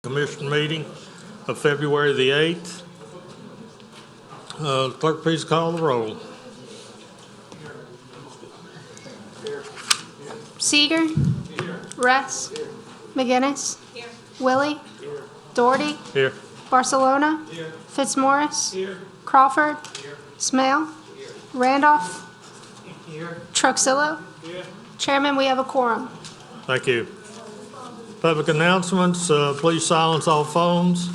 Commission meeting of February the 8th. Clerk, please call the roll. Seeger. Ress. McGinnis. Willie. Doherty. Here. Barcelona. Fitzmaurice. Crawford. Smale. Randolph. Truxillo. Chairman, we have a quorum. Thank you. Public announcements, please silence all phones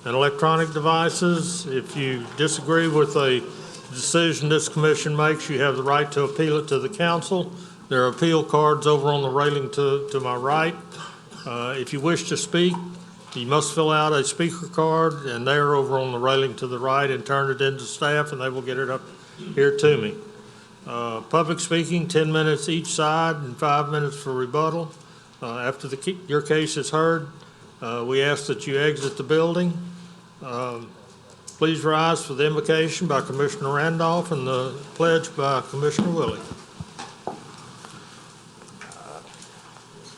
and electronic devices. If you disagree with a decision this commission makes, you have the right to appeal it to the council. There are appeal cards over on the railing to my right. If you wish to speak, you must fill out a speaker card, and they're over on the railing to the right, and turn it into staff, and they will get it up here to me. Public speaking, 10 minutes each side and 5 minutes for rebuttal. After your case is heard, we ask that you exit the building. Please rise for the invocation by Commissioner Randolph and the pledge by Commissioner Willie.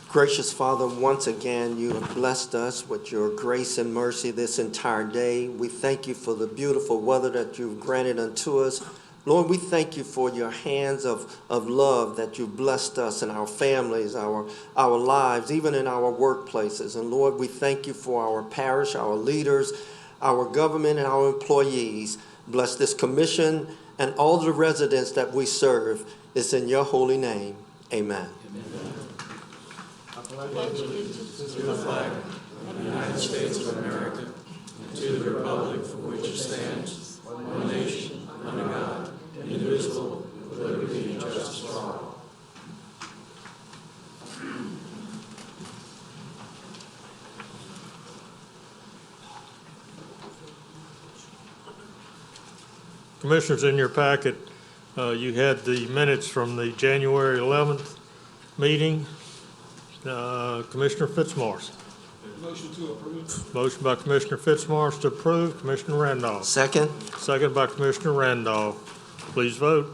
Gracious Father, once again, you have blessed us with your grace and mercy this entire day. We thank you for the beautiful weather that you've granted unto us. Lord, we thank you for your hands of love that you've blessed us in our families, our lives, even in our workplaces. And Lord, we thank you for our parish, our leaders, our government, and our employees. Bless this commission and all the residents that we serve. It's in your holy name. Amen. Amen. I pledge allegiance to the flag of the United States of America and to the republic for which it stands, one nation, under God, indivisible, with liberty and justice for all. Commissioners, in your packet, you had the minutes from the January 11th meeting. Commissioner Fitzmaurice. Motion to approve. Motion by Commissioner Fitzmaurice to approve. Commissioner Randolph. Second. Second by Commissioner Randolph. Please vote.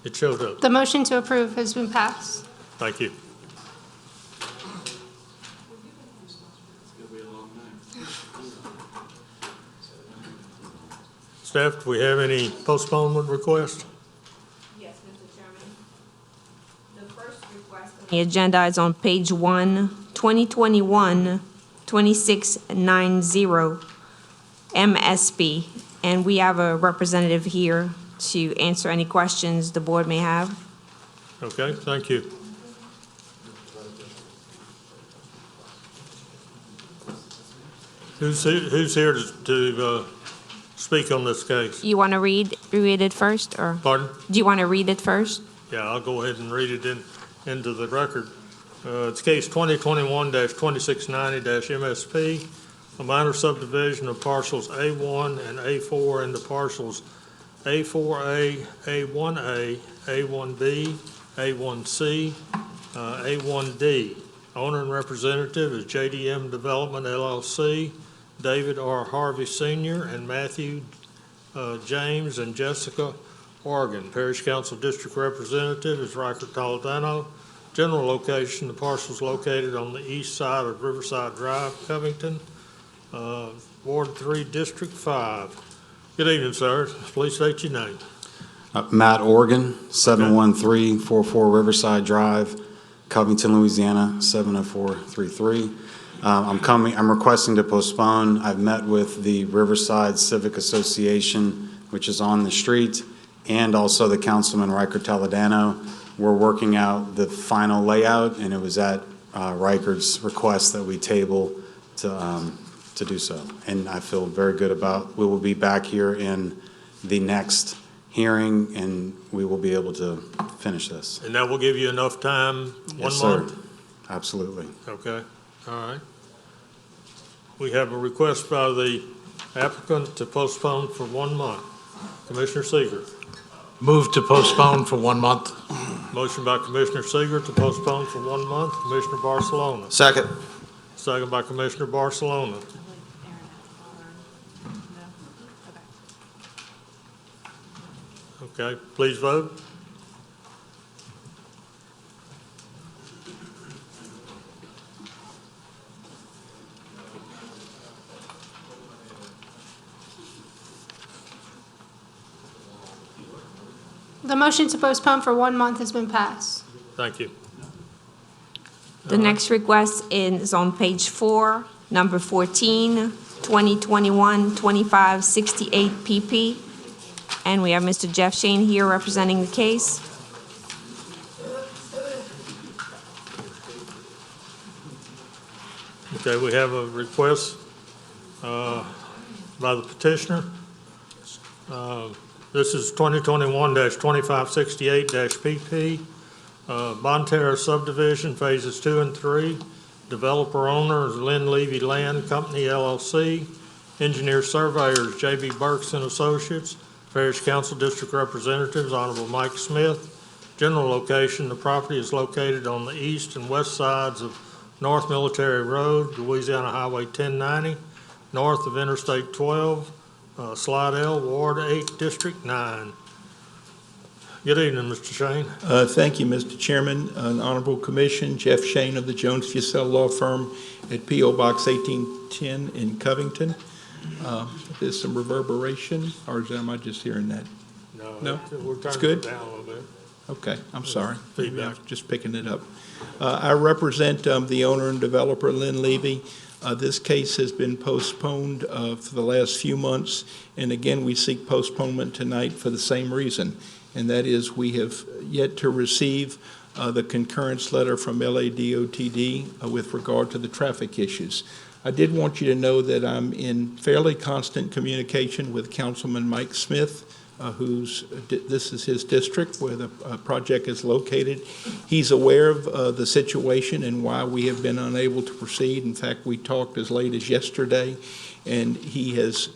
It showed up. The motion to approve has been passed. Thank you. Staff, do we have any postponement requests? Yes, Mr. Chairman. The first request on the agenda is on page 1, 2021-2690 MSP, and we have a representative here to answer any questions the board may have. Okay, thank you. Who's here to speak on this case? You want to read it first, or Pardon? do you want to read it first? Yeah, I'll go ahead and read it into the record. It's case 2021-2690-MSP, a minor subdivision of parcels A1 and A4 into parcels A4A, A1A, A1B, A1C, A1D. Owner and representative is JDM Development, LLC, David R. Harvey Sr. and Matthew James and Jessica Organ. Parish Council District Representative is Riker Toledano. General location, the parcel is located on the east side of Riverside Drive, Covington, Ward 3, District 5. Good evening, sir. Please state your name. Matt Organ, 71344 Riverside Drive, Covington, Louisiana, 70433. I'm requesting to postpone. I've met with the Riverside Civic Association, which is on the street, and also the Councilman Riker Toledano. We're working out the final layout, and it was at Riker's request that we table to do so. And I feel very good about, we will be back here in the next hearing, and we will be able to finish this. And that will give you enough time, Yes, one month? sir. Absolutely. Okay, all right. We have a request by the applicant to postpone for 1 month. Commissioner Seeger. Move to postpone for 1 month. Motion by Commissioner Seeger to postpone for 1 month. Commissioner Barcelona. Second. Second by Commissioner Barcelona. Okay, please vote. The motion to postpone for 1 month has been passed. Thank you. The next request is on page 4, number 14, 2021-2568 PP. And we have Mr. Jeff Shane here representing the case. Okay, we have a request by the petitioner. This is 2021-2568-PP, Bonterra Subdivision, Phases 2 and 3. Developer owner is Lynn Levy Land Company, LLC. Engineer surveyors, J.B. Burks and Associates. Parish Council District Representatives, Honorable Mike Smith. General location, the property is located on the east and west sides of North Military Road, Louisiana Highway 1090, north of Interstate 12, Slidell, Ward 8, District 9. Good evening, Mr. Shane. Thank you, Mr. Chairman. An Honorable Commission, Jeff Shane of the Jones Fussell Law Firm at P.O. Box 1810 in Covington. There's some reverberation, or am I just hearing that? No? We're It's turning good? it down a little bit. Okay, I'm sorry. Maybe Feedback. I'm just picking it up. I represent the owner and developer, Lynn Levy. This case has been postponed for the last few months, and again, we seek postponement tonight for the same reason, and that is we have yet to receive the concurrence letter from LADOTD with regard to the traffic issues. I did want you to know that I'm in fairly constant communication with Councilman Mike Smith, this is his district where the project is located. He's aware of the situation and why we have been unable to proceed. In fact, we talked as late as yesterday, and he has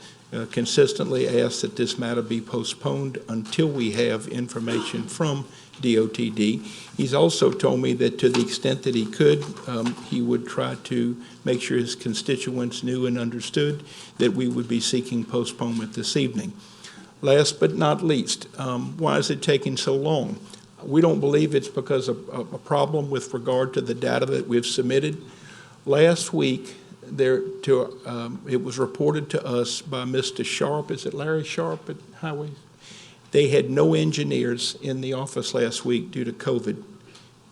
consistently asked that this matter be postponed until we have information from DOTD. He's also told me that to the extent that he could, he would try to make sure his constituents knew and understood that we would be seeking postponement this evening. Last but not least, why is it taking so long? We don't believe it's because of a problem with regard to the data that we've submitted. Last week, it was reported to us by Mr. Sharp, is it Larry Sharp at Highways? They had no engineers in the office last week due to COVID.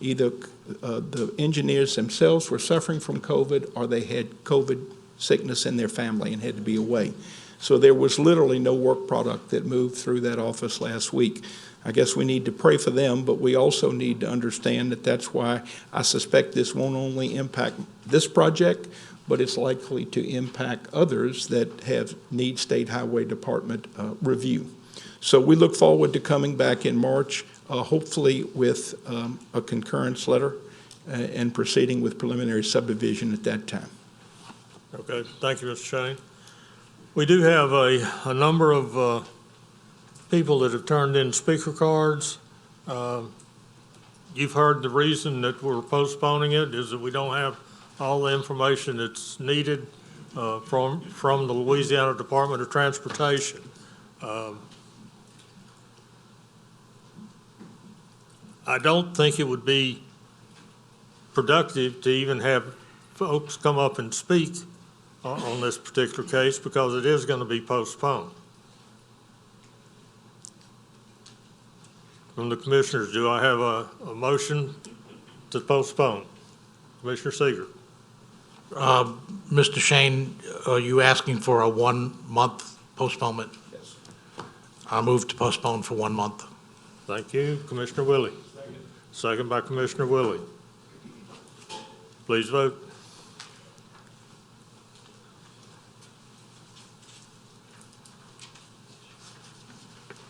Either the engineers themselves were suffering from COVID or they had COVID sickness in their family and had to be away. So there was literally no work product that moved through that office last week. I guess we need to pray for them, but we also need to understand that that's why I suspect this won't only impact this project, but it's likely to impact others that need State Highway Department review. So we look forward to coming back in March, hopefully with a concurrence letter and proceeding with preliminary subdivision at that time. Okay, thank you, Mr. Shane. We do have a number of people that have turned in speaker cards. You've heard the reason that we're postponing it is that we don't have all the information that's needed from the Louisiana Department of Transportation. I don't think it would be productive to even have folks come up and speak on this particular case because it is going to be postponed. From the commissioners, do I have a motion to postpone? Commissioner Seeger. Mr. Shane, are you asking for a 1 month postponement? Yes. I move to postpone for 1 month. Thank you. Commissioner Willie. Second by Commissioner Willie. Please vote.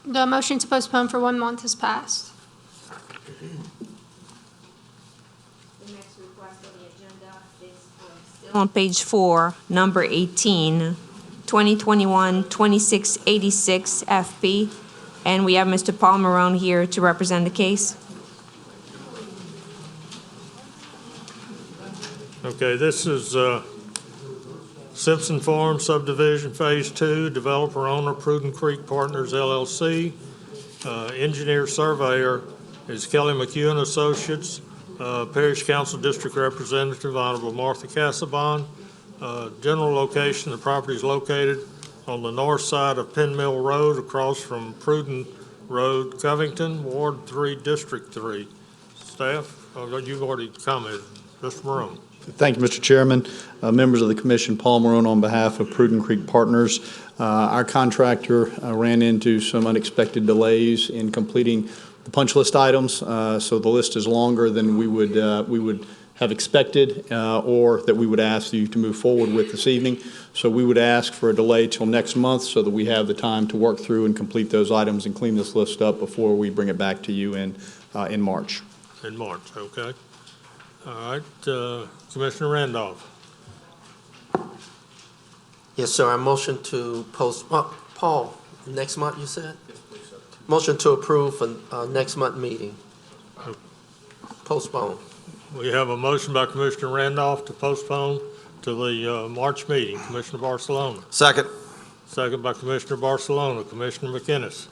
The motion to postpone for 1 month has passed. The next request on the agenda is still on page 4, number 18, 2021-2686 FP. And we have Mr. Paul Marone here to represent the case. Okay, this is Simpson Farm Subdivision Phase 2, developer owner Prudent Creek Partners LLC. Engineer surveyor is Kelly McHugh and Associates. Parish Council District Representative Honorable Martha Cassabon. General location, the property is located on the north side of Penn Mill Road across from Prudent Road, Covington, Ward 3, District 3. Staff, you've already commented. Mr. Morone. Thank you, Mr. Chairman. Members of the commission, Paul Morone on behalf of Prudent Creek Partners. Our contractor ran into some unexpected delays in completing the punch list items, so the list is longer than we would have expected or that we would ask you to move forward with this evening. So we would ask for a delay till next month so that we have the time to work through and complete those items and clean this list up before we bring it back to you in March. In March, okay. All right, Commissioner Randolph. Yes, sir, I motion to Paul, next month you said? Motion to approve for next month meeting. Postpone. We have a motion by Commissioner Randolph to postpone to the March meeting. Commissioner Barcelona. Second. Second by Commissioner Barcelona. Commissioner McInnes.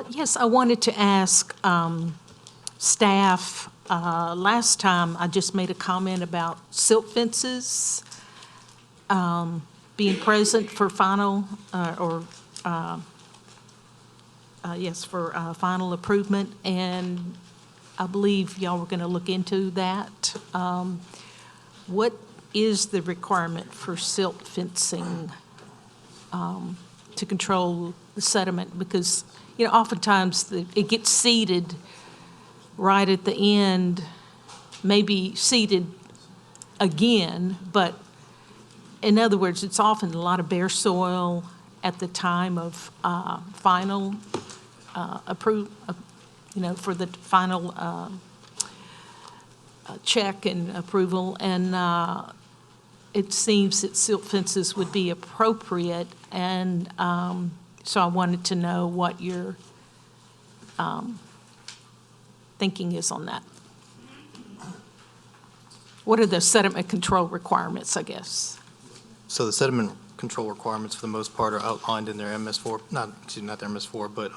Yes, I wanted to ask staff, last time I just made a comment about silt fences being present for final, final improvement, and I believe y'all were going to look into that. What is the requirement for silt fencing to control the sediment? Because, you know, oftentimes it gets seeded right at the end, maybe seeded again, but in other words, it's often a lot of bare soil at the time of final for the final check and approval, and it seems that silt fences would be appropriate, and so I wanted to know what your thinking is on that. What are the sediment control requirements, I guess? So the sediment control requirements, for the most part, are outlined in their MS4, not their MS4, but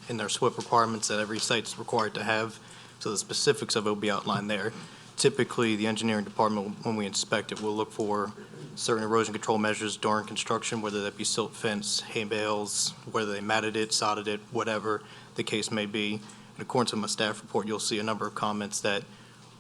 in their SWIP requirements that every site's required to have. So the specifics of it will be outlined there. Typically, the engineering department, when we inspect it, will look for certain erosion control measures during construction, whether that be silt fence, hay bales, whether they matted it, sodded it, whatever the case may be. In accordance with my staff report, you'll see a number of comments that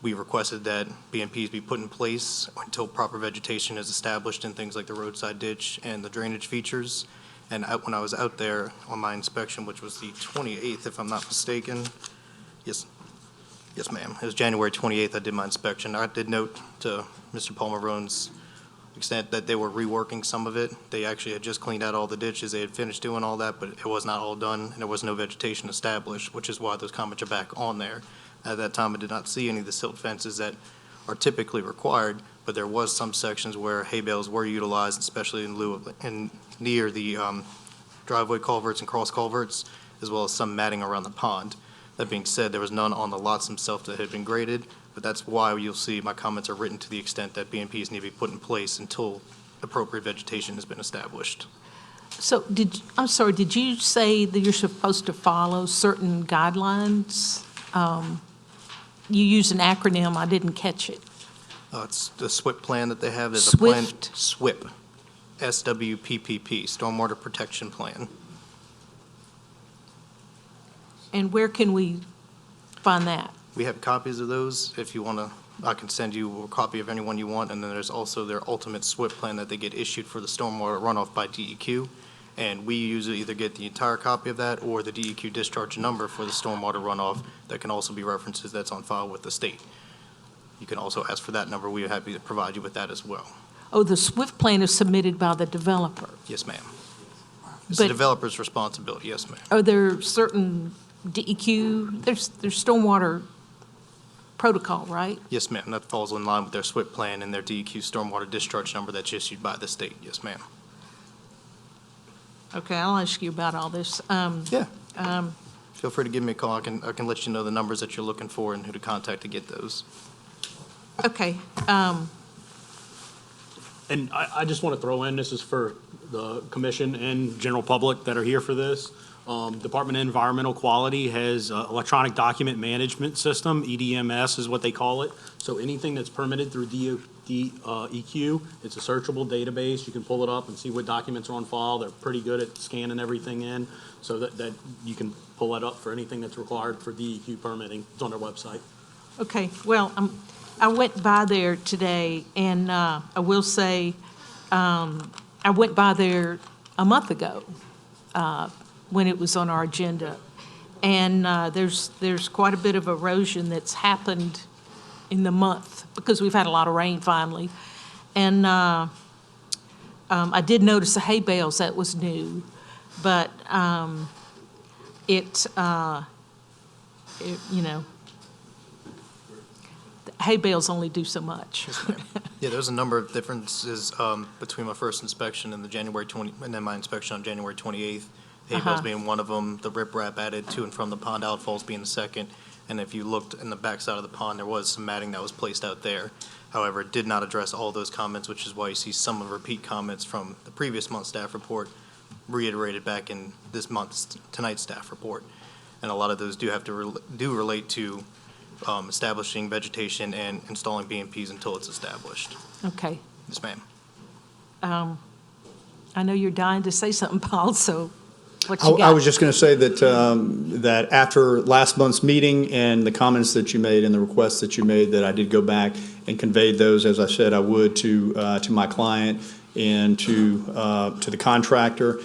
we requested that BMPs be put in place until proper vegetation is established in things like the roadside ditch and the drainage features. And when I was out there on my inspection, which was the 28th, if I'm not mistaken, yes, ma'am, it was January 28th I did my inspection. I did note to Mr. Paul Marone's extent that they were reworking some of it. They actually had just cleaned out all the ditches. They had finished doing all that, but it was not all done, and there was no vegetation established, which is why those comments are back on there. At that time, I did not see any of the silt fences that are typically required, but there was some sections where hay bales were utilized, especially in lieu of, and near the driveway culverts and cross culverts, as well as some matting around the pond. That being said, there was none on the lots themselves that had been graded, but that's why you'll see my comments are written to the extent that BMPs need to be put in place until appropriate vegetation has been established. So I'm sorry, did you say that you're supposed to follow certain guidelines? You use an acronym, I didn't catch it. It's the SWIP plan that they have. There's SWIFT? a plan, SWIP, SWPPP, Stormwater Protection Plan. And where can we find that? We have copies of those. If you want to, I can send you a copy of any one you want. And then there's also their ultimate SWIP plan that they get issued for the stormwater runoff by DEQ. And we usually either get the entire copy of that or the DEQ discharge number for the stormwater runoff that can also be references that's on file with the state. You can also ask for that number. We are happy to provide you with that as well. Oh, the SWIFT plan is submitted by the developer. Yes, ma'am. It's the But- developer's responsibility. Yes, ma'am. Are there certain DEQ, there's stormwater protocol, right? Yes, ma'am. That falls in line with their SWIP plan and their DEQ stormwater discharge number that's issued by the state. Yes, ma'am. Okay, I'll ask you about all this. Yeah. Feel free to give me a call. I can let you know the numbers that you're looking for and who to contact to get those. Okay, And I just want to throw in, this is for the commission and general public that are here for this. Department of Environmental Quality has electronic document management system, EDMS is what they call it. So anything that's permitted through EQ, it's a searchable database. You can pull it up and see what documents are on file. They're pretty good at scanning everything in so that you can pull that up for anything that's required for DEQ permitting. It's on their website. okay, well, I went by there today, and I will say, I went by there a month ago when it was on our agenda, and there's quite a bit of erosion that's happened in the month because we've had a lot of rain finally. And I did notice the hay bales, that was new, but you know, hay bales only do so much. Yeah, there's a number of differences between my first inspection and and then my inspection on January 28th. Hay bales being one of them, the riprap added to and from the pond outfalls being the second. And if you looked in the backside of the pond, there was some matting that was placed out there. However, it did not address all those comments, which is why you see some of the repeat comments from the previous month's staff report reiterated back in this month's, tonight's staff report. And a lot of those do have to relate to establishing vegetation and installing BMPs until it's established. Okay. Yes, ma'am. I know you're dying to say something, Paul, so what you got? I was just going to say that, that after last month's meeting and the comments that you made and the requests that you made, that I did go back and conveyed those, as I said I would, to my client and to the contractor.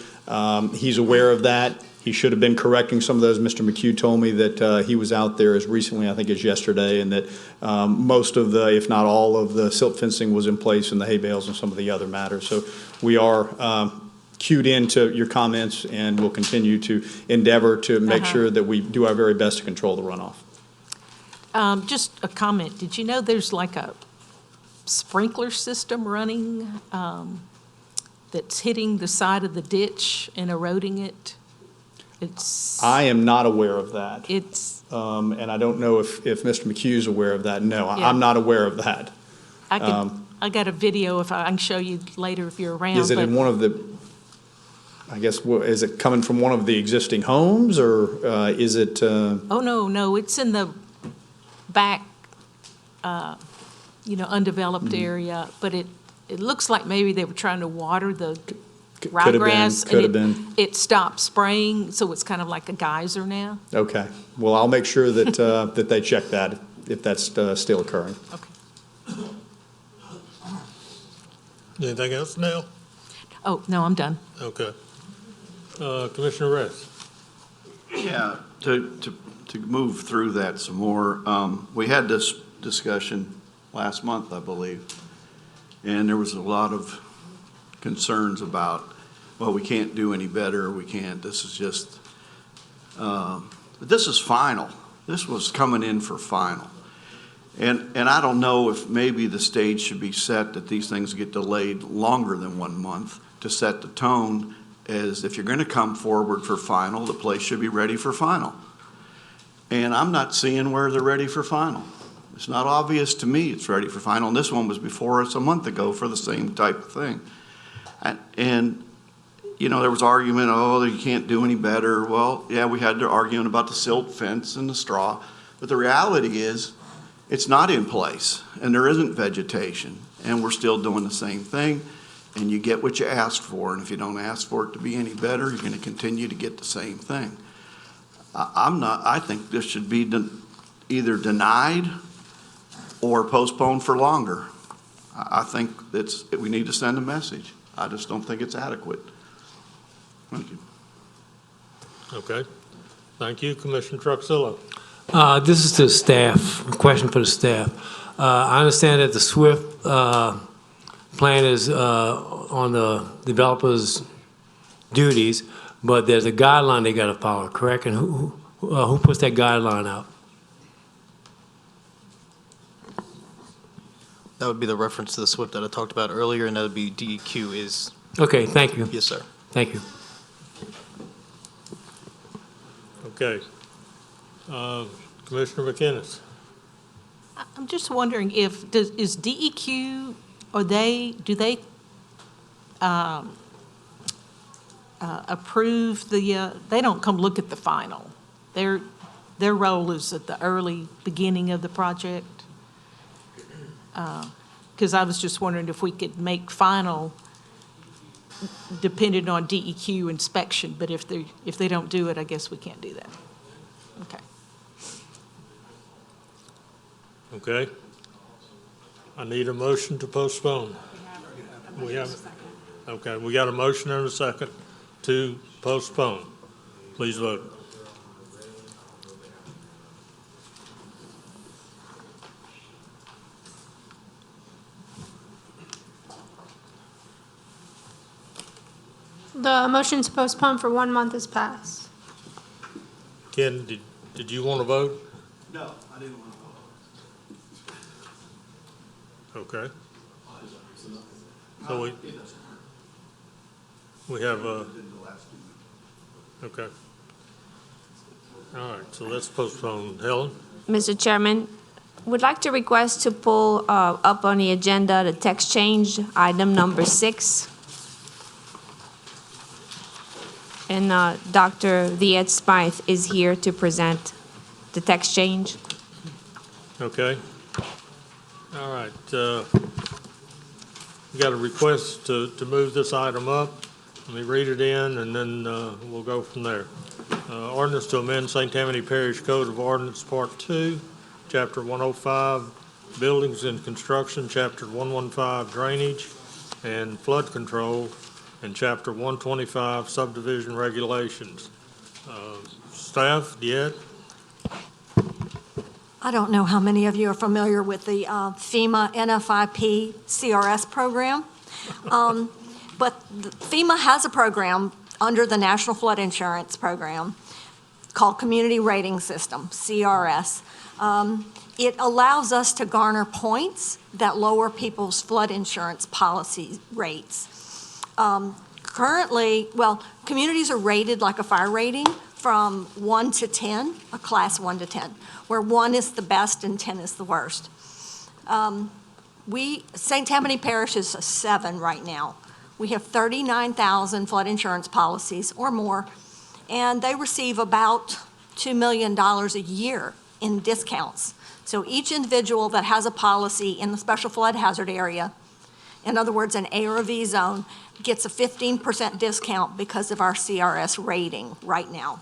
He's aware of that. He should have been correcting some of those. Mr. McHugh told me that he was out there as recently, I think, as yesterday, and that most of the, if not all of the silt fencing was in place in the hay bales and some of the other matters. So we are cued into your comments, and we'll continue to endeavor to make sure that we do our very best to control the runoff. Just a comment. Did you know there's like a sprinkler system running that's hitting the side of the ditch and eroding it? I am not aware of that. It's, and I don't know if Mr. McHugh's aware of that. No, Yeah. I'm not aware of that. I got a video, if I can show you later if you're around. Is it but- in one of the, I guess, is it coming from one of the existing homes, or is it? Oh, no, it's in the back, undeveloped area, but it looks like maybe they were trying to water the ryegrass. Could have been. It stopped spraying, so it's kind of like a geyser now. Okay. Well, I'll make sure that, that they check that if that's still occurring. Okay. Anything else, Nell? Oh, no, I'm done. Okay. Commissioner Ress? Yeah, to move through that some more, we had this discussion last month, I believe, and there was a lot of concerns about, well, we can't do any better, we can't, this is just, this is final. This was coming in for final. And I don't know if maybe the stage should be set that these things get delayed longer than 1 month to set the tone as if you're going to come forward for final, the place should be ready for final. And I'm not seeing where they're ready for final. It's not obvious to me it's ready for final. And this one was before us a month ago for the same type of thing. And there was argument, oh, you can't do any better. Well, yeah, we had the argument about the silt fence and the straw. But the reality is it's not in place, and there isn't vegetation, and we're still doing the same thing. And you get what you asked for, and if you don't ask for it to be any better, you're going to continue to get the same thing. I think this should be either denied or postponed for longer. I think we need to send a message. I just don't think it's adequate. Thank you. Okay. Thank you. Commissioner Truxillo? This is to staff, a question for the staff. I understand that the SWIFT plan is on the developer's duties, but there's a guideline they got to follow, correct? And who puts that guideline out? That would be the reference to the SWIP that I talked about earlier, and that would be DEQ is. Okay, thank you. Yes, sir. Thank you. Okay. Commissioner McInnes? I'm just wondering if, is DEQ, do they approve they don't come look at the final? Their role is at the early beginning of the project? Because I was just wondering if we could make final dependent on DEQ inspection, but if they don't do it, I guess we can't do that. Okay. Okay. I need a motion to postpone. We have, okay, we got a motion and a second to postpone. Please vote. The motion to postpone for 1 month has passed. Ken, did you want to vote? No, I didn't want to vote. Okay. So we have, okay. All right, so let's postpone. Helen? Mr. Chairman, would like to request to pull up on the agenda the text change, item number 6. And Dr. Viet-Smythe is here to present the text change. Okay. All right. We got a request to move this item up. Let me read it in, and then we'll go from there. Ordinance to amend St. Tammany Parish Code of Ordinance, Part 2, Chapter 105, Buildings and Construction, Chapter 115, Drainage and Flood Control, and Chapter 125, Subdivision Regulations. Staff, yet? I don't know how many of you are familiar with the FEMA NFIP CRS program, but FEMA has a program under the National Flood Insurance Program called Community Rating System, CRS. It allows us to garner points that lower people's flood insurance policy rates. Currently, communities are rated like a fire rating from 1 to 10, a class 1 to 10, where 1 is the best and 10 is the worst. St. Tammany Parish is a 7 right now. We have 39,000 flood insurance policies or more, and they receive about $2 million a year in discounts. So each individual that has a policy in the special flood hazard area, in other words, an A or a V zone, gets a 15% discount because of our CRS rating right now.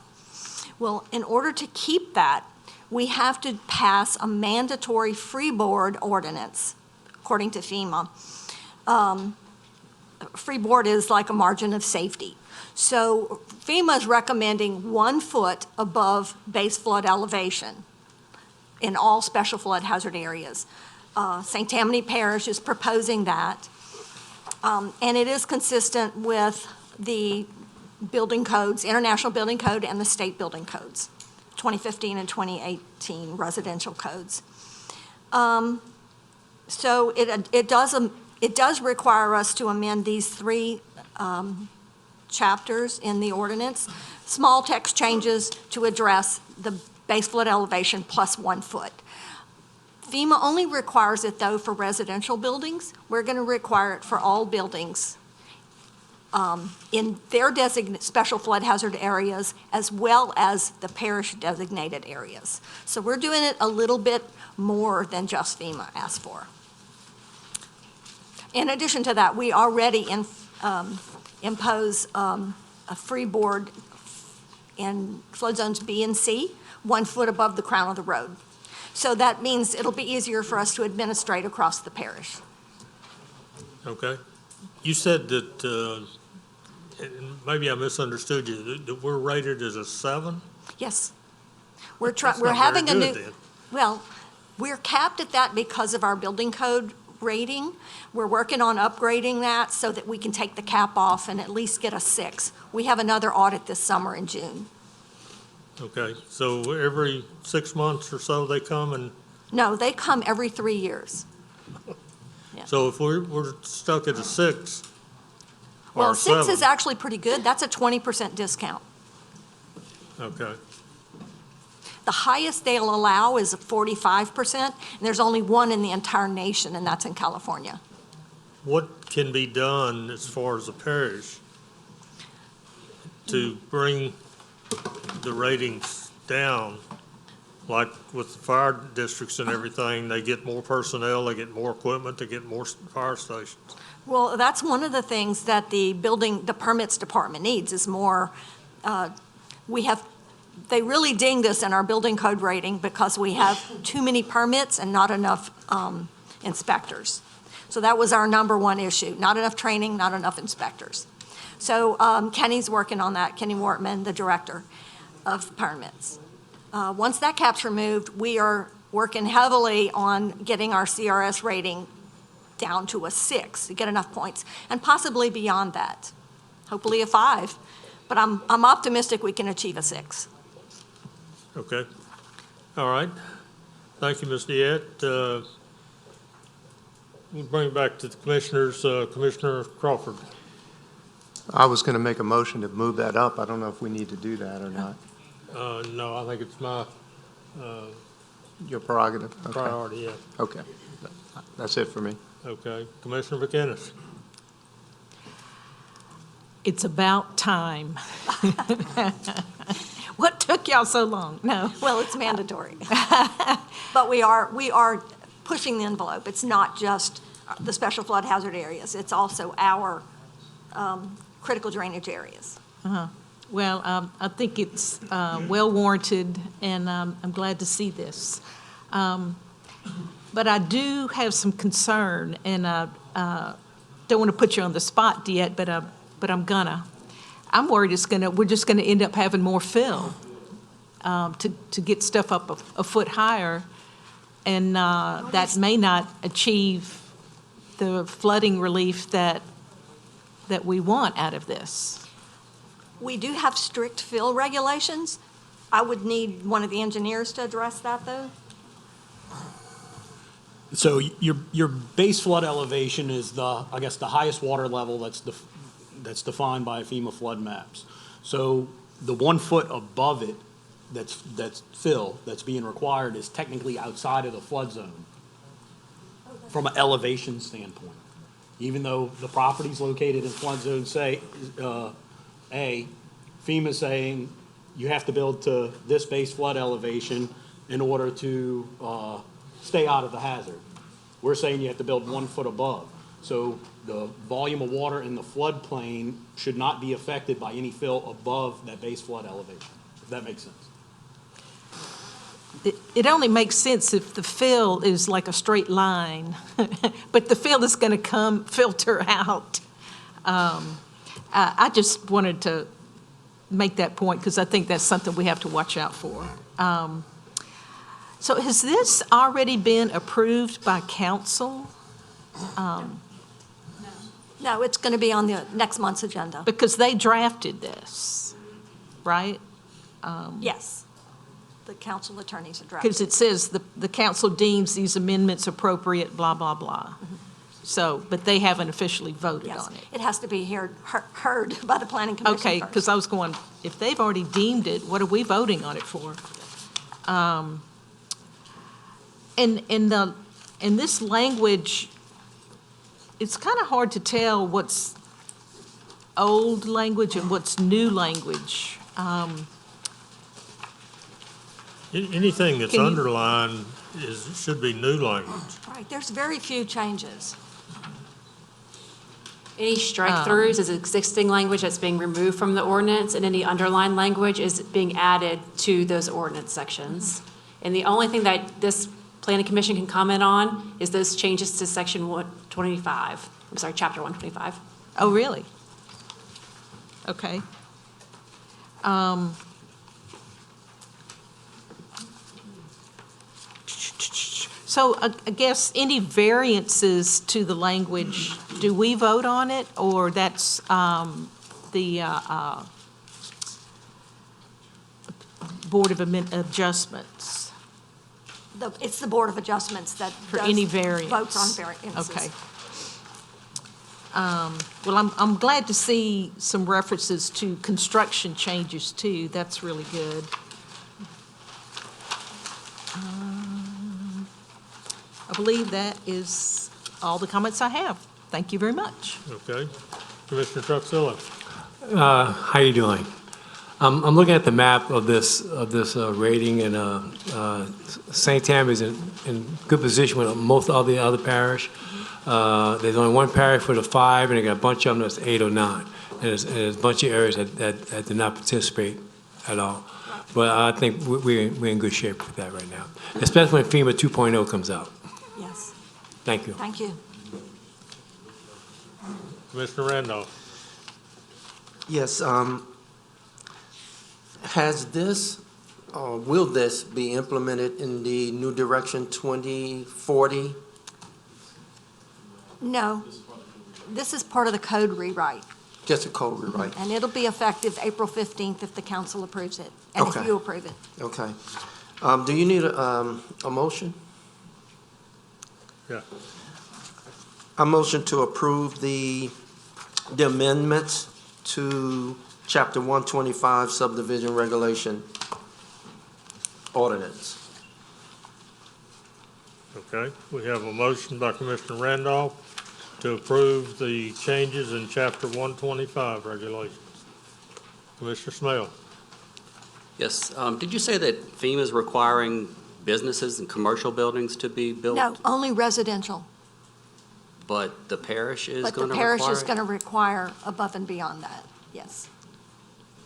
Well, in order to keep that, we have to pass a mandatory freeboard ordinance, according to FEMA. Freeboard is like a margin of safety. So FEMA is recommending 1 foot above base flood elevation in all special flood hazard areas. St. Tammany Parish is proposing that, and it is consistent with the building codes, International Building Code and the state building codes, 2015 and 2018 residential codes. So it does require us to amend these 3 chapters in the ordinance, small text changes to address the base flood elevation plus 1 foot. FEMA only requires it, though, for residential buildings. We're going to require it for all buildings in their designated special flood hazard areas as well as the parish designated areas. So we're doing it a little bit more than just FEMA asked for. In addition to that, we already impose a freeboard in flood zones B and C, 1 foot above the crown of the road. So that means it'll be easier for us to administrate across the parish. Okay. You said that, and maybe I misunderstood you, that we're rated as a 7? Yes. We're having a new, well, we're capped at that because of our building code rating. We're working on upgrading that so that we can take the cap off and at least get a 6. We have another audit this summer in June. Okay, so every 6 months or so they come and? No, they come every 3 years. Yeah. So if we're stuck at a 6 or Well, a 6 7? is actually pretty good. That's a 20% discount. Okay. The highest they'll allow is 45%, and there's only one in the entire nation, and that's in California. What can be done as far as the parish to bring the ratings down? Like with the fire districts and everything, they get more personnel, they get more equipment, they get more fire stations. Well, that's one of the things that the permits department needs is more, they really dinged us in our building code rating because we have too many permits and not enough inspectors. So that was our number one issue, not enough training, not enough inspectors. So Kenny's working on that, Kenny Wortman, the director of permits. Once that cap's removed, we are working heavily on getting our CRS rating down to a 6 to get enough points, and possibly beyond that, hopefully a 5. But I'm optimistic we can achieve a 6. Okay. All right. Thank you, Ms. Diette. We'll bring it back to the commissioners. Commissioner Crawford. I was going to make a motion to move that up. I don't know if we need to do that or not. No, I think it's my Your prerogative? Okay. priority, yeah. Okay. That's it for me. Okay. Commissioner McInnes. It's about time. What took y'all so long? No. Well, it's mandatory. But we are pushing the envelope. It's not just the special flood hazard areas. It's also our critical drainage areas. Well, I think it's well warranted, and I'm glad to see this. But I do have some concern, and I don't want to put you on the spot yet, but I'm gonna. I'm worried we're just gonna end up having more fill to get stuff up a foot higher, and that may not achieve the flooding relief that we want out of this. We do have strict fill regulations. I would need one of the engineers to address that, though. So your base flood elevation is the highest water level that's defined by FEMA flood maps. So the 1 foot above it that's fill that's being required is technically outside of the flood zone from an elevation standpoint. Even though the property's located in flood zone, say, FEMA's saying you have to build to this base flood elevation in order to stay out of the hazard. We're saying you have to build 1 foot above. So the volume of water in the floodplain should not be affected by any fill above that base flood elevation, if that makes sense. It only makes sense if the fill is like a straight line, but the fill is going to filter out. I just wanted to make that point because I think that's something we have to watch out for. So has this already been approved by council? No, it's going to be on the next month's agenda. Because they drafted this, right? Yes. The council attorneys are drafting. Because it says the council deems these amendments appropriate, blah, blah, blah. So, but they haven't officially voted Yes, on it. it has to be heard by the planning commission Okay, first. because I was going, if they've already deemed it, what are we voting on it for? In this language, it's kind of hard to tell what's old language and what's new language. Anything that's Can you- underlined should be new language. Right, there's very few changes. Any strike-throughs is existing language that's being removed from the ordinance, and any underlined language is being added to those ordinance sections. And the only thing that this planning commission can comment on is those changes to section 125. I'm sorry, chapter 125. Oh, really? Okay. So I guess any variances to the language, do we vote on it, or that's the Board of Adjustments? It's the Board of Adjustments that For any does variance? votes on variances. Okay. Well, I'm glad to see some references to construction changes too. That's really good. believe that is all the comments I have. Thank you very much. Okay. Commissioner Truxillo. How you doing? I'm looking at the map of this rating, and St. Tammany's in good position with most of the other parish. There's only one parish for the 5, and they got a bunch of them that's 8 or 9. And there's a bunch of areas that did not participate at all. But I think we're in good shape with that right now, especially when FEMA 2.0 comes out. Yes, Thank you. thank you. Commissioner Randolph. Yes, has this, will this be implemented in the New Direction 2040? No, this is part of the code rewrite, Just a code rewrite? and it'll be effective April 15th if the council approves it, and if Okay. you approve it. Okay. Do you need a motion? Yeah. A motion to approve the amendments to Chapter 125 Subdivision Regulation Ordinance. Okay. We have a motion by Commissioner Randolph to approve the changes in Chapter 125 regulations. Commissioner Smale. Yes, did you say that FEMA is requiring businesses and commercial buildings to be built? No, only residential, But the parish is but going the to require parish is it? going to require above and beyond that, yes.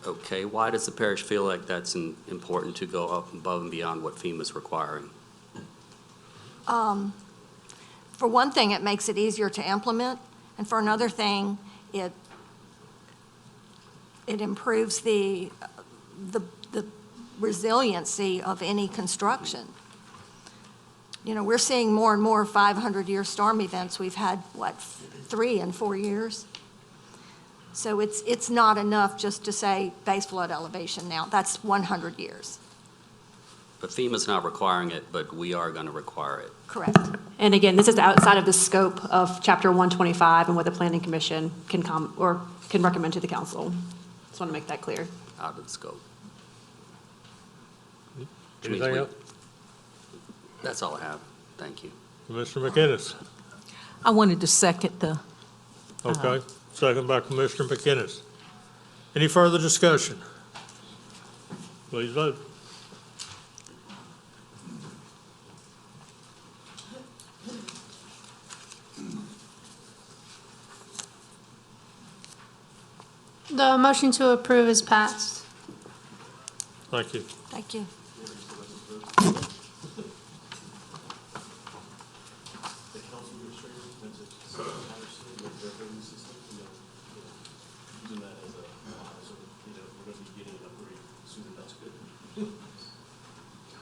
Okay, why does the parish feel like that's important to go up above and beyond what FEMA is requiring? For one thing, it makes it easier to implement, and for another thing, it improves the resiliency of any construction. You know, we're seeing more and more 500-year storm events. We've had, what, 3 in 4 years? So it's not enough just to say base flood elevation now. That's 100 years. But FEMA's not requiring it, but we are going to require it. Correct. And again, this is outside of the scope of Chapter 125 and what the Planning Commission can recommend to the council. Just want to make that clear. Out of the scope. Anything else? That's all I have. Thank you. Commissioner McInnes. I wanted to second the, Okay. Second by Commissioner McInnes. Any further discussion? Please vote. The motion to approve is passed. Thank you. Thank you.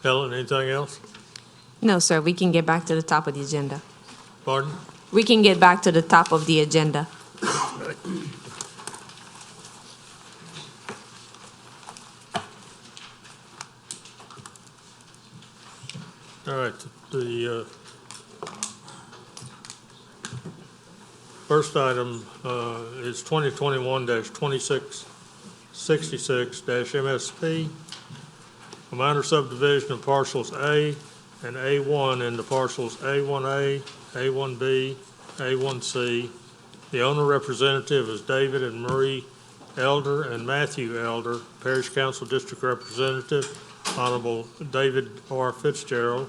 Helen, anything else? No, sir, we can get back to the top of the agenda. Pardon? We can get back to the top of the agenda. All right, the first item is 2021-2666-MSP, a minor subdivision of parcels A and A1 into parcels A1A, A1B, A1C. The owner representative is David and Marie Elder and Matthew Elder, Parish Council District Representative, Honorable David R. Fitzgerald.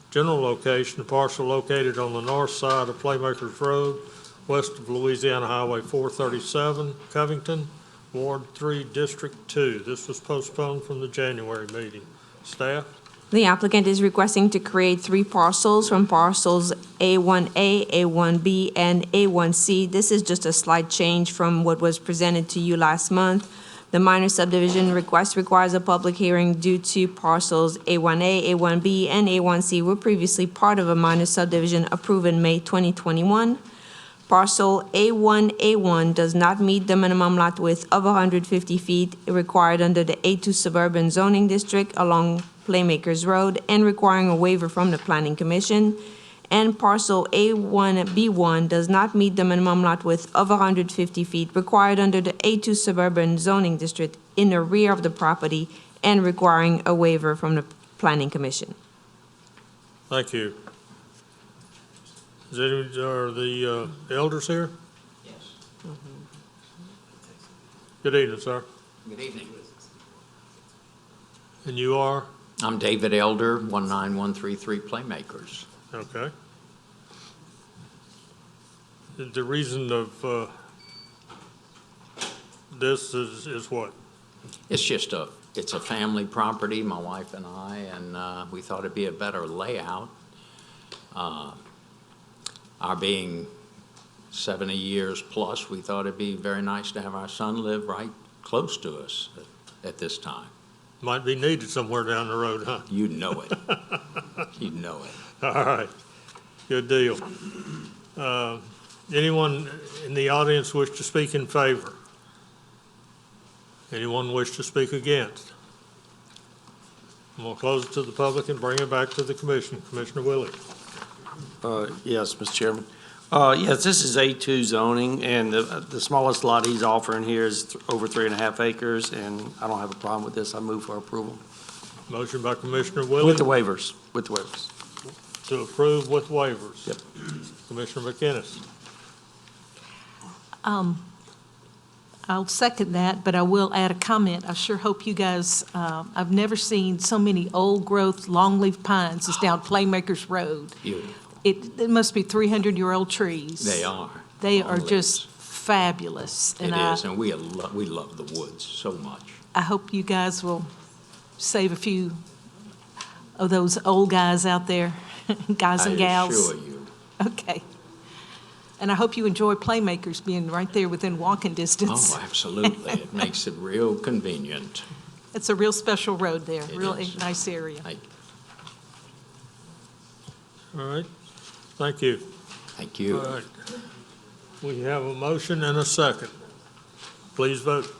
General location, the parcel located on the north side of Playmakers Road, west of Louisiana Highway 437, Covington, Ward 3, District 2. This was postponed from the January meeting. Staff? The applicant is requesting to create 3 parcels from parcels A1A, A1B, and A1C. This is just a slight change from what was presented to you last month. The minor subdivision request requires a public hearing due to parcels A1A, A1B, and A1C were previously part of a minor subdivision approved in May 2021. Parcel A1A1 does not meet the minimum lot width of 150 feet required under the A2 Suburban Zoning District along Playmakers Road and requiring a waiver from the Planning Commission. And parcel A1B1 does not meet the minimum lot width of 150 feet required under the A2 Suburban Zoning District in the rear of the property and requiring a waiver from the Planning Commission. Thank you. Are the elders here? Yes. Good evening, sir. Good evening. And you are? I'm David Elder, 19133 Playmakers. Okay. The reason of this is what? It's a family property, my wife and I, and we thought it'd be a better layout. Our being 70 years plus, we thought it'd be very nice to have our son live right close to us at this time. Might be needed somewhere down the road, huh? You know it. You know it. All right. Good deal. Anyone in the audience wish to speak in favor? Anyone wish to speak against? I'm going to close it to the public and bring it back to the commission. Commissioner Willie. Yes, Mr. Chairman. Yes, this is A2 zoning, and the smallest lot he's offering here is over 3.5 acres, and I don't have a problem with this. I move for approval. Motion by Commissioner Willie. With the waivers, To approve with waivers. Yep. Commissioner McInnes. I'll second that, but I will add a comment. I sure hope you guys, I've never seen so many old-growth, long-leaf pines as down Playmakers Road. Beautiful. It must be 300-year-old trees. They are. They are Long just fabulous. It is, and we love the woods so much. I hope you guys will save a few of those old guys out there, guys and gals. I assure you. Okay. And I hope you enjoy Playmakers being right there within walking distance. Oh, absolutely. It makes it real convenient. It's a real special road there, really is. nice area. All right. Thank you. Thank you. All right. We have a motion and a second. Please vote.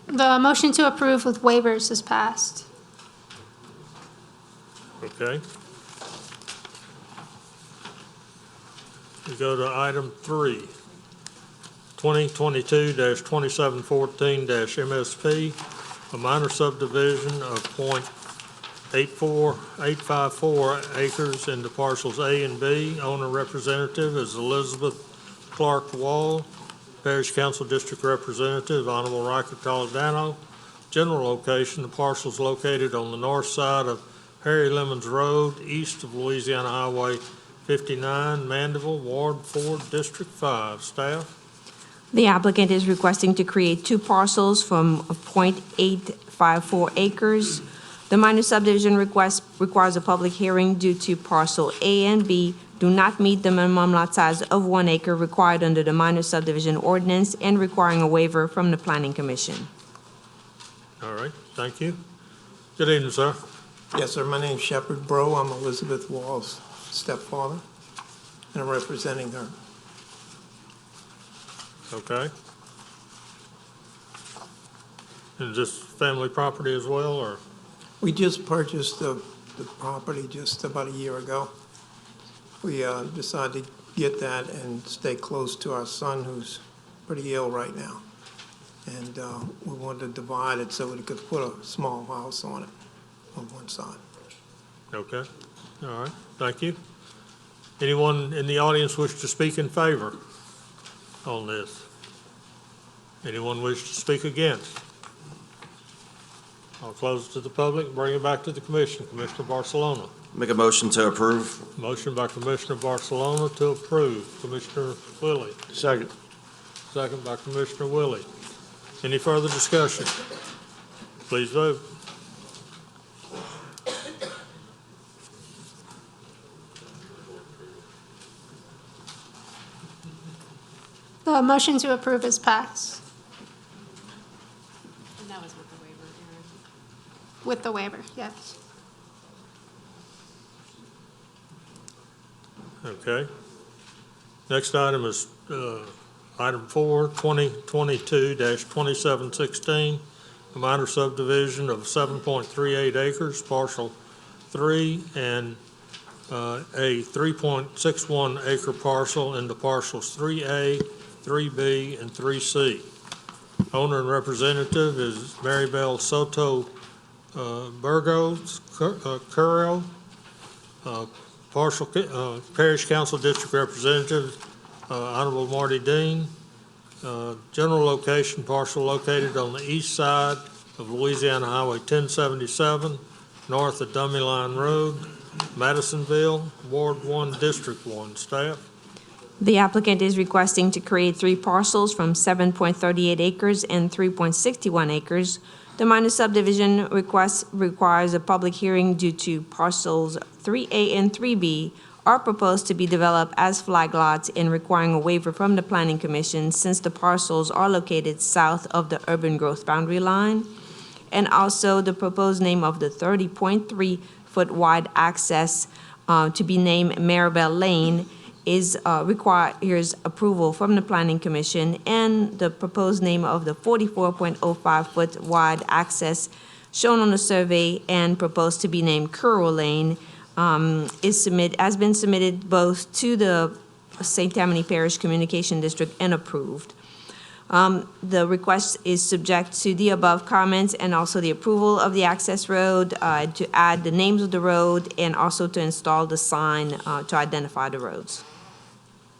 The motion to approve with waivers is passed. Okay. We go to item 3, 2022-2714-MSP, a minor subdivision of .84854 acres into parcels A and B. Owner representative is Elizabeth Clark Wall. Parish Council District Representative, Honorable Riker Toledano. General location, the parcel is located on the north side of Harry Lemons Road, east of Louisiana Highway 59, Mandeville, Ward 4, District 5. Staff? The applicant is requesting to create two parcels from .854 acres. The minor subdivision request requires a public hearing due to parcel A and B do not meet the minimum lot size of 1 acre required under the minor subdivision ordinance and requiring a waiver from the Planning Commission. All right, thank you. Good evening, sir. Yes, sir. My name's Shepard Bro. I'm Elizabeth Wall's stepfather, and I'm representing her. Okay. Is this family property as well, or? We just purchased the property just about a year ago. We decided to get that and stay close to our son, who's pretty ill right now. And we wanted to divide it so we could put a small house on it on one side. Okay, all right, thank you. Anyone in the audience wish to speak in favor on this? Anyone wish to speak against? I'll close it to the public and bring it back to the commission. Commissioner Barcelona. Make a motion to approve. Motion by Commissioner Barcelona to approve. Commissioner Willie. Second. Second by Commissioner Willie. Any further discussion? Please vote. The motion to approve is passed. And that was with the waiver, Aaron. With the waiver, yes. Okay. Next item is item 4, 2022-2716, a minor subdivision of 7.38 acres, parcel 3 and a 3.61 acre parcel into parcels 3A, 3B, and 3C. Owner and representative is Maribel Soto Burgos Curro. Parish Council District Representative, Honorable Marty Dean. General location, parcel located on the east side of Louisiana Highway 1077, north of Dummy Line Road, Madisonville, Ward 1, District 1. Staff? The applicant is requesting to create 3 parcels from 7.38 acres and 3.61 acres. The minor subdivision request requires a public hearing due to parcels 3A and 3B are proposed to be developed as flag lots and requiring a waiver from the Planning Commission since the parcels are located south of the urban growth boundary line. And also the proposed name of the 30.3-foot wide access to be named Maribel Lane requires approval from the Planning Commission, and the proposed name of the 44.05-foot wide access shown on the survey and proposed to be named Curl Lane has been submitted both to the St. Tammany Parish Communication District and approved. The request is subject to the above comments and also the approval of the access road to add the names of the road and also to install the sign to identify the roads.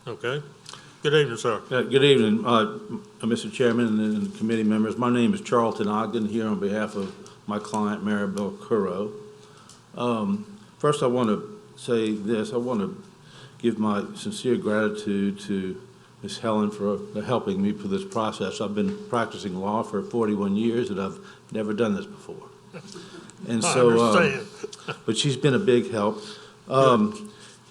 Okay. Good evening, sir. Good evening, Mr. Chairman and committee members. My name is Charlton Ogden, here on behalf of my client, Maribel Curro. First, I want to say this. I want to give my sincere gratitude to Ms. Helen for helping me through this process. I've been practicing law for 41 years, and I've never done this before. And so, I understand. but she's been a big help.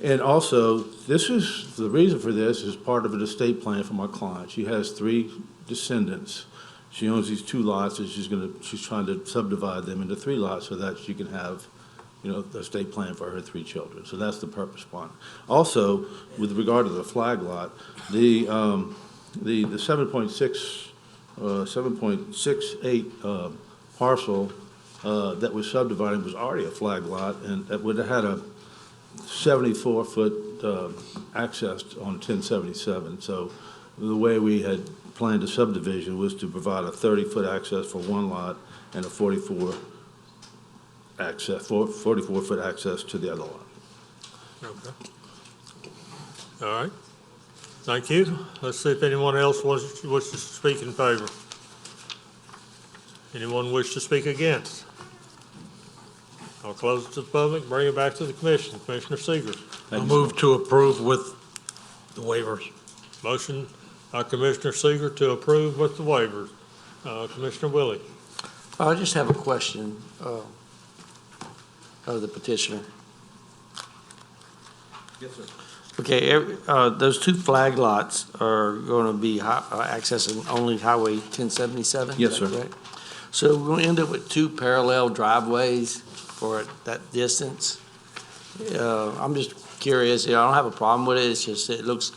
And also, the reason for this is part of an estate plan for my client. She has 3 descendants. She owns these 2 lots, and she's trying to subdivide them into 3 lots so that she can have, the estate plan for her 3 children. So that's the purpose behind it. Also, with regard to the flag lot, the 7.68 parcel that was subdivided was already a flag lot, and that would have had a 74-foot access on 1077. So the way we had planned a subdivision was to provide a 30-foot access for one lot and a 44-foot access to the other lot. Okay. All right. Thank you. Let's see if anyone else wishes to speak in favor. Anyone wish to speak against? I'll close it to the public, bring it back to the commission. Commissioner Seeger. I move to approve with the waivers. Motion by Commissioner Seeger to approve with the waivers. Commissioner Willie. I just have a question of the petitioner. Yes, sir. Okay, those 2 flag lots are going to be accessing only Highway 1077? Yes, sir. Correct? So we're going to end up with 2 parallel driveways for that distance. I'm just curious. I don't have a problem with it. It's just it looks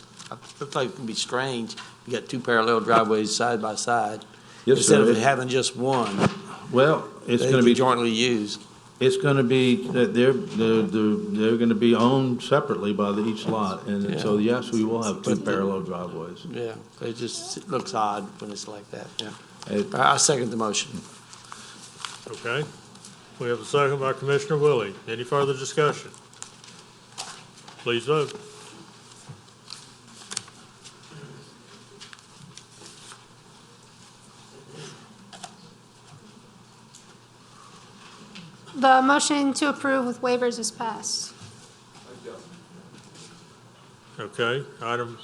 like it can be strange. You got 2 parallel driveways side by side instead of having just one. Well, it's going to be jointly used. It's going to be they're going to be owned separately by each lot, and so yes, we will have 2 parallel driveways. Yeah, it looks odd when it's like that. Yeah, I second the motion. Okay. We have a second by Commissioner Willie. Any further discussion? Please vote. The motion to approve with waivers is passed. Okay. Item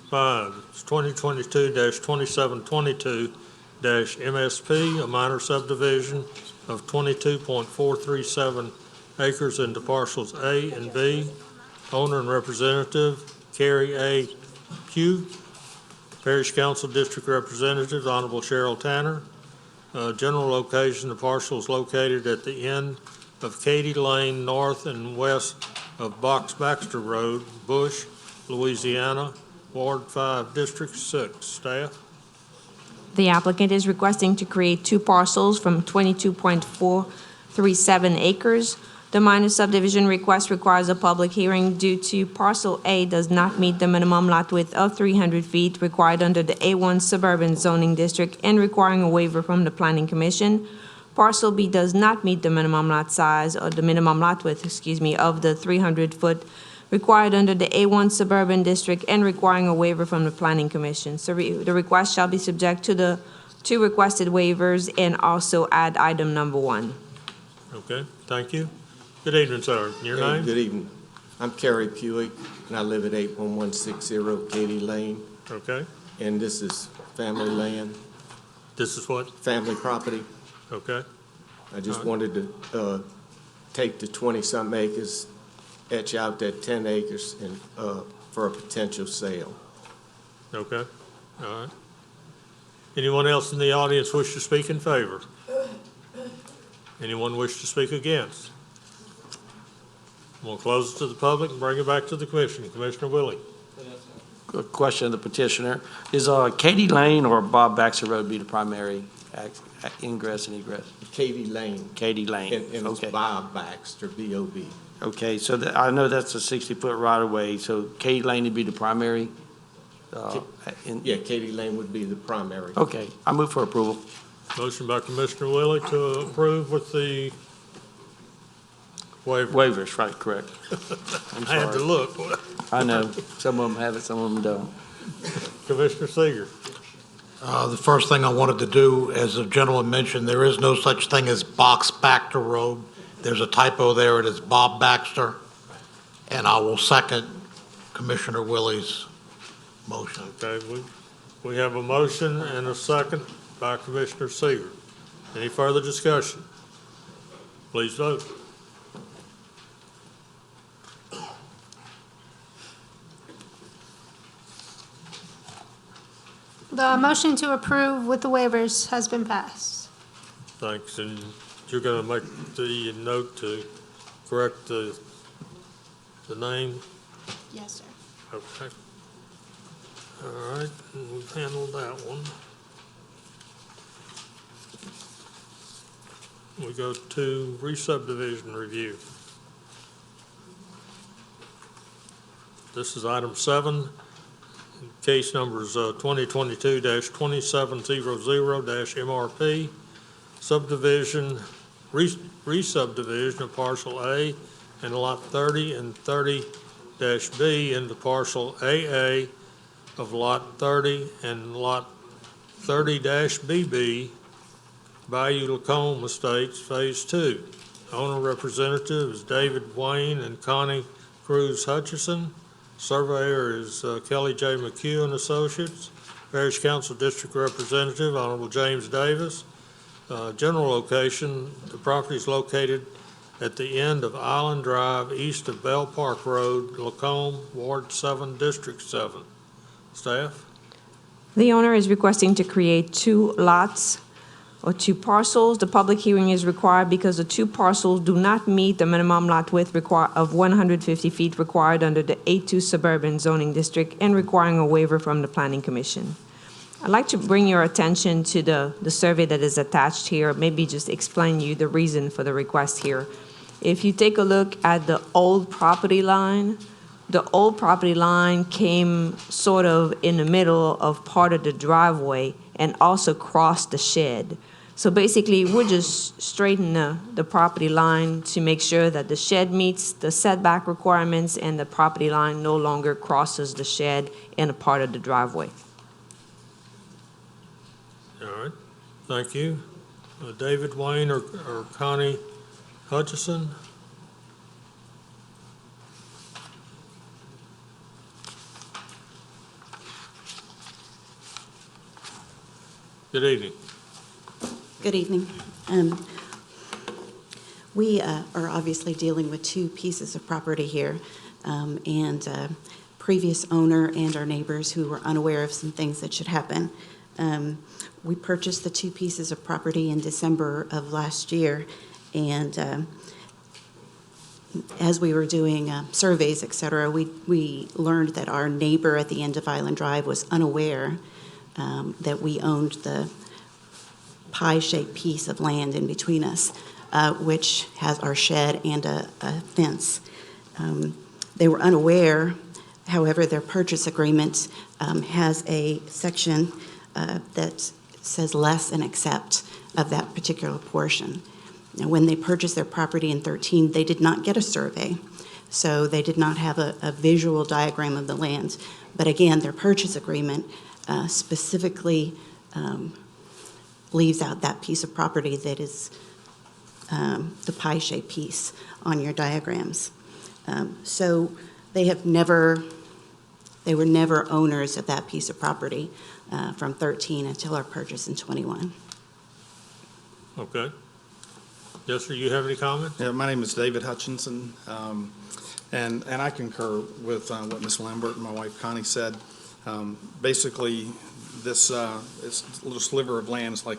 5, it's 2022-2722-MSP, a minor subdivision of 22.437 acres into parcels A and B. Owner and representative, Carrie A. Pugh. Parish Council District Representative, Honorable Cheryl Tanner. General location, the parcel is located at the end of Katy Lane, north and west of Box Baxter Road, Bush, Louisiana, Ward 5, District 6. Staff? The applicant is requesting to create 2 parcels from 22.437 acres. The minor subdivision request requires a public hearing due to parcel A does not meet the minimum lot width of 300 feet required under the A1 suburban zoning district and requiring a waiver from the planning commission. Parcel B does not meet the minimum lot size or the minimum lot width, of the 300-foot required under the A1 suburban district and requiring a waiver from the planning commission. So the request shall be subject to the two requested waivers and also add item number 1. Okay, thank you. Good evening, sir. Your name? Good evening. I'm Kerry Puick, and I live at 81160 Katy Lane, Okay. and this is family land, This is what? family property. Okay. I just All right. wanted to take the 20-some acres, etch out that 10 acres and for a potential sale. Okay. All right. Anyone else in the audience wish to speak in favor? Anyone wish to speak against? We'll close it to the public and bring it back to the commission. Commissioner Willie. Good question of the petitioner. Is Katy Lane or Bob Baxter Road be the primary ingress and egress? Katy Lane. Katy Lane, And it's okay. Bob Baxter, B-O-B. Okay, so I know that's a 60-foot right-of-way, so Katy Lane would be the primary? Yeah, Katy Lane would be the primary. Okay, I move for approval. Motion by Commissioner Willie to approve with the waiver. Waivers, right, correct. I'm I had to sorry. look. I know, some of them have it, some of them don't. Commissioner Seeger. The first thing I wanted to do, as the gentleman mentioned, there is no such thing as Box Baxter Road. There's a typo there. It is Bob Baxter. And I will second Commissioner Willie's motion. Okay, we have a motion and a second by Commissioner Seeger. Any further discussion? Please vote. The motion to approve with the waivers has been passed. Thanks, and you're gonna make the note to correct the name? Yes, sir. Okay. All right, we've handled that one. We go to re-subdivision review. This is item 7. Case numbers 2022-2700-MRP. Subdivision, re-subdivision of parcel A and lot 30 and 30-B into parcel AA of lot 30 and lot 30-BB, Bayou Lacombe Estates, Phase 2. Owner representative is David Wayne and Connie Cruz Hutchison. Surveyor is Kelly J. McHugh and Associates. Parish Council District Representative, Honorable James Davis. General location, the property is located at the end of Island Drive, east of Bell Park Road, Lacombe, Ward 7, District 7. Staff? The owner is requesting to create 2 lots or 2 parcels. The public hearing is required because the 2 parcels do not meet the minimum lot width of 150 feet required under the A2 suburban zoning district and requiring a waiver from the planning commission. I'd like to bring your attention to the survey that is attached here, maybe just explain you the reason for the request here. If you take a look at the old property line, the old property line came sort of in the middle of part of the driveway and also crossed the shed. So basically, we're just straightening the property line to make sure that the shed meets the setback requirements and the property line no longer crosses the shed and a part of the driveway. All right, thank you. David Wayne or Connie Hutchison? Good evening. Good evening. We are obviously dealing with 2 pieces of property here, and previous owner and our neighbors who were unaware of some things that should happen. We purchased the 2 pieces of property in December of last year, and as we were doing surveys, et cetera, we learned that our neighbor at the end of Island Drive was unaware that we owned the pie-shaped piece of land in between us. which has our shed and a fence. They were unaware, however, their purchase agreement has a section that says less and accept of that particular portion. Now, when they purchased their property in 13, they did not get a survey, so they did not have a visual diagram of the land. But again, their purchase agreement specifically leaves out that piece of property that is the pie-shaped piece on your diagrams. So they were never owners of that piece of property from 13 until our purchase in 21. Okay. Yes, sir, you have any comments? Yeah, my name is David Hutchinson, and I concur with what Ms. Lambert and my wife Connie said. Basically, this little sliver of land is like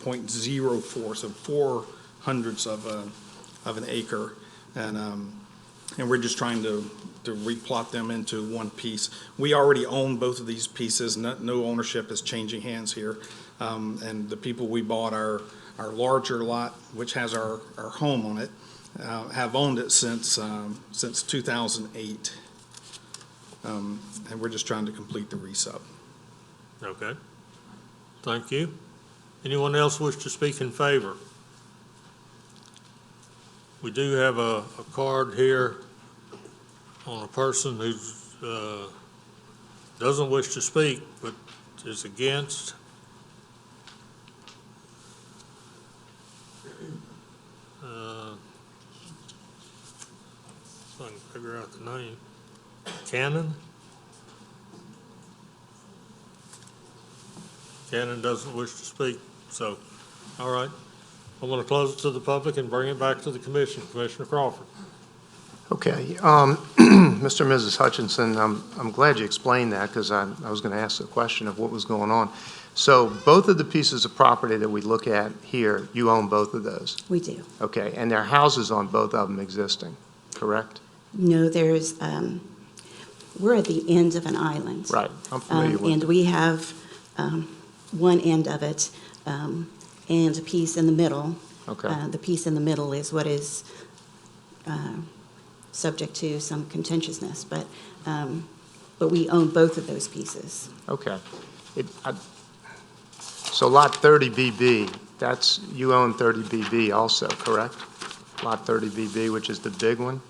0.04, so 4/100ths of an acre, and we're just trying to replot them into one piece. We already own both of these pieces. No ownership is changing hands here, and the people we bought our larger lot, which has our home on it, have owned it since 2008, and we're just trying to complete the resub. Okay. Thank you. Anyone else wish to speak in favor? We do have a card here on a person who doesn't wish to speak but is against. So I can figure out the name. Cannon? Cannon doesn't wish to speak, so, all right. I'm going to close it to the public and bring it back to the commission. Commissioner Crawford. Okay, Mr. and Mrs. Hutchinson, I'm glad you explained that because I was going to ask the question of what was going on. So both of the pieces of property that we look at here, you own both of those? We do. Okay, and there are houses on both of them existing, correct? No, there's, we're at the end of an island. Right, I'm familiar with And it. we have one end of it and a piece in the middle. Okay. The piece in the middle is what is subject to some contentiousness, but we own both of those pieces. Okay. So lot 30BB, that's, you own 30BB also, correct? Lot 30BB, which is the big one?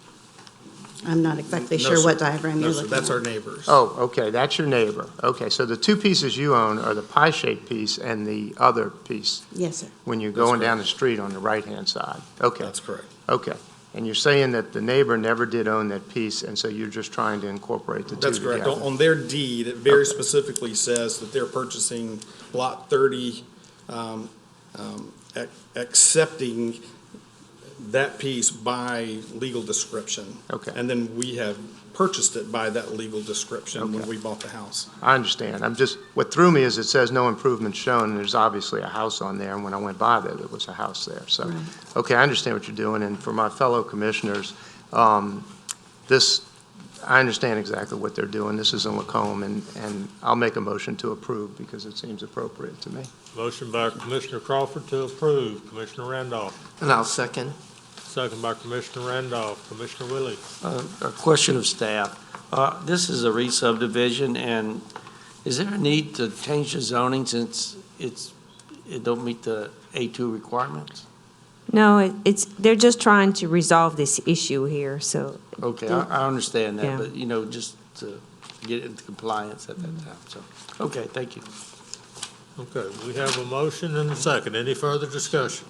I'm not exactly No, sure sir. what diagram No, you're sir, looking at. that's our neighbors. Oh, okay, that's your neighbor. Okay, so the two pieces you own are the pie-shaped piece and the other piece Yes, sir. when you're That's going correct. down the street on the right-hand side. Okay, That's correct. okay. And you're saying that the neighbor never did own that piece, and so you're just trying to incorporate the two That's together? correct. On their deed, it very Okay. specifically says that they're purchasing lot 30, accepting that piece by legal description. Okay. And then we have purchased it by that legal description when Okay. we bought the house. I understand. What threw me is it says no improvement shown, and there's obviously a house on there, and when I went by there was a house there, so. Right. Okay, I understand what you're doing, and for my fellow commissioners, I understand exactly what they're doing. This is in Lacombe, and I'll make a motion to approve because it seems appropriate to me. Motion by Commissioner Crawford to approve. Commissioner Randolph. And I'll second. Second by Commissioner Randolph. Commissioner Willie. A question of staff. This is a re-subdivision, and is there a need to change the zoning since it don't meet the A2 requirements? No, they're just trying to resolve this issue here, so. Okay, I understand Yeah. that, but, just to get it into compliance at that time, so, okay, thank you. Okay, we have a motion and a second. Any further discussion?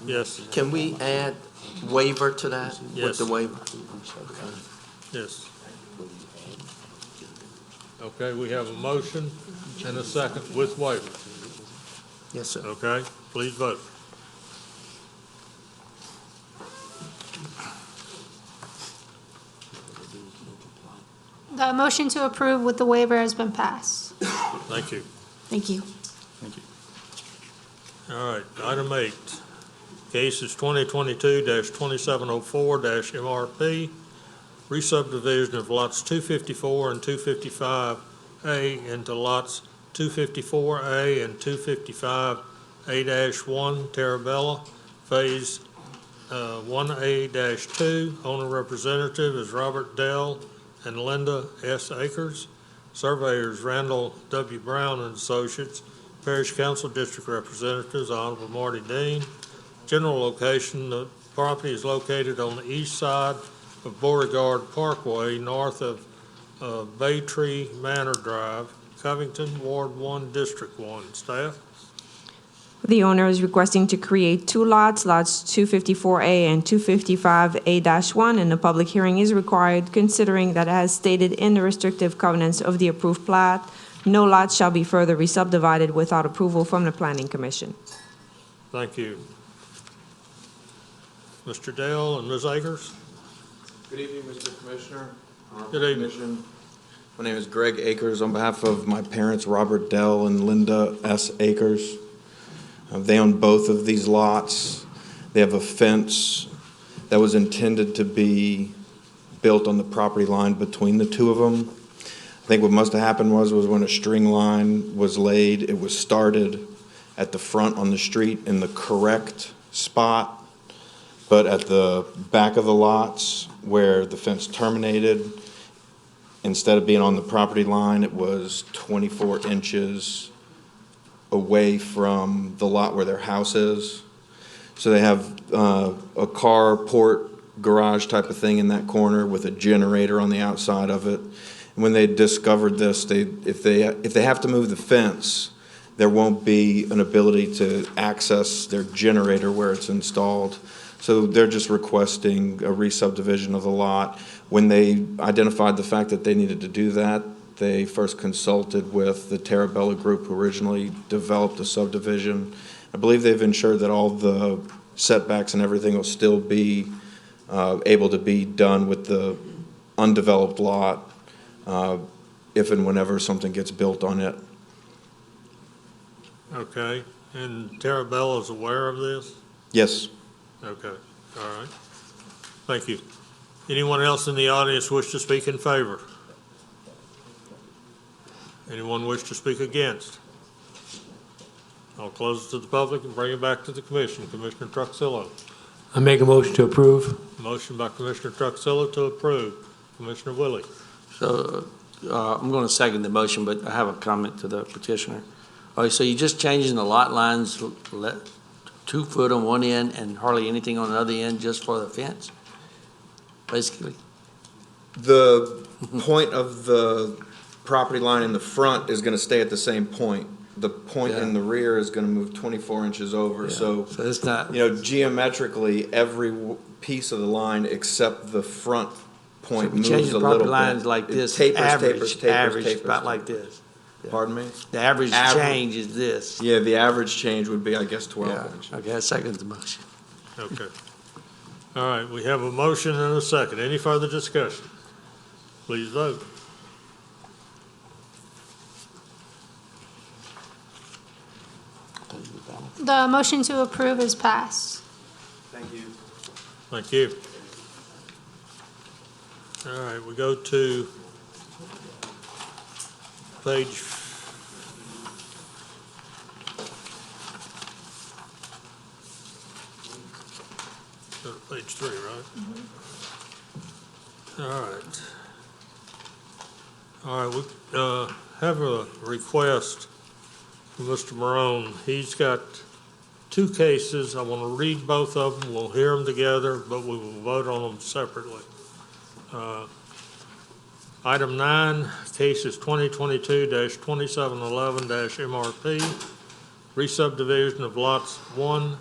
Yes, Can we add waiver to that? Yes. With the waiver? yes. Okay, we have a motion and a second with waiver. Yes, sir. Okay, please vote. The motion to approve with the waiver has been passed. Thank you. Thank you. All right, item 8. Case is 2022-2704-MRP, re-subdivision of lots 254 and 255A into lots 254A and 255 A-1 Terabella, Phase 1A-2. Owner representative is Robert Dell and Linda S. Akers. Surveyors Randall W. Brown and Associates. Parish Council District Representatives Honorable Marty Dean. General location, the property is located on the east side of Beauregard Parkway, north of Bay Tree Manor Drive, Covington, Ward 1, District 1. Staff? The owner is requesting to create two lots, lots 254A and 255A-1, and a public hearing is required considering that as stated in the restrictive covenants of the approved plat, no lots shall be further resubdivided without approval from the Planning Commission. Thank you. Mr. Dale and Ms. Akers? Good evening, Mr. Commissioner. Good evening. Commission. My name is Greg Akers on behalf of my parents, Robert Dell and Linda S. Akers. They own both of these lots. They have a fence that was intended to be built on the property line between the two of them. I think what must have happened was when a string line was laid, it was started at the front on the street in the correct spot, but at the back of the lots where the fence terminated, instead of being on the property line, it was 24 inches away from the lot where their house is. So they have a carport garage type of thing in that corner with a generator on the outside of it. And when they discovered this, if they have to move the fence, there won't be an ability to access their generator where it's installed. So they're just requesting a re-subdivision of the lot. When they identified the fact that they needed to do that, they first consulted with the Terabella Group, who originally developed the subdivision. I believe they've ensured that all the setbacks and everything will still be able to be done with the undeveloped lot if and whenever something gets built on it. Okay, and Terabella is aware of this? Yes. Okay, all right. Thank you. Anyone else in the audience wish to speak in favor? Anyone wish to speak against? I'll close it to the public and bring it back to the commission. Commissioner Truxillo. I make a motion to approve. Motion by Commissioner Truxillo to approve. Commissioner Willie. So I'm going to second the motion, but I have a comment to the petitioner. All right, so you're just changing the lot lines, 2 foot on one end and hardly anything on the other end just for the fence, basically? The point of the property line in the front is going to stay at the same point. The point in the rear is going to move 24 inches over. So it's not, geometrically, every piece of the line except the front point so moves changing a property little lines bit. like this, Tapers, average, about like this. Pardon me? The average change is this. Yeah, the average change would be, I guess, 12 inches. Okay, I second the motion. Okay. All right, we have a motion and a second. Any further discussion? Please vote. The motion to approve is passed. Thank you. Thank you. All right, we go to page page 3, right? All right. All right, we have a request from Mr. Morone. He's got 2 cases. I want to read both of them. We'll hear them together, but we will vote on them separately. Item 9, case is 2022-2711-MRP, resubdivision of lots 1,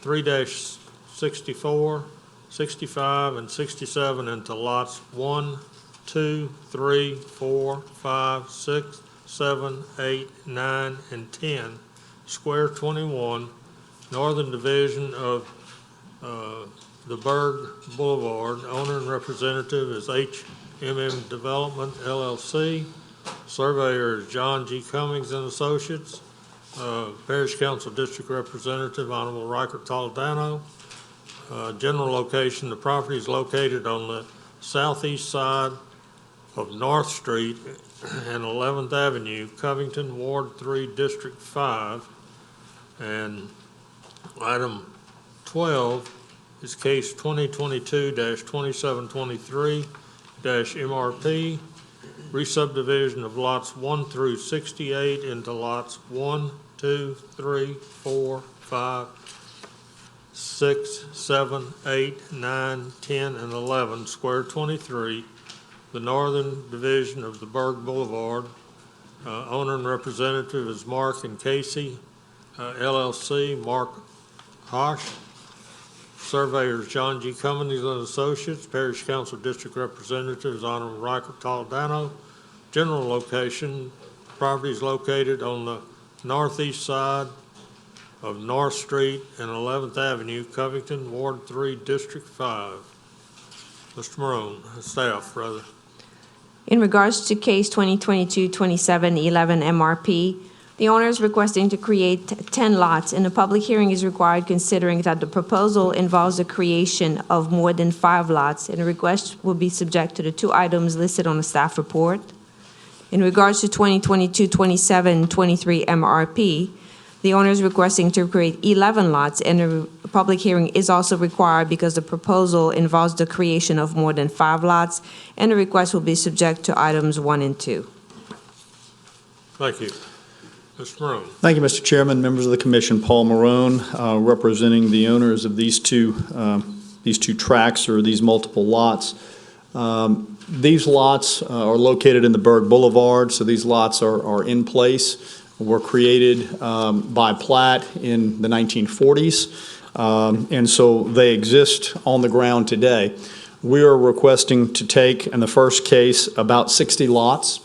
3-64, 65, and 67 into lots 1, 2, 3, 4, 5, 6, 7, 8, 9, and 10, Square 21, Northern Division of the Berg Boulevard. Owner and representative is HMM Development, LLC. Surveyor is John G. Cummings and Associates. Parish Council District Representative, Honorable Reichert Toledano. General location, the property is located on the southeast side of North Street and 11th Avenue, Covington, Ward 3, District 5. And item 12 is case 2022-2723-MRP, re-subdivision of lots 1 through 68 into lots 1, 2, 3, 4, 5, 6, 7, 8, 9, 10, and 11, square 23, the northern division of the Berg Boulevard. Owner and representative is Mark and Casey, LLC, Mark Hosh. Surveyors John G. Cummings and Associates. Parish Council District Representatives Honorable Riker Toledano. General location, property is located on the northeast side of North Street and 11th Avenue, Covington, Ward 3, District 5. Mr. Morone, staff, brother. In regards to case 2022-2711 MRP, the owner is requesting to create 10 lots, and a public hearing is required considering that the proposal involves the creation of more than 5 lots, and the request will be subject to the 2 items listed on the staff report. In regards to 2022-2723 MRP, the owner is requesting to create 11 lots, and a public hearing is also required because the proposal involves the creation of more than 5 lots, and the request will be subject to items 1 and 2. Thank you. Mr. Morone. Thank you, Mr. Chairman, members of the commission. Paul Morone, representing the owners of these two tracts or these multiple lots. These lots are located in the Berg Boulevard, so these lots are in place. Were created by plat in the 1940s, and so they exist on the ground today. We are requesting to take, in the first case, about 60 lots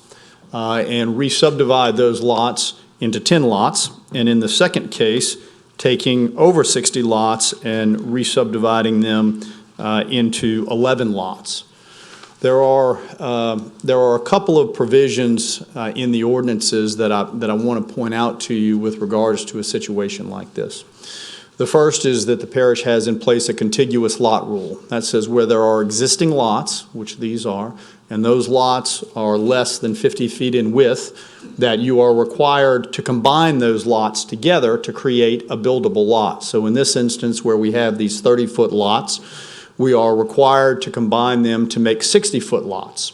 and re-subdivide those lots into 10 lots, and in the second case, taking over 60 lots and re-subdividing them into 11 lots. There are a couple of provisions in the ordinances that I want to point out to you with regards to a situation like this. The first is that the parish has in place a contiguous lot rule. That says where there are existing lots, which these are, and those lots are less than 50 feet in width, that you are required to combine those lots together to create a buildable lot. So in this instance, where we have these 30-foot lots, we are required to combine them to make 60-foot lots.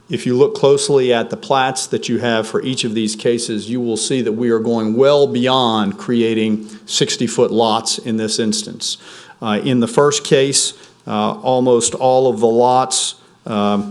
If you look closely at the plats that you have for each of these cases, you will see that we are going well beyond creating 60-foot lots in this instance. In the first case, almost all of the lots are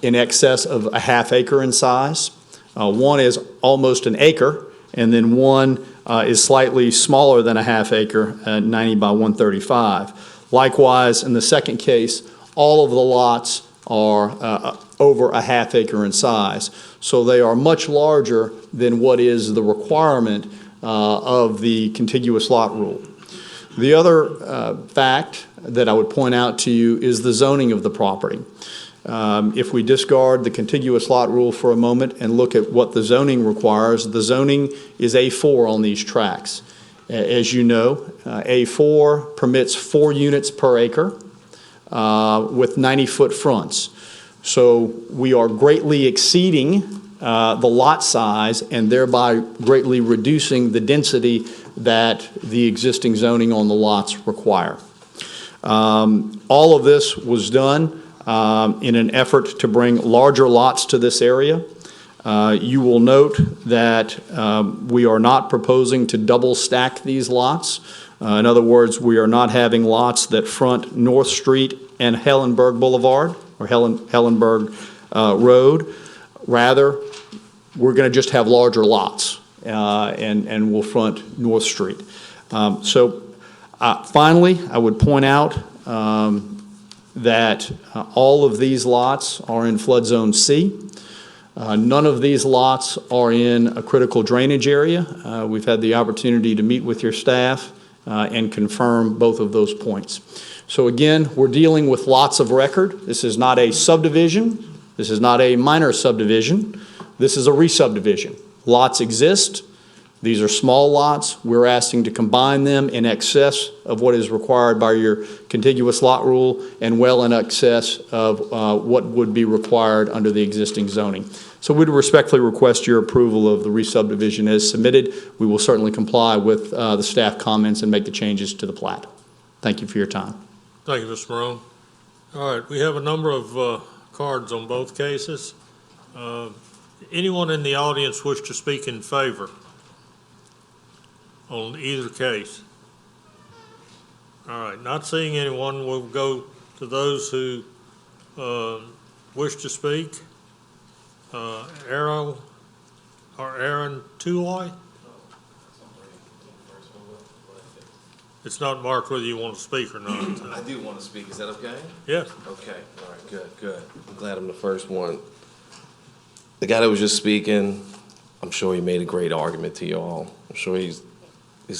in excess of a half acre in size. One is almost an acre, and then one is slightly smaller than a half acre at 90 by 135. Likewise, in the second case, all of the lots are over a half acre in size. So they are much larger than what is the requirement of the contiguous lot rule. The other fact that I would point out to you is the zoning of the property. If we discard the contiguous lot rule for a moment and look at what the zoning requires, the zoning is A4 on these tracts. As you know, A4 permits 4 units per acre with 90-foot fronts. So we are greatly exceeding the lot size and thereby greatly reducing the density that the existing zoning on the lots require. All of this was done in an effort to bring larger lots to this area. You will note that we are not proposing to double stack these lots. In other words, we are not having lots that front North Street and Hellenberg Boulevard or Hellenberg Road. Rather, we're going to just have larger lots and will front North Street. Finally, I would point out that all of these lots are in flood zone C. None of these lots are in a critical drainage area. We've had the opportunity to meet with your staff and confirm both of those points. So again, we're dealing with lots of record. This is not a subdivision. This is not a minor subdivision. This is a re-subdivision. Lots exist. These are small lots. We're asking to combine them in excess of what is required by your contiguous lot rule and well in excess of what would be required under the existing zoning. So we'd respectfully request your approval of the re-subdivision as submitted. We will certainly comply with the staff comments and make the changes to the plat. Thank you for your time. Thank you, Mr. Morone. All right, we have a number of cards on both cases. Anyone in the audience wish to speak in favor on either case? All right, not seeing anyone, we'll go to those who wish to speak. Aaron Tuloy? It's not marked whether you want to speak or not. I do want to speak. Is that okay? Yes. Okay. All right. Good. Good. I'm glad I'm the first one. The guy that was just speaking, I'm sure he made a great argument to you all. I'm sure he's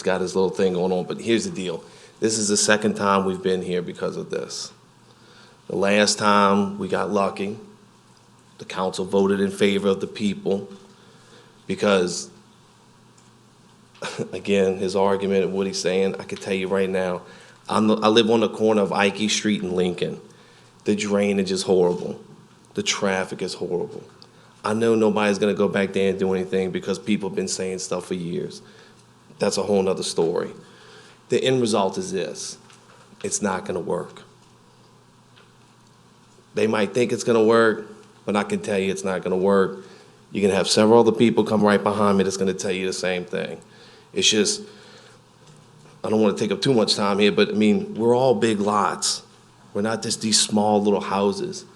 got his little thing going on. But here's the deal. This is the second time we've been here because of this. The last time we got lucky. The council voted in favor of the people because, again, his argument and what he's saying, I can tell you right now, I live on the corner of Ike Street in Lincoln. The drainage is horrible. The traffic is horrible. I know nobody's going to go back there and do anything because people have been saying stuff for years. That's a whole nother story. The end result is this. It's not going to work. They might think it's going to work, but I can tell you it's not going to work. You can have several other people come right behind me that's going to tell you the same thing. It's just, I don't want to take up too much time here, but I mean, we're all big lots. We're not just these small little houses.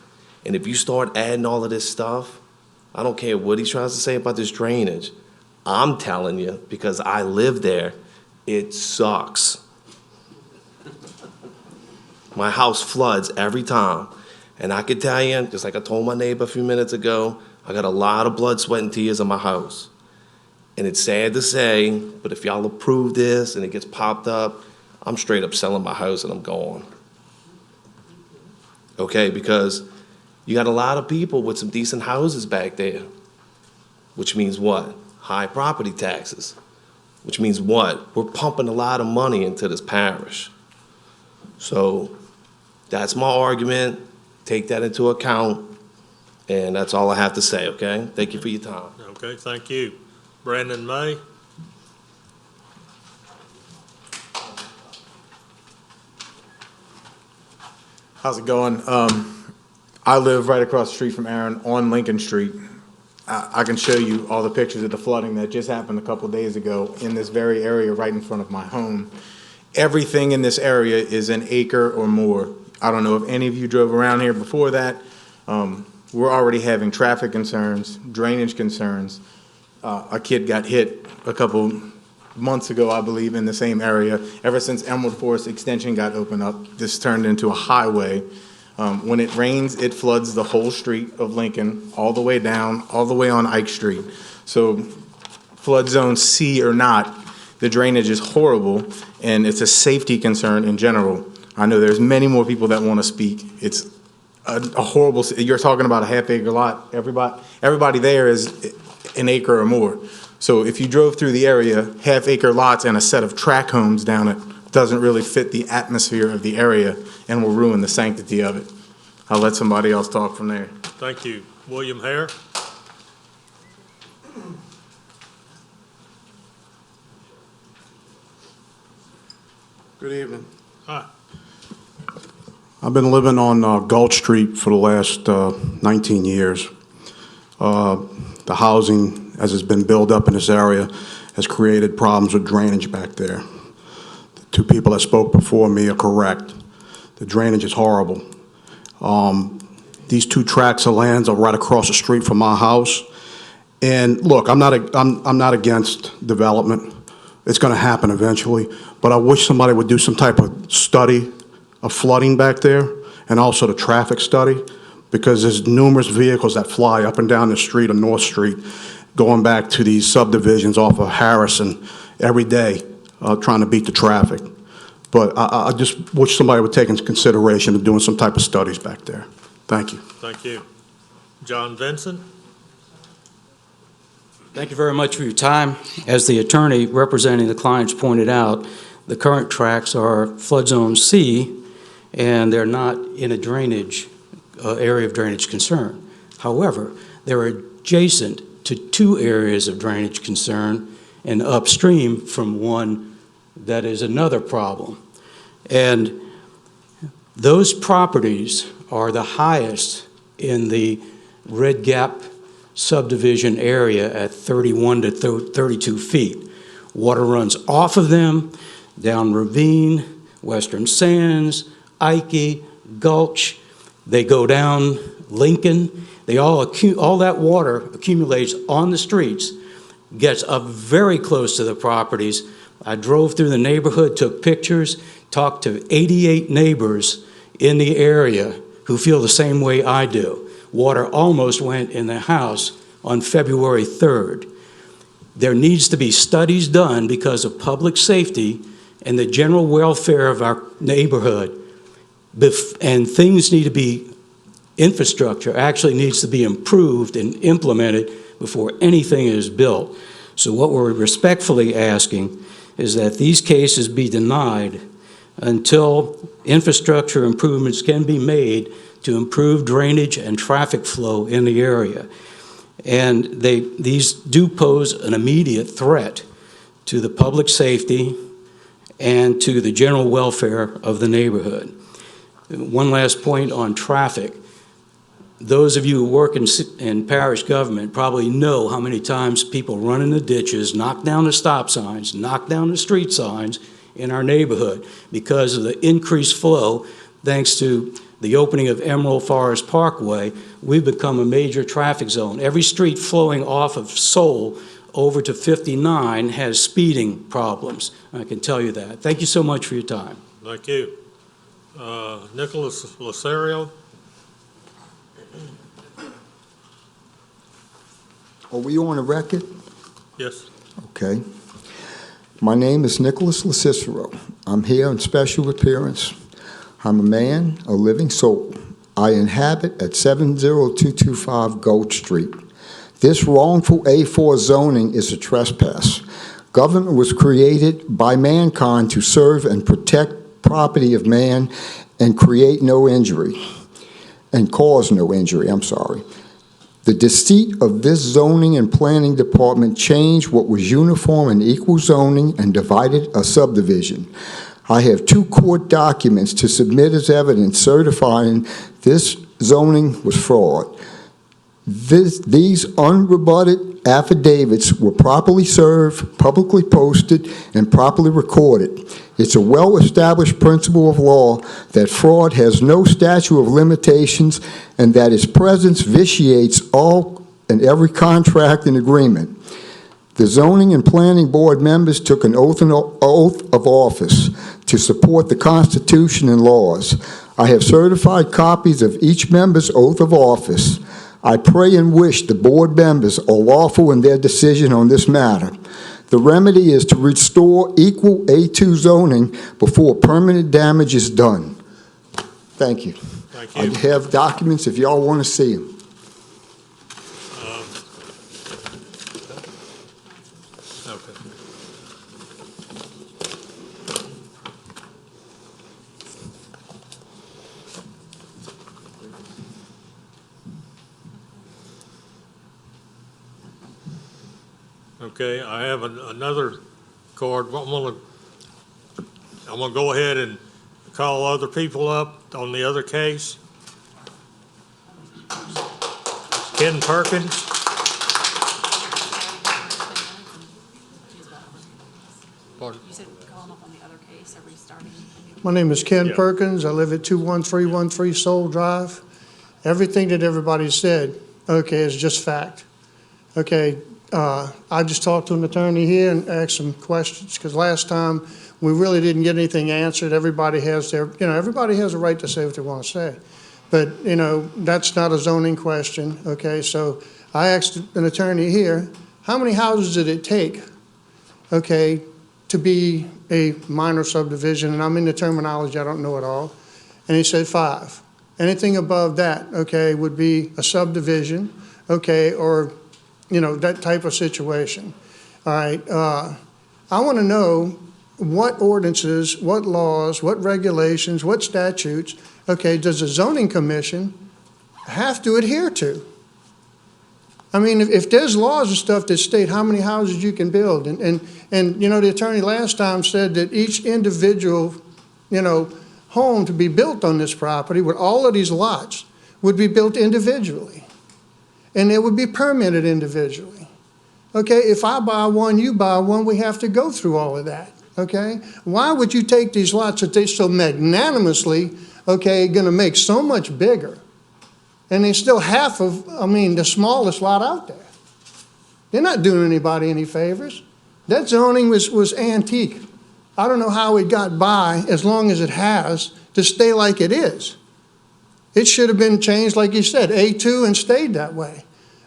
And if you start adding all of this stuff, I don't care what he tries to say about this drainage. I'm telling you, because I live there, it sucks. My house floods every time. And I can tell you, just like I told my neighbor a few minutes ago, I got a lot of blood, sweat, and tears in my house. And it's sad to say, but if y'all approve this and it gets popped up, I'm straight up selling my house and I'm gone. Okay, because you got a lot of people with some decent houses back there, which means what? High property taxes, which means what? We're pumping a lot of money into this parish. So that's my argument. Take that into account, and that's all I have to say, okay? Thank you for your time. Okay, thank you. Brandon May? How's it going? I live right across the street from Aaron on Lincoln Street. I can show you all the pictures of the flooding that just happened a couple of days ago in this very area right in front of my home. Everything in this area is an acre or more. I don't know if any of you drove around here before that. We're already having traffic concerns, drainage concerns. A kid got hit a couple months ago, I believe, in the same area. Ever since Emerald Forest Extension got opened up, this turned into a highway. When it rains, it floods the whole street of Lincoln, all the way down, all the way on Ike Street. So flood zone C or not, the drainage is horrible, and it's a safety concern in general. I know there's many more people that want to speak. It's a horrible, you're talking about a half-acre lot. Everybody there is an acre or more. So if you drove through the area, half-acre lots and a set of tract homes down it doesn't really fit the atmosphere of the area and will ruin the sanctity of it. I'll let somebody else talk from there. Thank you. William Hare? Good evening. Hi. I've been living on Gulch Street for the last 19 years. The housing, as it's been built up in this area, has created problems with drainage back there. The two people that spoke before me are correct. The drainage is horrible. These two tracts of lands are right across the street from my house. And look, I'm not against development. It's going to happen eventually. But I wish somebody would do some type of study of flooding back there, and also the traffic study, because there's numerous vehicles that fly up and down the street on North Street going back to these subdivisions off of Harrison every day, trying to beat the traffic. But I just wish somebody would take into consideration of doing some type of studies back there. Thank you. Thank you. John Vincent? Thank you very much for your time. As the attorney representing the clients pointed out, the current tracks are flood zone C, and they're not in a drainage, area of drainage concern. However, they're adjacent to 2 areas of drainage concern and upstream from one that is another problem. And those properties are the highest in the Red Gap subdivision area at 31 to 32 feet. Water runs off of them, down Ravine, Western Sands, Ike, Gulch. They go down Lincoln. They all that water accumulates on the streets, gets up very close to the properties. I drove through the neighborhood, took pictures, talked to 88 neighbors in the area who feel the same way I do. Water almost went in the house on February 3rd. There needs to be studies done because of public safety and the general welfare of our neighborhood. And things need to be, infrastructure actually needs to be improved and implemented before anything is built. So what we're respectfully asking is that these cases be denied until infrastructure improvements can be made to improve drainage and traffic flow in the area. And these do pose an immediate threat to the public safety and to the general welfare of the neighborhood. One last point on traffic. Those of you who work in parish government probably know how many times people run in the ditches, knock down the stop signs, knock down the street signs in our neighborhood because of the increased flow. Thanks to the opening of Emerald Forest Parkway, we've become a major traffic zone. Every street flowing off of Seoul over to 59 has speeding problems. I can tell you that. Thank you so much for your time. Thank you. Nicholas Lasario. Are we on the record? Yes. Okay. My name is Nicholas Lacicero. I'm here on special appearance. I'm a man, a living soul. I inhabit at 70225 Gold Street. This wrongful A4 zoning is a trespass. Government was created by mankind to serve and protect property of man and create no injury, and cause no injury, I'm sorry. The deceit of this zoning and planning department changed what was uniform and equal zoning and divided a subdivision. I have 2 court documents to submit as evidence certifying this zoning was fraud. These unrebutted affidavits were properly served, publicly posted, and properly recorded. It's a well-established principle of law that fraud has no statute of limitations and that its presence vitiates all and every contract and agreement. The Zoning and Planning Board members took an oath of office to support the Constitution and laws. I have certified copies of each member's oath of office. I pray and wish the board members are lawful in their decision on this matter. The remedy is to restore equal A2 zoning before permanent damage is done. Thank you. Thank you. I have documents if y'all want to see them. Okay, I have another card. I'm gonna go ahead and call other people up on the other case. Ken Perkins. Pardon? You said calling up on the other case, are we starting? My name is Ken Yeah. Perkins. I live at 21313 Soul Drive. Everything that everybody said, okay, is just fact. Okay, I just talked to an attorney here and asked some questions, because last time we really didn't get anything answered. Everybody has their, everybody has a right to say what they want to say. But, that's not a zoning question, okay? So I asked an attorney here, how many houses did it take, okay, to be a minor subdivision? And I'm in the terminology, I don't know it all. And he said 5. Anything above that, okay, would be a subdivision, okay, or that type of situation. All right, I want to know what ordinances, what laws, what regulations, what statutes, okay, does the zoning commission have to adhere to? I mean, if there's laws and stuff that state how many houses you can build, and the attorney last time said that each individual, home to be built on this property with all of these lots would be built individually, and they would be permitted individually. Okay, if I buy one, you buy one, we have to go through all of that, okay? Why would you take these lots that they so magnanimously, okay, gonna make so much bigger, and they're still half of, the smallest lot out there? They're not doing anybody any favors. That zoning was antique. I don't know how it got by, as long as it has, to stay like it is. It should have been changed, like you said, A2, and stayed that way.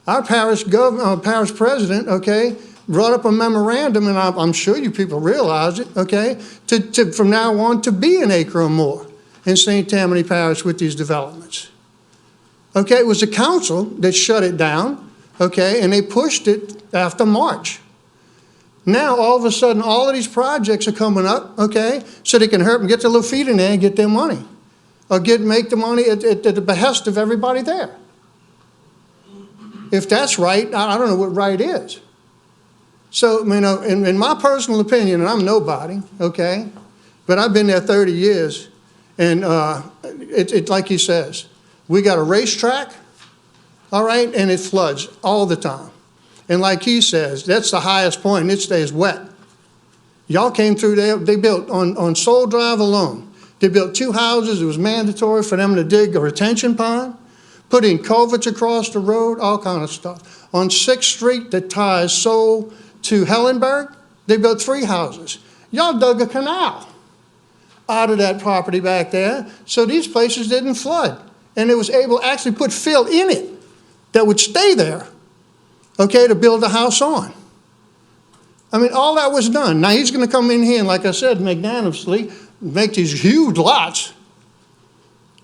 Our parish president, okay, brought up a memorandum, and I'm sure you people realize it, okay, to from now on to be an acre or more in St. Tammany Parish with these developments. Okay, it was the council that shut it down, okay, and they pushed it after March. Now, all of a sudden, all of these projects are coming up, okay, so they can help them get their little feet in there and get their money, or make the money at the behest of everybody there. If that's right, I don't know what right is. So, in my personal opinion, and I'm nobody, okay, but I've been there 30 years, and it's like he says, we got a racetrack, all right, and it floods all the time. And like he says, that's the highest point, and it stays wet. Y'all came through there, they built, on Soul Drive alone, they built 2 houses. It was mandatory for them to dig a retention pond, put in culverts across the road, all kind of stuff. On 6th Street that ties Soul to Hellenberg, they built 3 houses. Y'all dug a canal out of that property back there, so these places didn't flood. And it was able to actually put fill in it that would stay there, okay, to build a house on. All that was done. Now he's going to come in here and, like I said, magnanimously make these huge lots,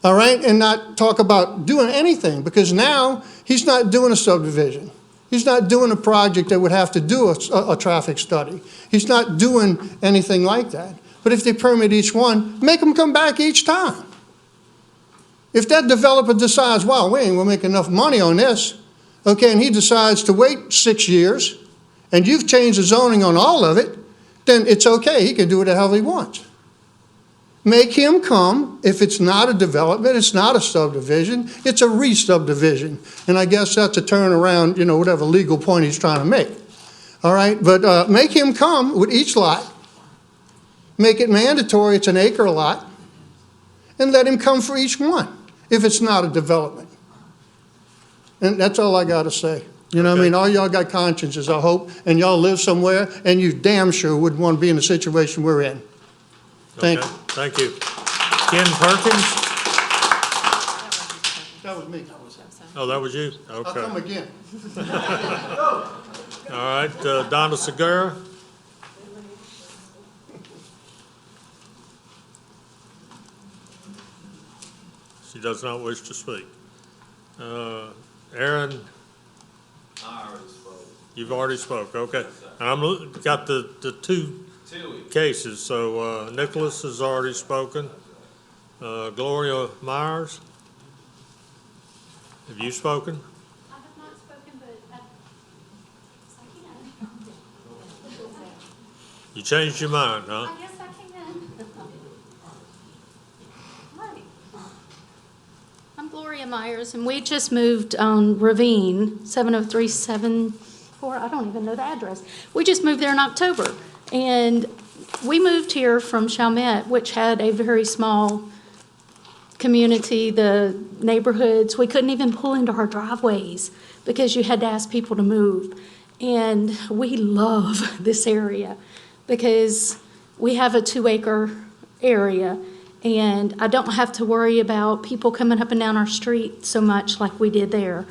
all right, and not talk about doing anything, because now he's not doing a subdivision. He's not doing a project that would have to do a traffic study. He's not doing anything like that. But if they permit each one, make them come back each time. If that developer decides, wow, we ain't gonna make enough money on this, okay, and he decides to wait 6 years, and you've changed the zoning on all of it, then it's okay. He can do what the hell he wants. Make him come. If it's not a development, it's not a subdivision, it's a re-subdivision. And I guess that's a turnaround, whatever legal point he's trying to make. All right, but make him come with each lot, make it mandatory, it's an acre lot, and let him come for each one if it's not a development. And that's all I got to say. All y'all got consciences, I hope, and y'all live somewhere, and you damn sure wouldn't want to be in the situation we're in. Thank you. Thank you. Ken Perkins? That was me. Oh, that was you? I'll Okay. come again. All right, Donna Segura? She does not wish to speak. Aaron? I already spoke. You've already spoke, okay. And I'm got the two cases, so Nicholas has already spoken. Gloria Myers? Have you spoken? I have not spoken, but You changed your mind, huh? I guess I can. Hi. I'm Gloria Myers, and we just moved on Ravine, 70374. I don't even know the address. We just moved there in October, and we moved here from Chalmette, which had a very small community, the neighborhoods. We couldn't even pull into our driveways because you had to ask people to move. And we love this area because we have a 2-acre area, and I don't have to worry about people coming up and down our street so much like we did there.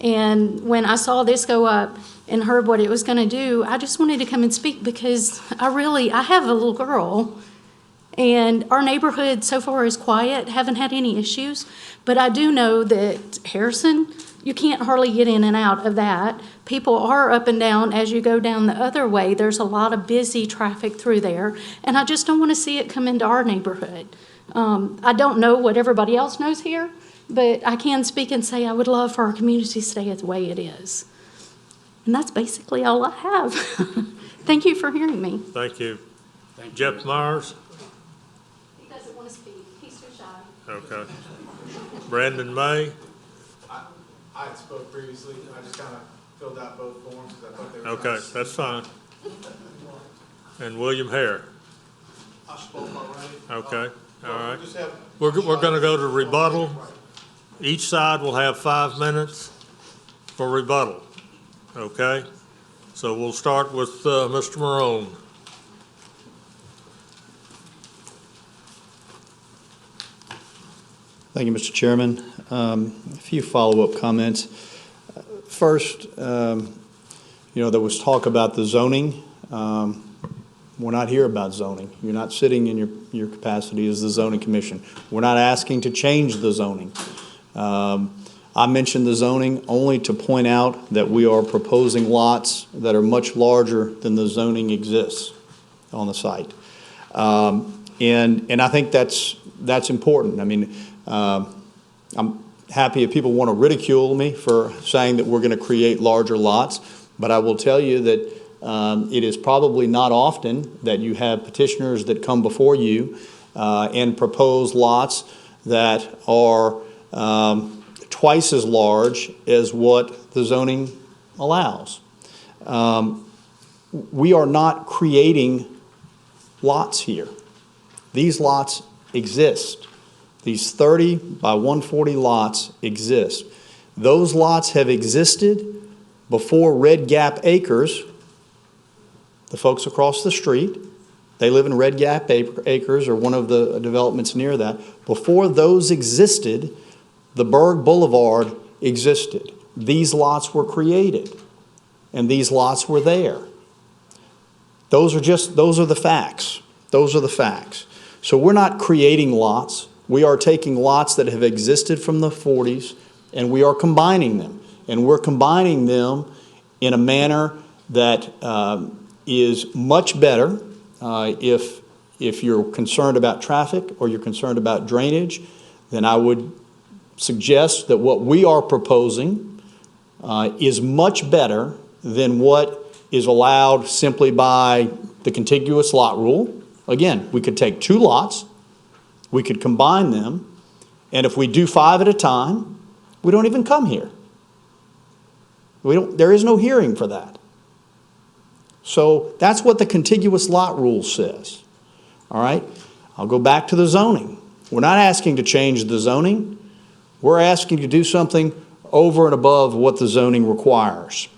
And when I saw this go up and heard what it was going to do, I just wanted to come and speak because I have a little girl And our neighborhood so far is quiet, haven't had any issues. But I do know that Harrison, you can't hardly get in and out of that. People are up and down as you go down the other way. There's a lot of busy traffic through there. And I just don't want to see it come into our neighborhood. I don't know what everybody else knows here, but I can speak and say I would love for our community to stay the way it is. And that's basically all I have. Thank you for hearing me. Thank you. Jeff Myers? He doesn't want to speak. He's too shy. Okay. Brandon May? I had spoke previously. I just kind of filled out both forms because I thought they were. Okay, that's fine. And William Hare? I spoke already. Okay, all right. Just have- We're going to go to rebuttal. Each side will have 5 minutes for rebuttal, okay? So we'll start with Mr. Morone. Thank you, Mr. Chairman. A few follow-up comments. First, there was talk about the zoning. We're not here about zoning. You're not sitting in your capacity as the zoning commission. We're not asking to change the zoning. I mentioned the zoning only to point out that we are proposing lots that are much larger than the zoning exists on the site. And I think that's important. I mean, I'm happy if people want to ridicule me for saying that we're going to create larger lots, but I will tell you that it is probably not often that you have petitioners that come before you and propose lots that are twice as large as what the zoning allows. We are not creating lots here. These lots exist. These 30 by 140 lots exist. Those lots have existed before Red Gap Acres, the folks across the street, they live in Red Gap Acres or one of the developments near that. Before those existed, the Berg Boulevard existed. These lots were created, and these lots were there. Those are the facts. Those are the facts. So we're not creating lots. We are taking lots that have existed from the 40s, and we are combining them. And we're combining them in a manner that is much better if you're concerned about traffic or you're concerned about drainage. Then I would suggest that what we are proposing is much better than what is allowed simply by the Contiguous Lot Rule. Again, we could take 2 lots, we could combine them, and if we do 5 at a time, we don't even come here. There is no hearing for that. So that's what the Contiguous Lot Rule says. All right? I'll go back to the zoning. We're not asking to change the zoning. We're asking to do something over and above what the zoning requires.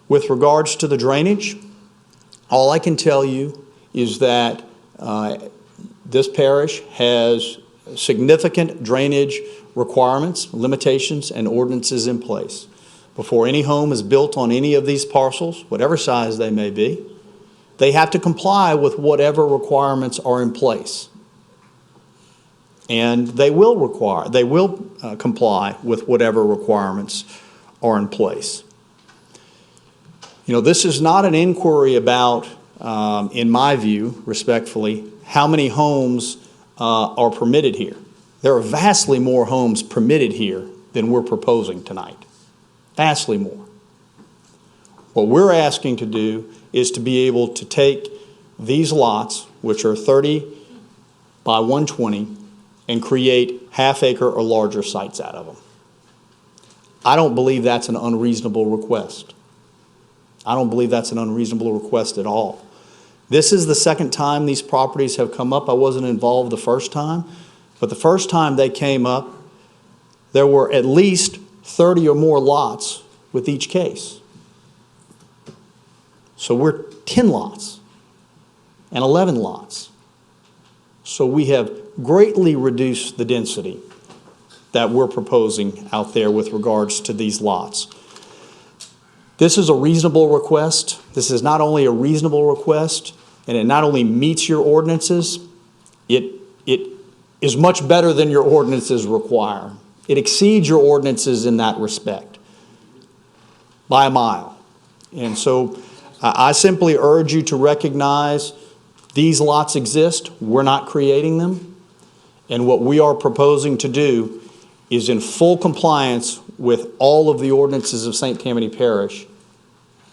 With regards to the drainage, all I can tell you is that this parish has significant drainage requirements, limitations, and ordinances in place. Before any home is built on any of these parcels, whatever size they may be, they have to comply with whatever requirements are in place. And they will comply with whatever requirements are in place. This is not an inquiry about, in my view, respectfully, how many homes are permitted here. There are vastly more homes permitted here than we're proposing tonight. Vastly more. What we're asking to do is to be able to take these lots, which are 30 by 120, and create half-acre or larger sites out of them. I don't believe that's an unreasonable request. I don't believe that's an unreasonable request at all. This is the second time these properties have come up. I wasn't involved the first time, but the first time they came up, there were at least 30 or more lots with each case. So we're 10 lots and 11 lots. So we have greatly reduced the density that we're proposing out there with regards to these lots. This is a reasonable request. This is not only a reasonable request, and it not only meets your ordinances, it is much better than your ordinances require. It exceeds your ordinances in that respect by a mile. And so I simply urge you to recognize these lots exist. We're not creating them. And what we are proposing to do is in full compliance with all of the ordinances of St. Tammany Parish,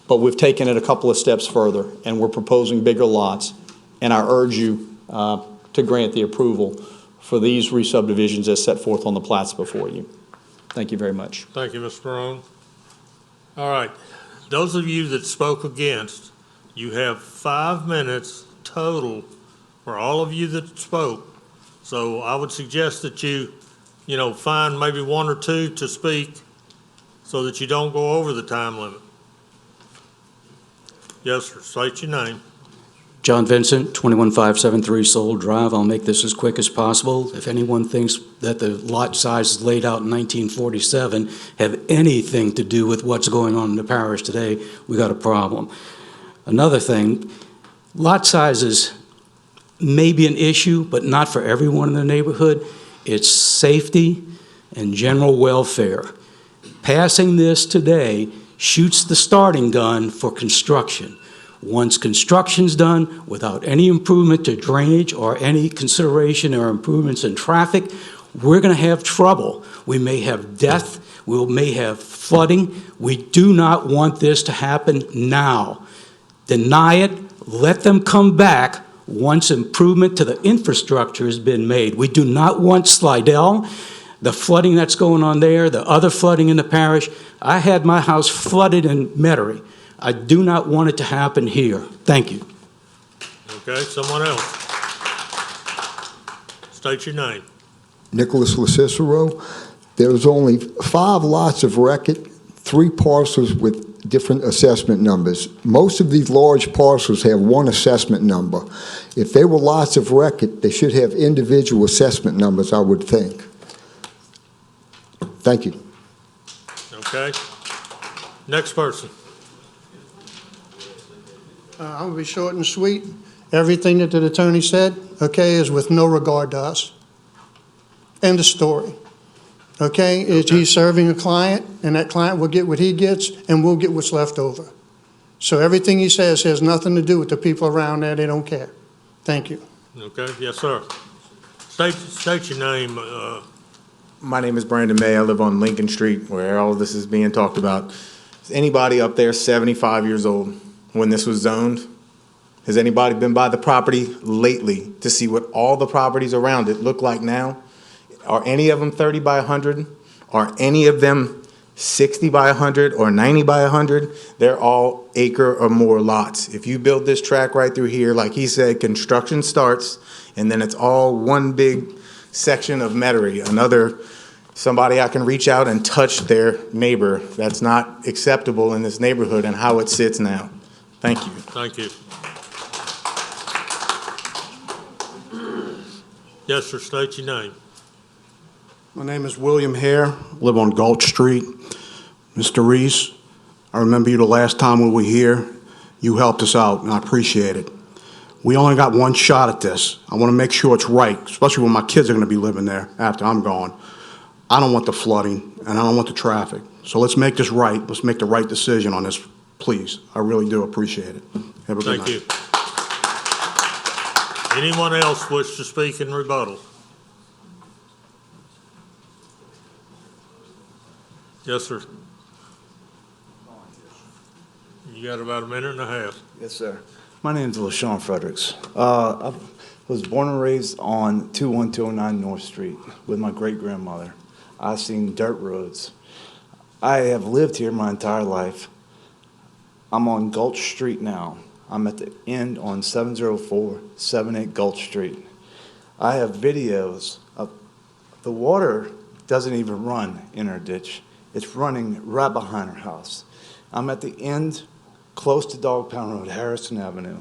but we've taken it a couple of steps further, and we're proposing bigger lots. And I urge you to grant the approval for these re-subdivisions as set forth on the plats before you. Thank you very much. Thank you, Mr. Morone. All right, those of you that spoke against, you have 5 minutes total for all of you that spoke. So I would suggest that you find maybe 1 or 2 to speak so that you don't go over the time limit. Yes, sir. State your name. John Vincent, 21573 Soul Drive. I'll make this as quick as possible. If anyone thinks that the lot sizes laid out in 1947 have anything to do with what's going on in the parish today, we got a problem. Another thing, lot sizes may be an issue, but not for everyone in the neighborhood. It's safety and general welfare. Passing this today shoots the starting gun for construction. Once construction's done, without any improvement to drainage or any consideration or improvements in traffic, we're going to have trouble. We may have death, we may have flooding. We do not want this to happen now. Deny it, let them come back once improvement to the infrastructure has been made. We do not want Slidell, the flooding that's going on there, the other flooding in the parish. I had my house flooded in Metairie. I do not want it to happen here. Thank you. Okay, someone else. State your name. Nicholas LaCicero. There's only 5 lots of record, 3 parcels with different assessment numbers. Most of these large parcels have 1 assessment number. If they were lots of record, they should have individual assessment numbers, I would think. Thank you. Okay. Next person. I'm going to be short and sweet. Everything that the attorney said, okay, is with no regard to us. End of story. Okay? He's serving a client, and that client will get what he gets, and we'll get what's left over. So everything he says has nothing to do with the people around there. They don't care. Thank you. Okay, yes, sir. State your name. My name is Brandon May. I live on Lincoln Street, where all of this is being talked about. Is anybody up there 75 years old when this was zoned? Has anybody been by the property lately to see what all the properties around it look like now? Are any of them 30 by 100? Are any of them 60 by 100 or 90 by 100? They're all acre or more lots. If you build this track right through here, like he said, construction starts, and then it's all one big section of Metairie, somebody I can reach out and touch their neighbor. That's not acceptable in this neighborhood and how it sits now. Thank you. Thank you. Yes, sir, state your name. My name is William Hare, live on Gulch Street. Mr. Reese, I remember you the last time we were here. You helped us out, and I appreciate it. We only got one shot at this. I want to make sure it's right, especially when my kids are going to be living there after I'm gone. I don't want the flooding, and I don't want the traffic. So let's make this right. Let's make the right decision on this, please. I really do appreciate it. Have a good night. Thank you. Anyone else wish to speak in rebuttal? Yes, sir. You got about a minute and a half. Yes, sir. My name is LaShawn Fredericks. I was born and raised on 21209 North Street with my great-grandmother. I've seen dirt roads. I have lived here my entire life. I'm on Gulch Street now. I'm at the end on 70478 Gulch Street. I have videos of the water doesn't even run in our ditch. It's running right behind our house. I'm at the end, close to Dog Pound Road, Harrison Avenue.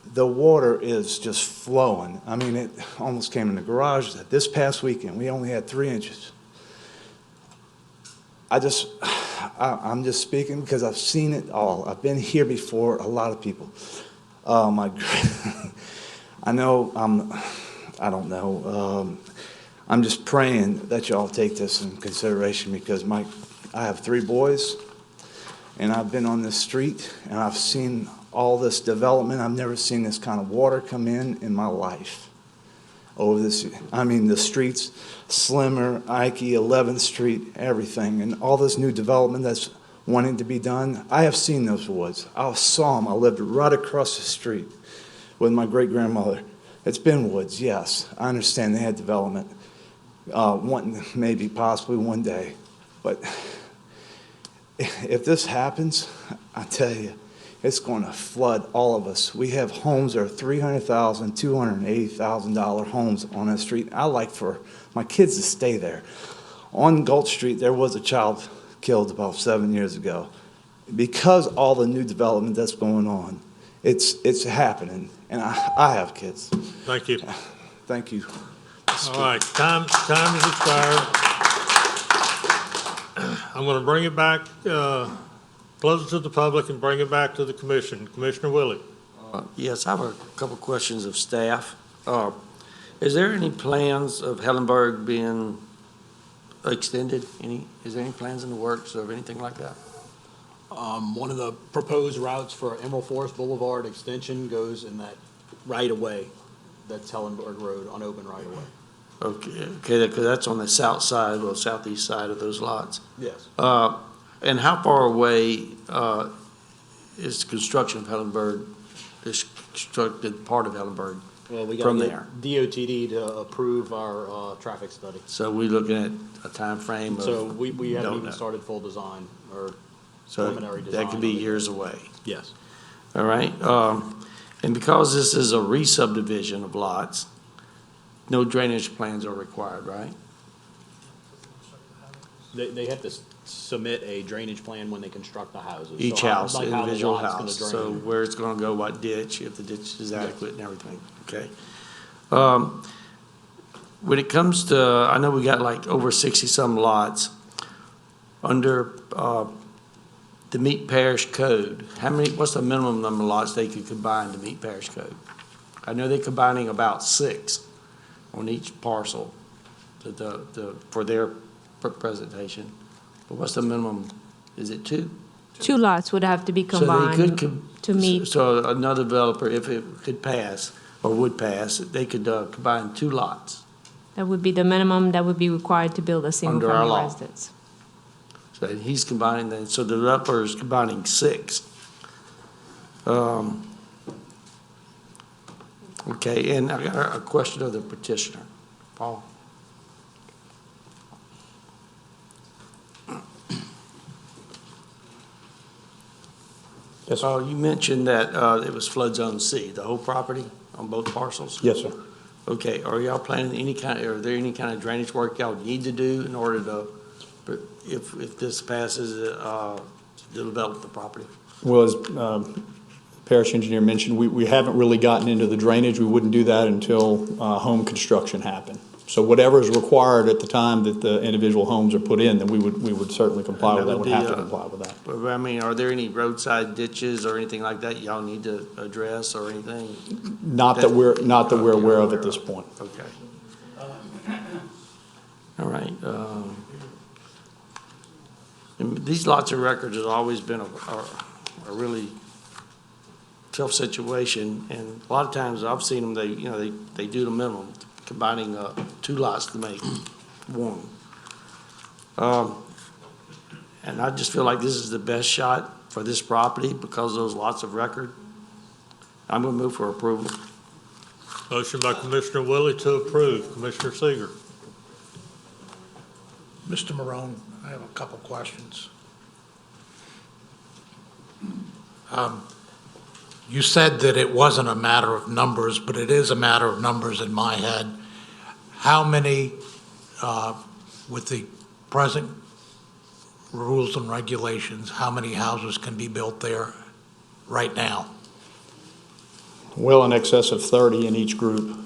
The water is just flowing. I mean, it almost came in the garage. This past weekend, we only had 3 inches. I'm just speaking because I've seen it all. I've been here before a lot of people. I know I don't know. I'm just praying that y'all take this in consideration because I have 3 boys, and I've been on this street, and I've seen all this development. I've never seen this kind of water come in my life. Over this, I mean, the streets, Slimmer, Ike, 11th Street, everything, and all this new development that's wanting to be done. I have seen those woods. I saw them. I lived right across the street with my great-grandmother. It's been woods, yes. I understand they had development, maybe possibly one day. But if this happens, I tell you, it's going to flood all of us. We have homes that are $300,000, $280,000 homes on that street. I like for my kids to stay there. On Gulch Street, there was a child killed about 7 years ago. Because all the new development that's going on, it's happening, and I have kids. Thank you. Thank you. All right, time has expired. I'm going to bring it back, close it to the public and bring it back to the commission. Commissioner Willie. Yes, I have a couple questions of staff. Is there any plans of Hellenberg being extended? Is there any plans in the works of anything like that? One of the proposed routes for Emerald Forest Boulevard extension goes in that right-of-way. That's Hellenberg Road on open right-of-way. Okay, because that's on the south side or southeast side of those lots. Yes. And how far away is the construction of Hellenberg, this constructed part of Hellenberg Well, we got from to there? DOTD to approve our traffic study. So we're looking at a time frame of? So we haven't don't even know. started full design or So preliminary design. that could be of it. years away. Yes. All right. And because this is a re-subdivision of lots, no drainage plans are required, right? They have to submit a drainage plan when they construct the houses. Each So house, like how the individual lot's gonna house, drain. so where it's gonna go, what ditch, if the ditch is adequate and everything, okay? When it comes to, I know we got like over 60-some lots, under the meet parish code, what's the minimum number of lots they could combine to meet parish code? I know they're combining about 6 on each parcel for their presentation, but what's the minimum? Is it 2? 2 lots would have to be So they combined could to meet. So another developer, if it could pass, or would pass, they could combine 2 lots. That would be the minimum that would be required to build a Under our single-family law. residence. So he's combining, so the developer is combining 6. Okay, and I got a question of the petitioner. Paul? Yes, sir. You mentioned that it was flood zone C, the whole property on both parcels? Yes, sir. Okay, are y'all planning are there any kind of drainage work y'all need to do in order to, if this passes, to develop the property? Well, as Parish Engineer mentioned, we haven't really gotten into the drainage. We wouldn't do that until home construction happened. So whatever is required at the time that the individual homes are put in, then we would certainly comply with that, would have to comply with that. But I mean, are there any roadside ditches or anything like that y'all need to address or anything? Not that we're aware of at this point. Okay. All right. And these lots of records has always been a really tough situation, and a lot of times I've seen them, they do the minimum, combining 2 lots to make 1. And I just feel like this is the best shot for this property because of those lots of record. I'm going to move for approval. Motion by Commissioner Willie to approve. Commissioner Seeger. Mr. Marone, I have a couple questions. You said that it wasn't a matter of numbers, but it is a matter of numbers in my head. How many, with the present rules and regulations, how many houses can be built there right now? Well in excess of 30 in each group.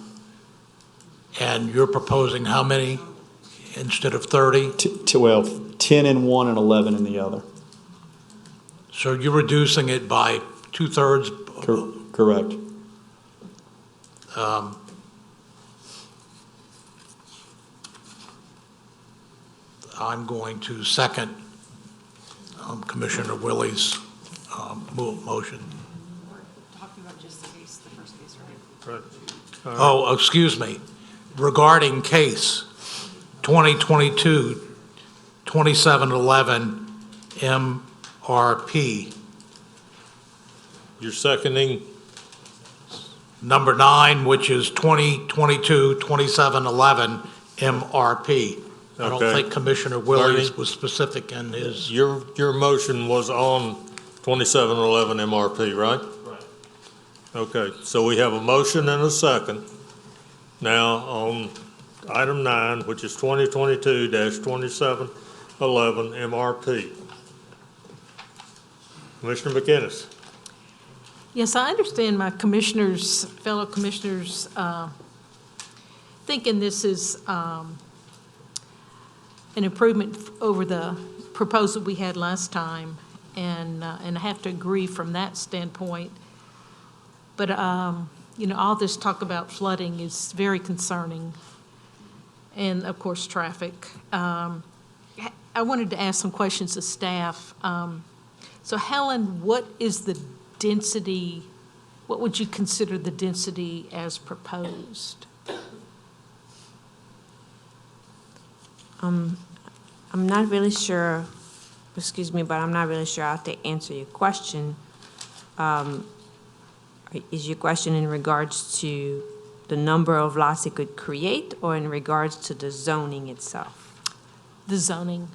And you're proposing how many instead of 30? 10 in one and 11 in the other. So you're reducing it by 2/3? Correct. I'm going to second Commissioner Willie's motion. Talking about just the case, the first case, right? Right. Oh, excuse me. Regarding case 2022-2711 MRP. You're seconding? Number 9, which is 2022-2711 MRP. I don't Okay. think Commissioner Willies Bernie? was specific in his. Your motion was on 2711 MRP, right? Right. Okay, so we have a motion and a second. Now, on item 9, which is 2022-2711 MRP. Commissioner McInnes. Yes, I understand my commissioners, fellow commissioners, thinking this is an improvement over the proposal we had last time, and I have to agree from that standpoint. But all this talk about flooding is very concerning, and of course traffic. I wanted to ask some questions of staff. So Helen, what is the density? What would you consider the density as proposed? I'm not really sure, excuse me, but I'm not really sure how to answer your question. Is your question in regards to the number of lots it could create, or in regards to the zoning itself? The zoning.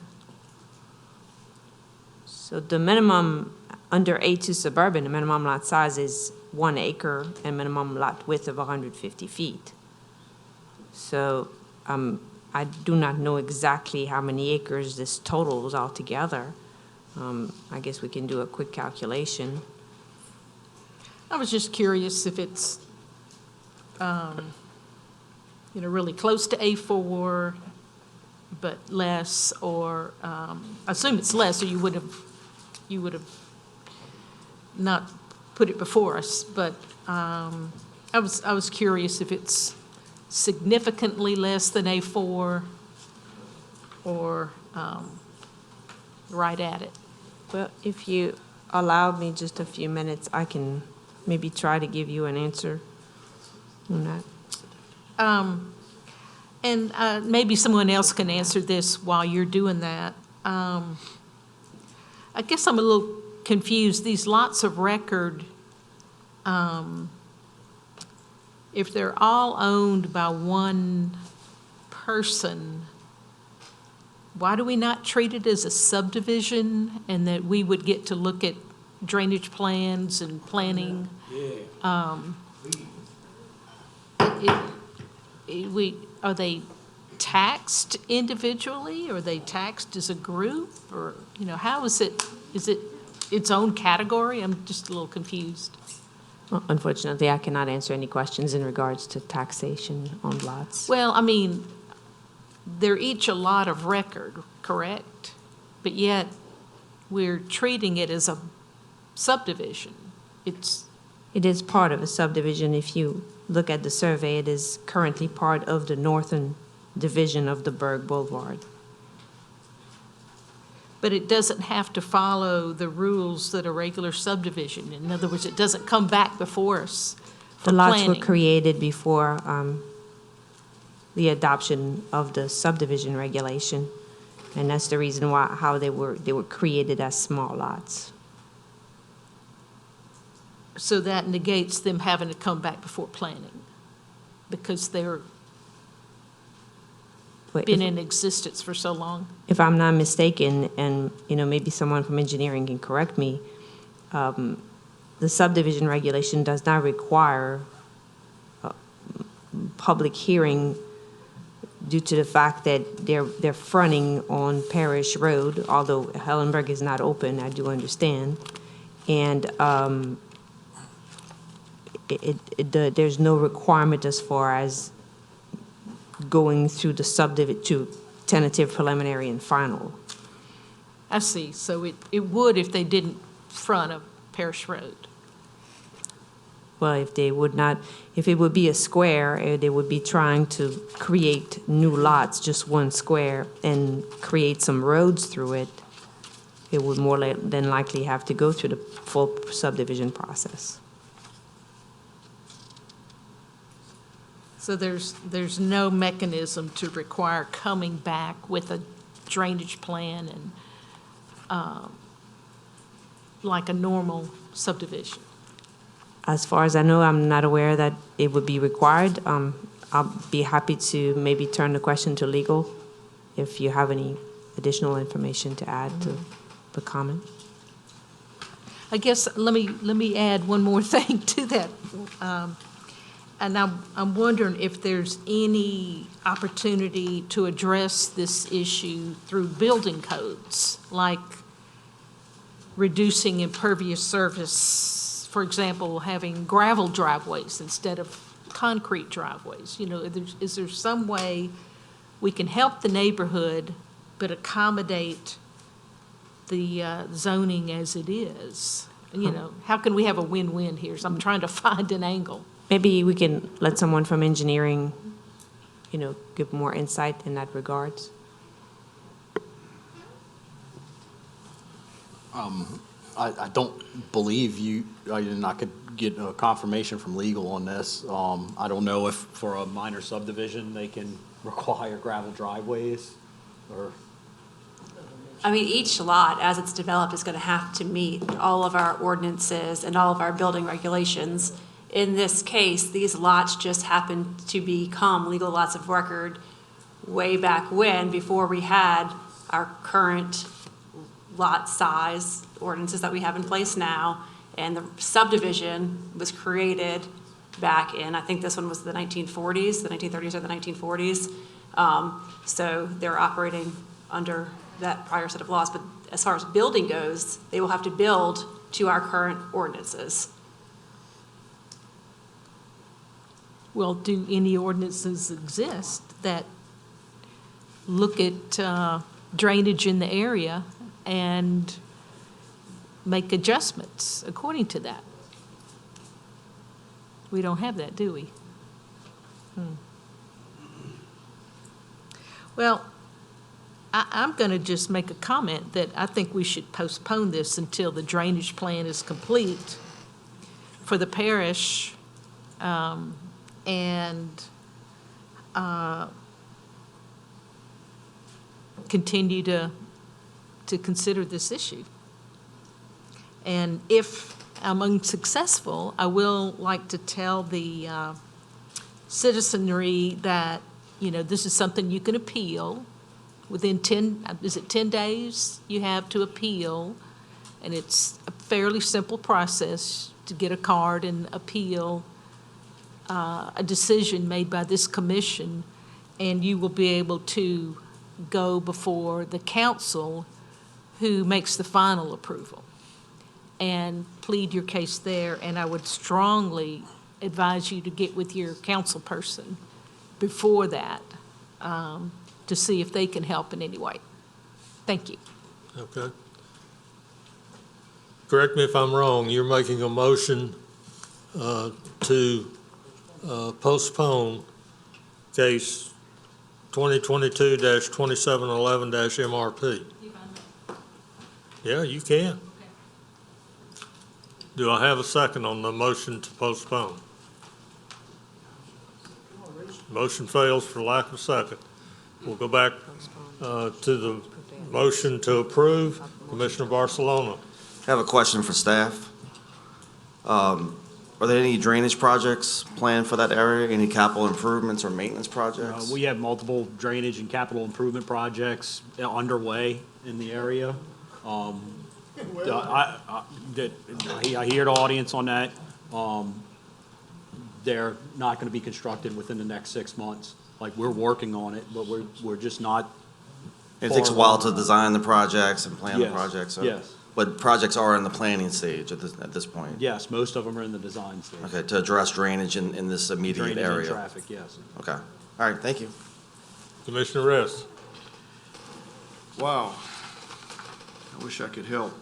So the minimum under A2 suburban, the minimum lot size is 1 acre and minimum lot width of 150 feet. So I do not know exactly how many acres this totals altogether. I guess we can do a quick calculation. I was just curious if it's, really close to A4, but less, or I assume it's less, or you would have not put it before us. But I was curious if it's significantly less than A4, or right at it. Well, if you allow me just a few minutes, I can maybe try to give you an answer on that. And maybe someone else can answer this while you're doing that. I guess I'm a little confused. These lots of record, if they're all owned by one person, why do we not treat it as a subdivision, and that we would get to look at drainage plans and planning? Are they taxed individually? Or are they taxed as a group? Or, how is it its own category? I'm just a little confused. Well, unfortunately, I cannot answer any questions in regards to taxation on lots. Well, they're each a lot of record, correct? But yet, we're treating it as a subdivision. It is part of a subdivision. If you look at the survey, it is currently part of the northern division of the Berg Boulevard. But it doesn't have to follow the rules that a regular subdivision. In other words, it doesn't come back before us for The lots planning. were created before the adoption of the subdivision regulation, and that's the reason how they were created as small lots. So that negates them having to come back before planning, because they're been in existence for so long. If I'm not mistaken, and maybe someone from engineering can correct me, the subdivision regulation does not require a public hearing due to the fact that they're fronting on Parish Road, although Hellenberg is not open, I do understand. And there's no requirement as far as going through the subdivision to tentative, preliminary, and final. I see. So it would if they didn't front a Parish Road. well, if they would not, if it would be a square, they would be trying to create new lots, just one square, and create some roads through it, it would more than likely have to go through the full subdivision process. So there's no mechanism to require coming back with a drainage plan and, like a normal subdivision? As far as I know, I'm not aware that it would be required. I'll be happy to maybe turn the question to legal if you have any additional information to add to the comment. I guess, let me add one more thing to that. And I'm wondering if there's any opportunity to address this issue through building codes, like reducing impervious surface, for example, having gravel driveways instead of concrete driveways. You know, is there some way we can help the neighborhood but accommodate the zoning as it is? You know, how can we have a win-win here? So I'm trying to find an angle. Maybe we can let someone from engineering, you know, give more insight in that regards. I don't believe you, and I could get a confirmation from legal on this. I don't know if for a minor subdivision, they can require gravel driveways or. I mean, each lot, as it's developed, is going to have to meet all of our ordinances and all of our building regulations. In this case, these lots just happen to become legal lots of record way back when, before we had our current lot size ordinances that we have in place now. And the subdivision was created back in, I think this one was the 1940s, the 1930s or the 1940s. So they're operating under that prior set of laws. But as far as building goes, they will have to build to our current ordinances. Well, do any ordinances exist that look at drainage in the area and make adjustments according to that? We don't have that, do we? Well, I'm going to just make a comment that I think we should postpone this until the drainage plan is complete for the parish, and continue to consider this issue. And if I'm unsuccessful, I will like to tell the citizenry that, you know, this is something you can appeal within 10 days you have to appeal, and it's a fairly simple process to get a card and appeal a decision made by this commission, and you will be able to go before the council who makes the final approval and plead your case there. And I would strongly advise you to get with your council person before that to see if they can help in any way. Thank you. Okay. Correct me if I'm wrong, you're making a motion to postpone case 2022-2711-MRP. Yeah, you can. Do I have a second on the motion to postpone? Motion fails for lack of second. We'll go back to the motion to approve. Commissioner Barcelona. I have a question for staff. Are there any drainage projects planned for that area? Any capital improvements or maintenance projects? We have multiple drainage and capital improvement projects underway in the area. I hear the audience on that. They're not going to be constructed within the next 6 months. Like, we're working on it, but we're just not. It takes a while to design the projects and plan the projects. So. Yes. But projects are in the planning stage at this point? Yes, most of them are in the design stage. Okay, to address drainage in this immediate Drainage area? and traffic, yes. Okay. All right, thank you. Commissioner Rist. Wow. I wish I could help.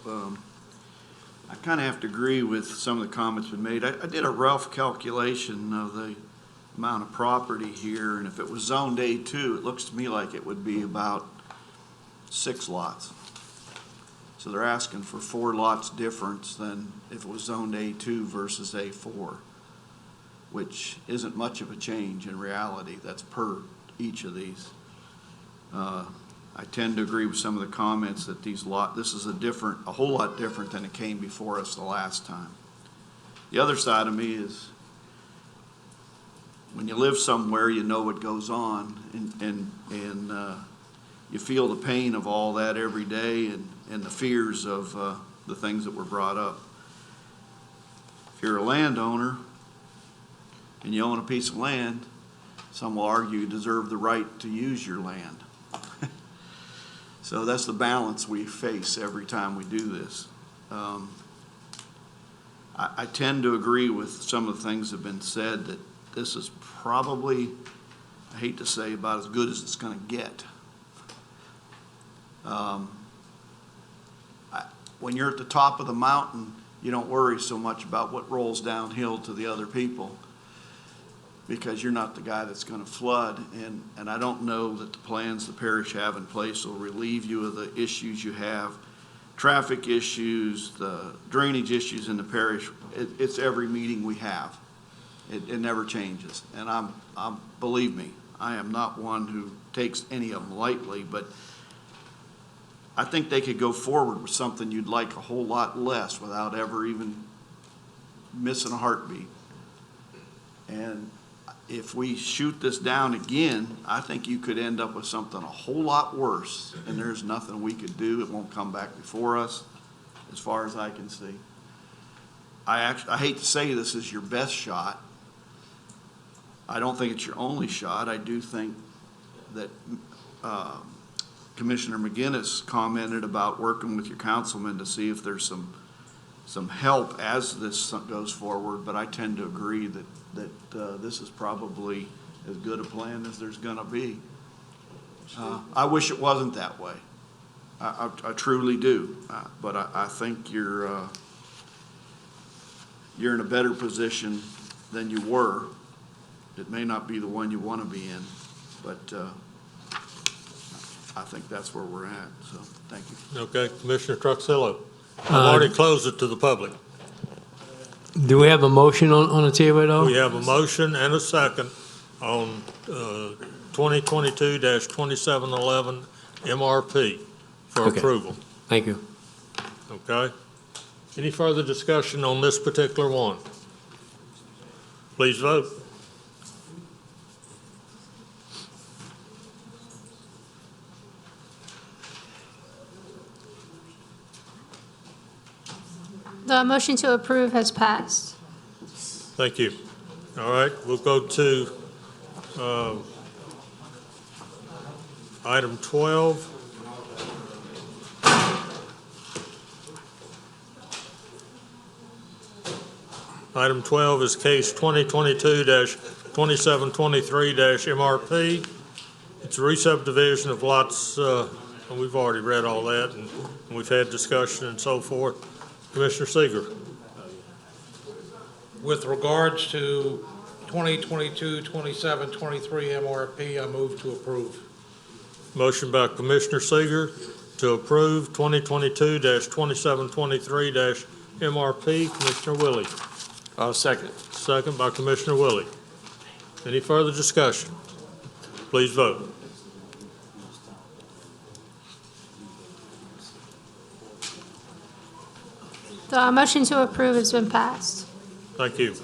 I kind of have to agree with some of the comments been made. I did a rough calculation of the amount of property here, and if it was zoned A2, it looks to me like it would be about 6 lots. So they're asking for 4 lots difference than if it was zoned A2 versus A4, which isn't much of a change in reality. That's per each of these. I tend to agree with some of the comments that this is a whole lot different than it came before us the last time. The other side of me is when you live somewhere, you know what goes on, and you feel the pain of all that every day and the fears of the things that were brought up. If you're a landowner and you own a piece of land, some will argue you deserve the right to use your land. So that's the balance we face every time we do this. I tend to agree with some of the things that have been said, that this is probably, I hate to say, about as good as it's going to get. When you're at the top of the mountain, you don't worry so much about what rolls downhill to the other people, because you're not the guy that's going to flood. And I don't know that the plans the parish have in place will relieve you of the issues you have. Traffic issues, the drainage issues in the parish, it's every meeting we have. It never changes. And believe me, I am not one who takes any of them lightly, but I think they could go forward with something you'd like a whole lot less without ever even missing a heartbeat. And if we shoot this down again, I think you could end up with something a whole lot worse, and there's nothing we could do. It won't come back before us, as far as I can see. I hate to say this is your best shot. I don't think it's your only shot. I do think that Commissioner McGinnis commented about working with your councilman to see if there's some help as this goes forward, but I tend to agree that this is probably as good a plan as there's going to be. I wish it wasn't that way. I truly do, but I think you're in a better position than you were. It may not be the one you want to be in, but I think that's where we're at, so thank you. Okay, Commissioner Truxillo. I've already closed it to the public. Do we have a motion on the table at all? We have a motion and a second on 2022-2711 MRP for Okay. approval. Thank you. Okay? Any further discussion on this particular one? Please vote. The motion to approve has passed. Thank you. All right, we'll go to item 12. Item 12 is case 2022-2723-MRP. It's a re-subdivision of lots, and we've already read all that, and we've had discussion and so forth. Commissioner Seeger. With regards to 2022-2723 MRP, I move to approve. Motion by Commissioner Seeger to approve 2022-2723-MRP. Commissioner Willie. Second. Second by Commissioner Willie. Any further discussion? Please vote. The motion to approve has been passed. Thank you.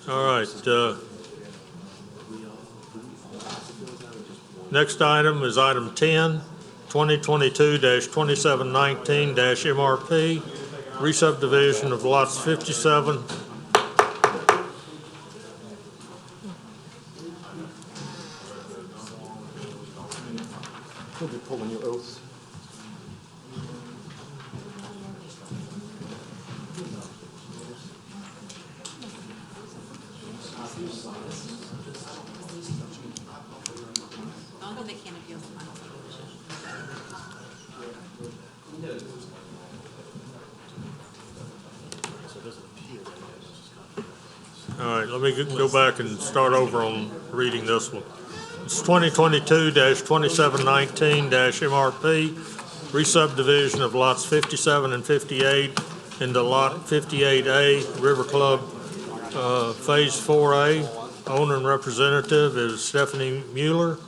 All right. Next item is item 10, 2022-2719-MRP, re-subdivision of lots 57. We'll be pulling your oaths. They can't appeal the final subdivision. All right, let me go back and start over on reading this one. It's 2022-2719-MRP, re-subdivision of lots 57 and 58 into Lot 58A, River Club, Phase 4A. Owner and representative is Stephanie Mueller.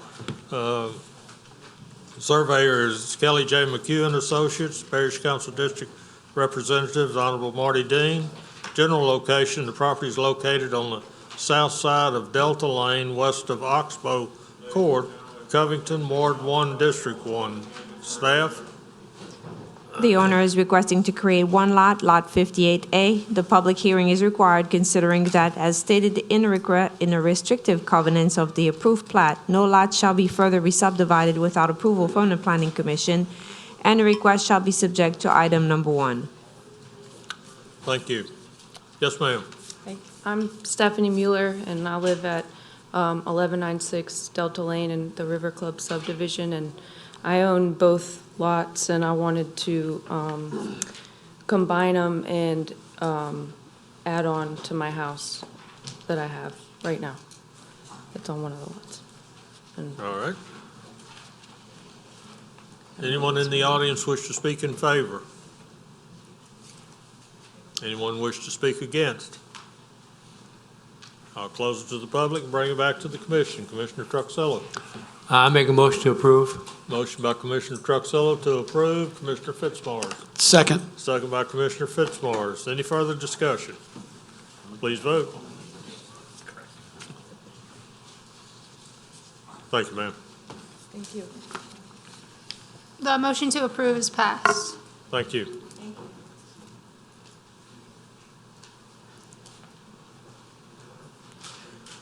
Surveyor is Kelly J. McHugh and Associates. Parish Council District Representative is Honorable Marty Dean. General location, the property is located on the south side of Delta Lane, west of Oxbow Court, Covington, Ward 1, District 1. Staff? The owner is requesting to create one lot, Lot 58A. The public hearing is required considering that, as stated in the restrictive covenants of the approved plat, no lot shall be further resubdivided without approval from the Planning Commission, and the request shall be subject to item number 1. Thank you. Yes, ma'am. I'm Stephanie Mueller, and I live at 1196 Delta Lane in the River Club subdivision, and I own both lots, and I wanted to combine them and add on to my house that I have right now. It's on one of the lots. And All right. Anyone in the audience wish to speak in favor? Anyone wish to speak against? I'll close it to the public and bring it back to the commission. Commissioner Truxillo. I make a motion to approve. Motion by Commissioner Truxillo to approve. Commissioner Fitzmars. Second. Second by Commissioner Fitzmars. Any further discussion? Please vote. Thank you, ma'am. thank you. The motion to approve is passed. Thank you.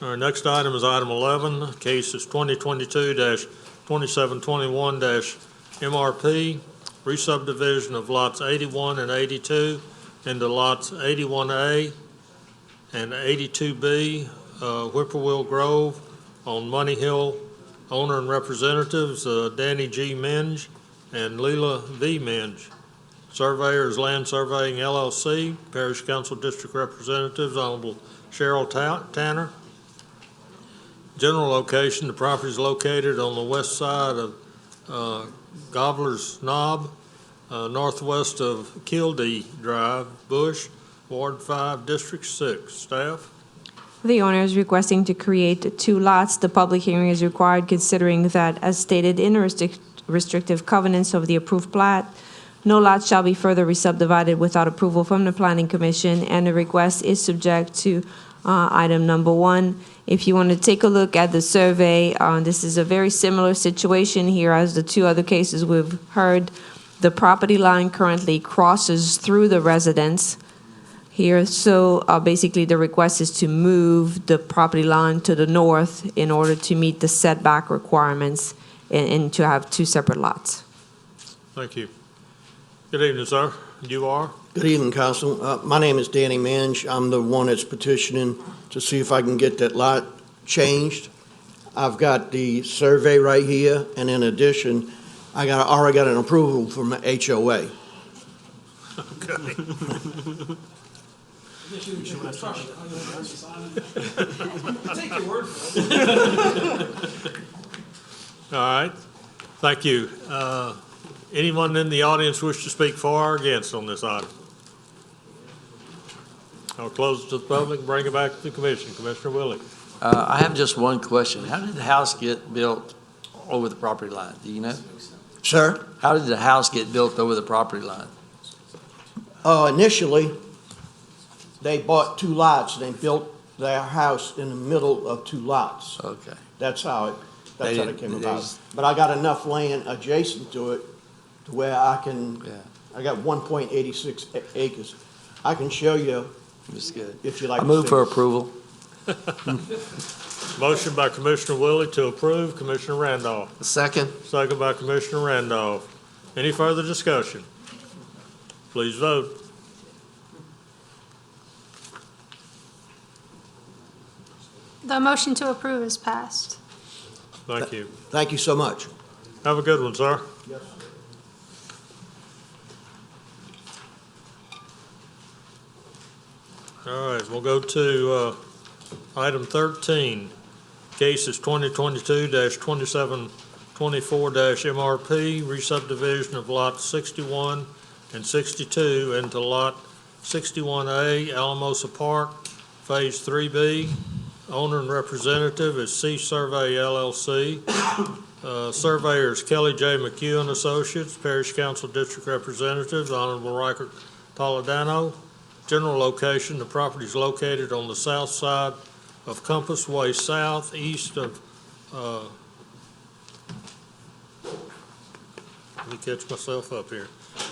Our next item is item 11. Case is 2022-2721-MRP, re-subdivision of lots 81 and 82 into lots 81A and 82B, Whippoorwill Grove on Money Hill. Owner and representatives, Danny G. Minge and Leela V. Minge. Surveyor is Land Surveying LLC. Parish Council District Representatives, Honorable Cheryl Tanner. General location, the property is located on the west side of Gobbler's Knob, northwest of Kildee Drive, Bush, Ward 5, District 6. Staff? The owner is requesting to create 2 lots. The public hearing is required considering that, as stated in the restrictive covenants of the approved plat, no lot shall be further resubdivided without approval from the Planning Commission, and the request is subject to item number 1. If you want to take a look at the survey, this is a very similar situation here as the 2 other cases we've heard. The property line currently crosses through the residence here, so basically the request is to move the property line to the north in order to meet the setback requirements and to have 2 separate lots. Thank you. Good evening, sir. You are? Good evening, Council. My name is Danny Minge. I'm the one that's petitioning to see if I can get that lot changed. I've got the survey right here, and in addition, I already got an approval from the HOA. Okay. Take your word for it. All right. Thank you. Anyone in the audience wish to speak for or against on this item? I'll close it to the public and bring it back to the commission. Commissioner Willie. I have just one question. How did the house get built over the property line? Do you know? Sir? How did the house get built over the property line? Initially, they bought 2 lots. They built their house in the middle of 2 lots. Okay. That's how it came about. But I got enough land adjacent to it to where I can, I got 1.86 acres. I can show you. That's good. If you like. I move for approval. Motion by Commissioner Willie to approve. Commissioner Randolph. Second. Second by Commissioner Randolph. Any further discussion? Please vote. The motion to approve is passed. Thank you. Thank you so much. Have a good one, sir. Yes. All right, we'll go to Item 13, cases 2022-2724-MRP, re-subdivision of Lot 61 and 62 into Lot 61A, Alamosa Park, Phase 3B. Owner and representative is C Survey LLC. Surveyors Kelly J. McHugh and Associates, Parish Council District Representatives, Honorable Riker Toledano. General location, the property is located on the south side of Compass Way South, east of, let me catch myself up here,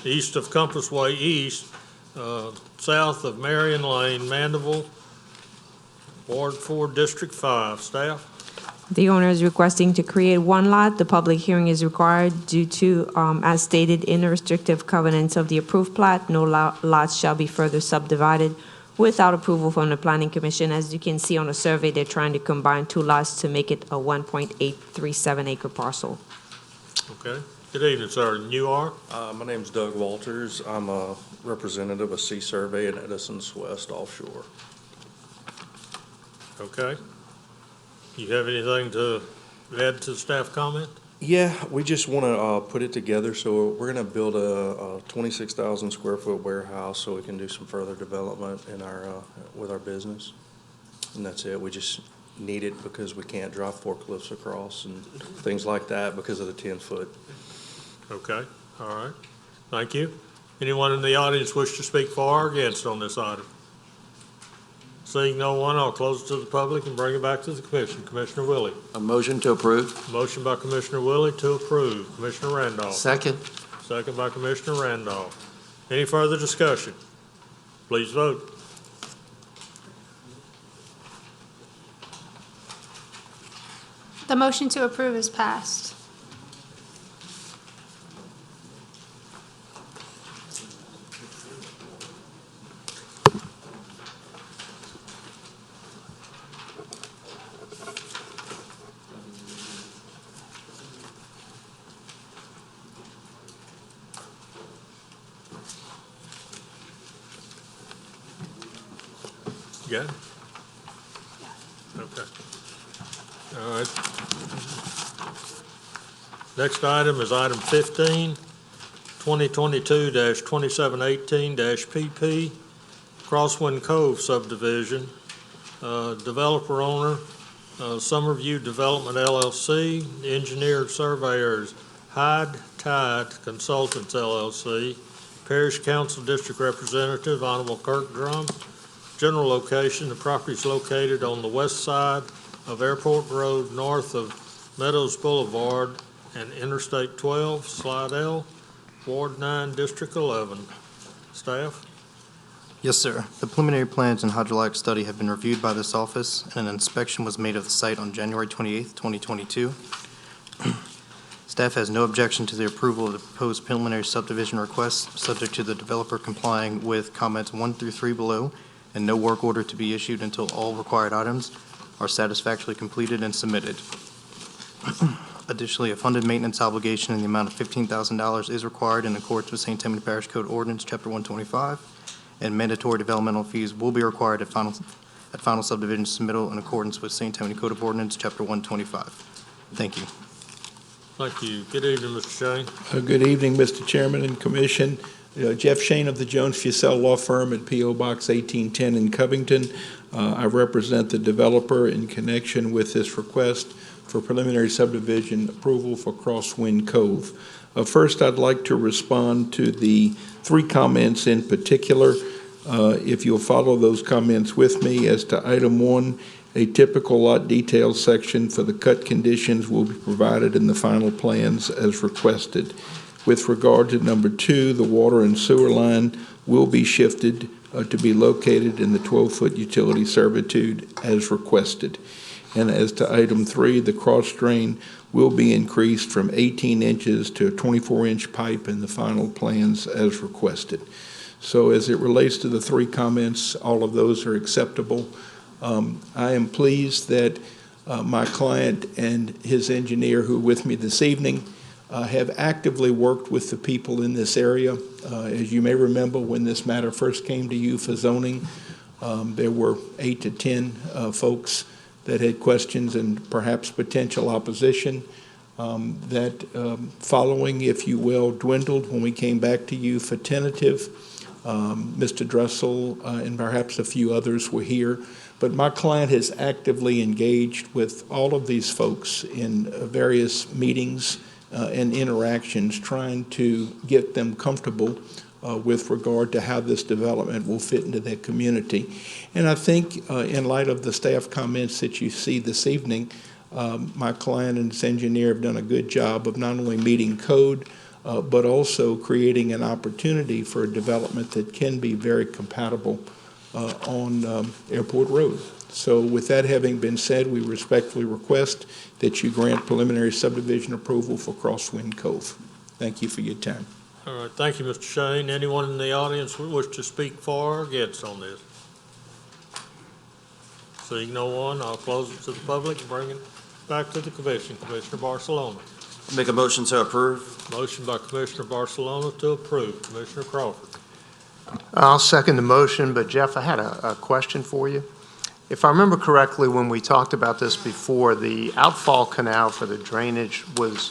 east of Compass Way East, south of Marion Lane, Mandeville, Ward 4, District 5. Staff? The owner is requesting to create one lot. The public hearing is required due to, as stated in the restrictive covenants of the approved plat, no lots shall be further subdivided without approval from the Planning Commission. As you can see on the survey, they're trying to combine two lots to make it a 1.837 acre parcel. Okay. Good evening, sir. And you are? My name's Doug Walters. I'm a representative of Sea Survey in Edison's West Offshore. Okay. You have anything to add to the staff comment? Yeah, we just want to put it together. So we're going to build a 26,000 square foot warehouse so we can do some further development in our with our business. And that's it. We just need it because we can't drive forklifts across and things like that because of the 10-foot. Okay. All right. Thank you. Anyone in the audience wish to speak for or against on this item? Seeing no one, I'll close it to the public and bring it back to the commission. Commissioner Willie. A motion to approve. Motion by Commissioner Willie to approve. Commissioner Randolph. Second. Second by Commissioner Randolph. Any further discussion? Please vote. The motion to approve is passed. You got it? Okay. All right. Next item is item 15, 2022-2718-PP, Crosswind Cove subdivision. Developer owner, Summerview Development LLC, engineer surveyors, Hyde Tide Consultants LLC, Parish Council District Representative, Honorable Kirk Drum. General location, the property is located on the west side of Airport Road, north of Meadows Boulevard and Interstate 12, Slidell, Ward 9, District 11. Staff? Yes, sir. The preliminary plans and hydraulic study have been reviewed by this office, and an inspection was made of the site on January 28th, 2022. Staff has no objection to the approval of the proposed preliminary subdivision request, subject to the developer complying with comments 1 through 3 below, and no work order to be issued until all required items are satisfactorily completed and submitted. Additionally, a funded maintenance obligation in the amount of $15,000 is required in accordance with St. Tammany Parish Code Ordinance, Chapter 125, and mandatory developmental fees will be required at final subdivision submittal in accordance with St. Tammany Code of Ordinance, Chapter 125. Thank you. Thank you. Good evening, Mr. Shane. Good evening, Mr. Chairman and Commission. Jeff Shane of the Jones Fussell Law Firm at P.O. Box 1810 in Covington. I represent the developer in connection with this request for preliminary subdivision approval for Crosswind Cove. First, I'd like to respond to the 3 comments in particular. If you'll follow those comments with me. As to item 1, a typical lot details section for the cut conditions will be provided in the final plans as requested. With regard to number 2, the water and sewer line will be shifted to be located in the 12-foot utility servitude as requested. And as to item 3, the cross drain will be increased from 18 inches to a 24-inch pipe in the final plans as requested. So as it relates to the 3 comments, all of those are acceptable. I am pleased that my client and his engineer who are with me this evening have actively worked with the people in this area. As you may remember, when this matter first came to you for zoning, There were 8 to 10 folks that had questions and perhaps potential opposition. That following, if you will, dwindled when we came back to you for tentative. Mr. Dressel and perhaps a few others were here. But my client has actively engaged with all of these folks in various meetings and interactions, trying to get them comfortable with regard to how this development will fit into their community. And I think in light of the staff comments that you see this evening, my client and his engineer have done a good job of not only meeting code, but also creating an opportunity for a development that can be very compatible on Airport Road. So with that having been said, we respectfully request that you grant preliminary subdivision approval for Crosswind Cove. Thank you for your time. All right, thank you, Mr. Shane. Anyone in the audience who wish to speak for or against on this? Seeing no one, I'll close it to the public and bring it back to the commission. Commissioner Barcelona. Make a motion to approve. Motion by Commissioner Barcelona to approve. Commissioner Crawford. I'll second the motion, but Jeff, I had a question for you. If I remember correctly, when we talked about this before, the outfall canal for the drainage was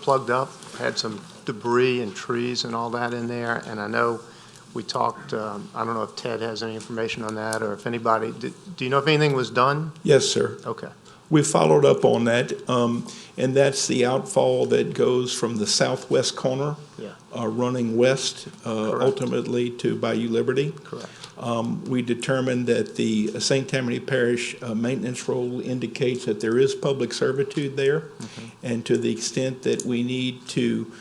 plugged up, had some debris and trees and all that in there, and I know we talked, I don't know if Ted has any information on that, or if anybody, do you know if anything was done? Yes, sir. Okay. We followed up on that, and that's the outfall that goes from the southwest corner, Yeah. running west, ultimately to Bayou Liberty. Correct. We determined that the St. Tammany Parish maintenance role indicates that there is public servitude there, and to the extent that we need to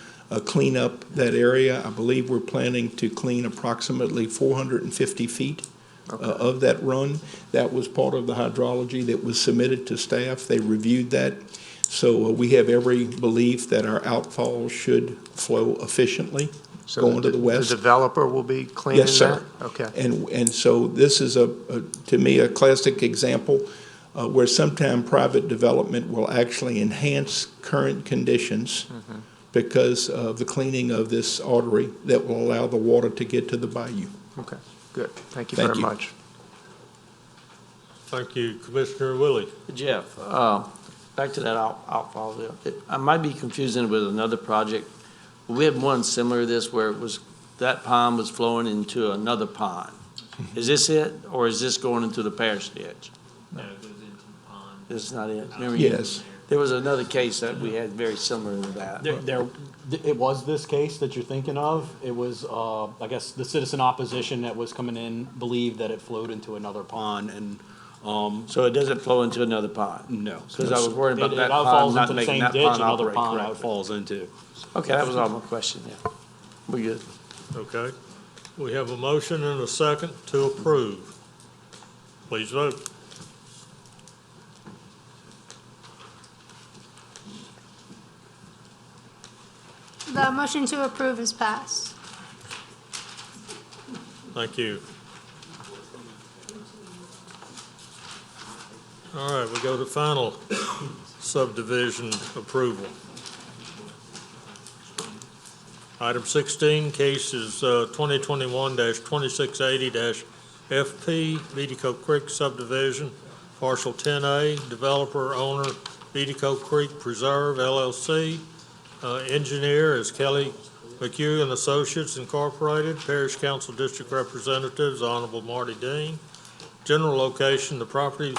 clean up that area, I believe we're planning to clean approximately 450 feet of that run. That was part of the hydrology that was submitted to staff. They reviewed that. So we have every belief that our outfall should flow efficiently going to the west. The developer will be cleaning that? Yes, sir. Okay. And so this is, to me, a classic example where sometime private development will actually enhance current conditions because of the cleaning of this artery that will allow the water to get to the bayou. Okay, good. Thank you very much. Thank you, Commissioner Willie. Jeff, back to that outfall there. I might be confusing it with another project. We had one similar to this where it was, that pond was flowing into another pond. Is this it, or is this going into the parish ditch? No, it goes into the pond. This is not it? Remember Yes. There was another case that we had very similar to that. It was this case that you're thinking of. It was, I guess, the citizen opposition that was coming in believed that it flowed into another pond, and So it doesn't flow into another pond? no. Because I was worried about that It outfalls pond into not the making same that ditch pond another operate pond correctly. outfalls into. Okay, that was all my question, yeah. We good. Okay. We have a motion and a second to approve. Please vote. The motion to approve is passed. Thank you. All right, we go to final subdivision approval. Item 16, case is 2021-2680-FP, Vidico Creek Subdivision, Partial 10A, Developer Owner, Vidico Creek Preserve LLC. Engineer is Kelly McHugh and Associates Incorporated. Parish Council District Representatives, Honorable Marty Dean. General location, the property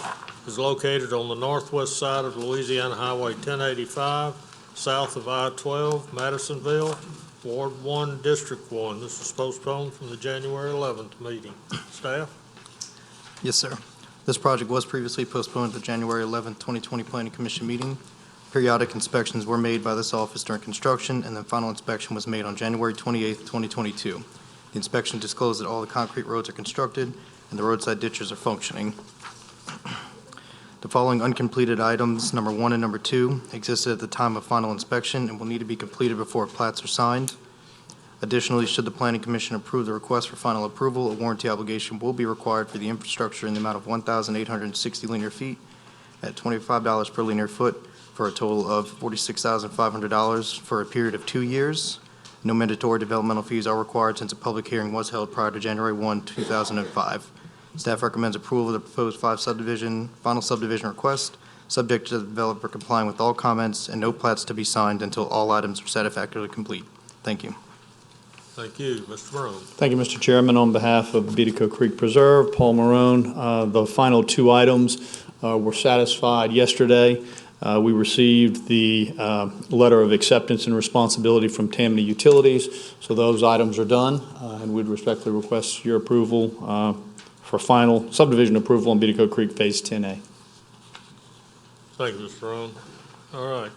is located on the northwest side of Louisiana Highway 1085, south of I-12, Madisonville, Ward 1, District 1. This is postponed from the January 11th meeting. Staff? Yes, sir. This project was previously postponed to the January 11th, 2020 Planning Commission meeting. Periodic inspections were made by this office during construction, and the final inspection was made on January 28th, 2022. The inspection disclosed that all the concrete roads are constructed and the roadside ditches are functioning. The following uncompleted items, number 1 and number 2, existed at the time of final inspection and will need to be completed before plats are signed. Additionally, should the Planning Commission approve the request for final approval, a warranty obligation will be required for the infrastructure in the amount of 1,860 linear feet at $25 per linear foot for a total of $46,500 for a period of 2 years. No mandatory developmental fees are required since a public hearing was held prior to January 1, 2005. Staff recommends approval of the proposed final subdivision request, subject to the developer complying with all comments and no plats to be signed until all items are satisfactorily complete. Thank you. Thank you. Mr. Morone. Thank you, Mr. Chairman. On behalf of Beatico Creek Preserve, Paul Marone, the final two items were satisfied yesterday. We received the letter of acceptance and responsibility from Tammany Utilities, so those items are done, and we'd respectfully request your approval for final subdivision approval on Beatico Creek Phase 10A. Thank you, Mr. Rowan. All right.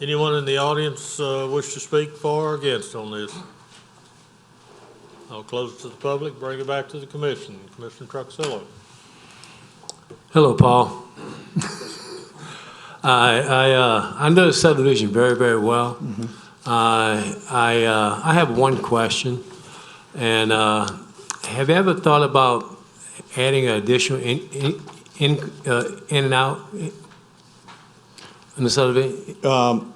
Anyone in the audience wish to speak for or against on this? I'll close it to the public, bring it back to the commission. Commissioner Truxillo. Hello, Paul. I know the subdivision very, very well. I have one question, and have you ever thought about adding an additional in and out in the subdivision?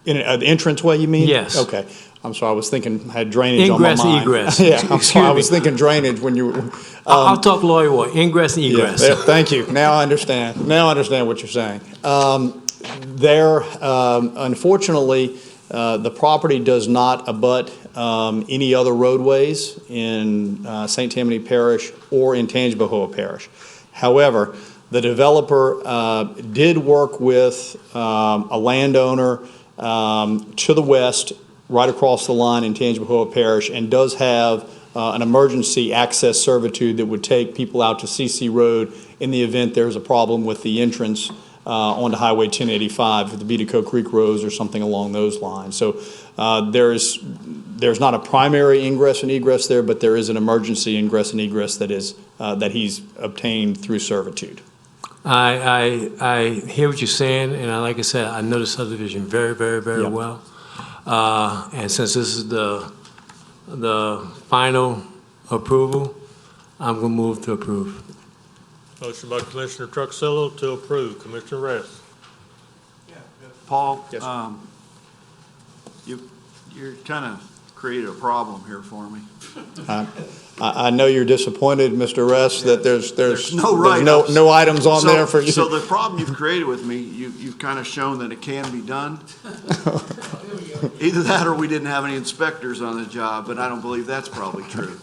In an entranceway, you mean? Yes. Okay. I'm sorry, I was thinking, I had drainage on my Ingress, mind. egress. Yeah, I'm sorry, I was Excuse me. thinking drainage when you were. I'll talk lawyer what, ingress and egress. Yeah, thank you. Now I understand. Now I understand what you're saying. Unfortunately, the property does not abut any other roadways in St. Tammany Parish or in Tangipahoa Parish. However, the developer did work with a landowner to the west, right across the line in Tangipahoa Parish, and does have an emergency access servitude that would take people out to CC Road in the event there's a problem with the entrance onto Highway 1085, the Beatico Creek Roads or something along those lines. So there's not a primary ingress and egress there, but there is an emergency ingress and egress that is that he's obtained through servitude. I hear what you're saying, and like I said, I know the subdivision very, very, very Yep. well. And since this is the final approval, I'm going to move to approve. Motion by Commissioner Truxillo to approve. Commissioner Rest. Paul, Yes, you're kind of created a problem here for me. I know you're disappointed, Mr. Rest, that there's no write-ups. no items on there for you. So the problem you've created with me, you've kind of shown that it can be done. Either that or we didn't have any inspectors on the job, but I don't believe that's probably true.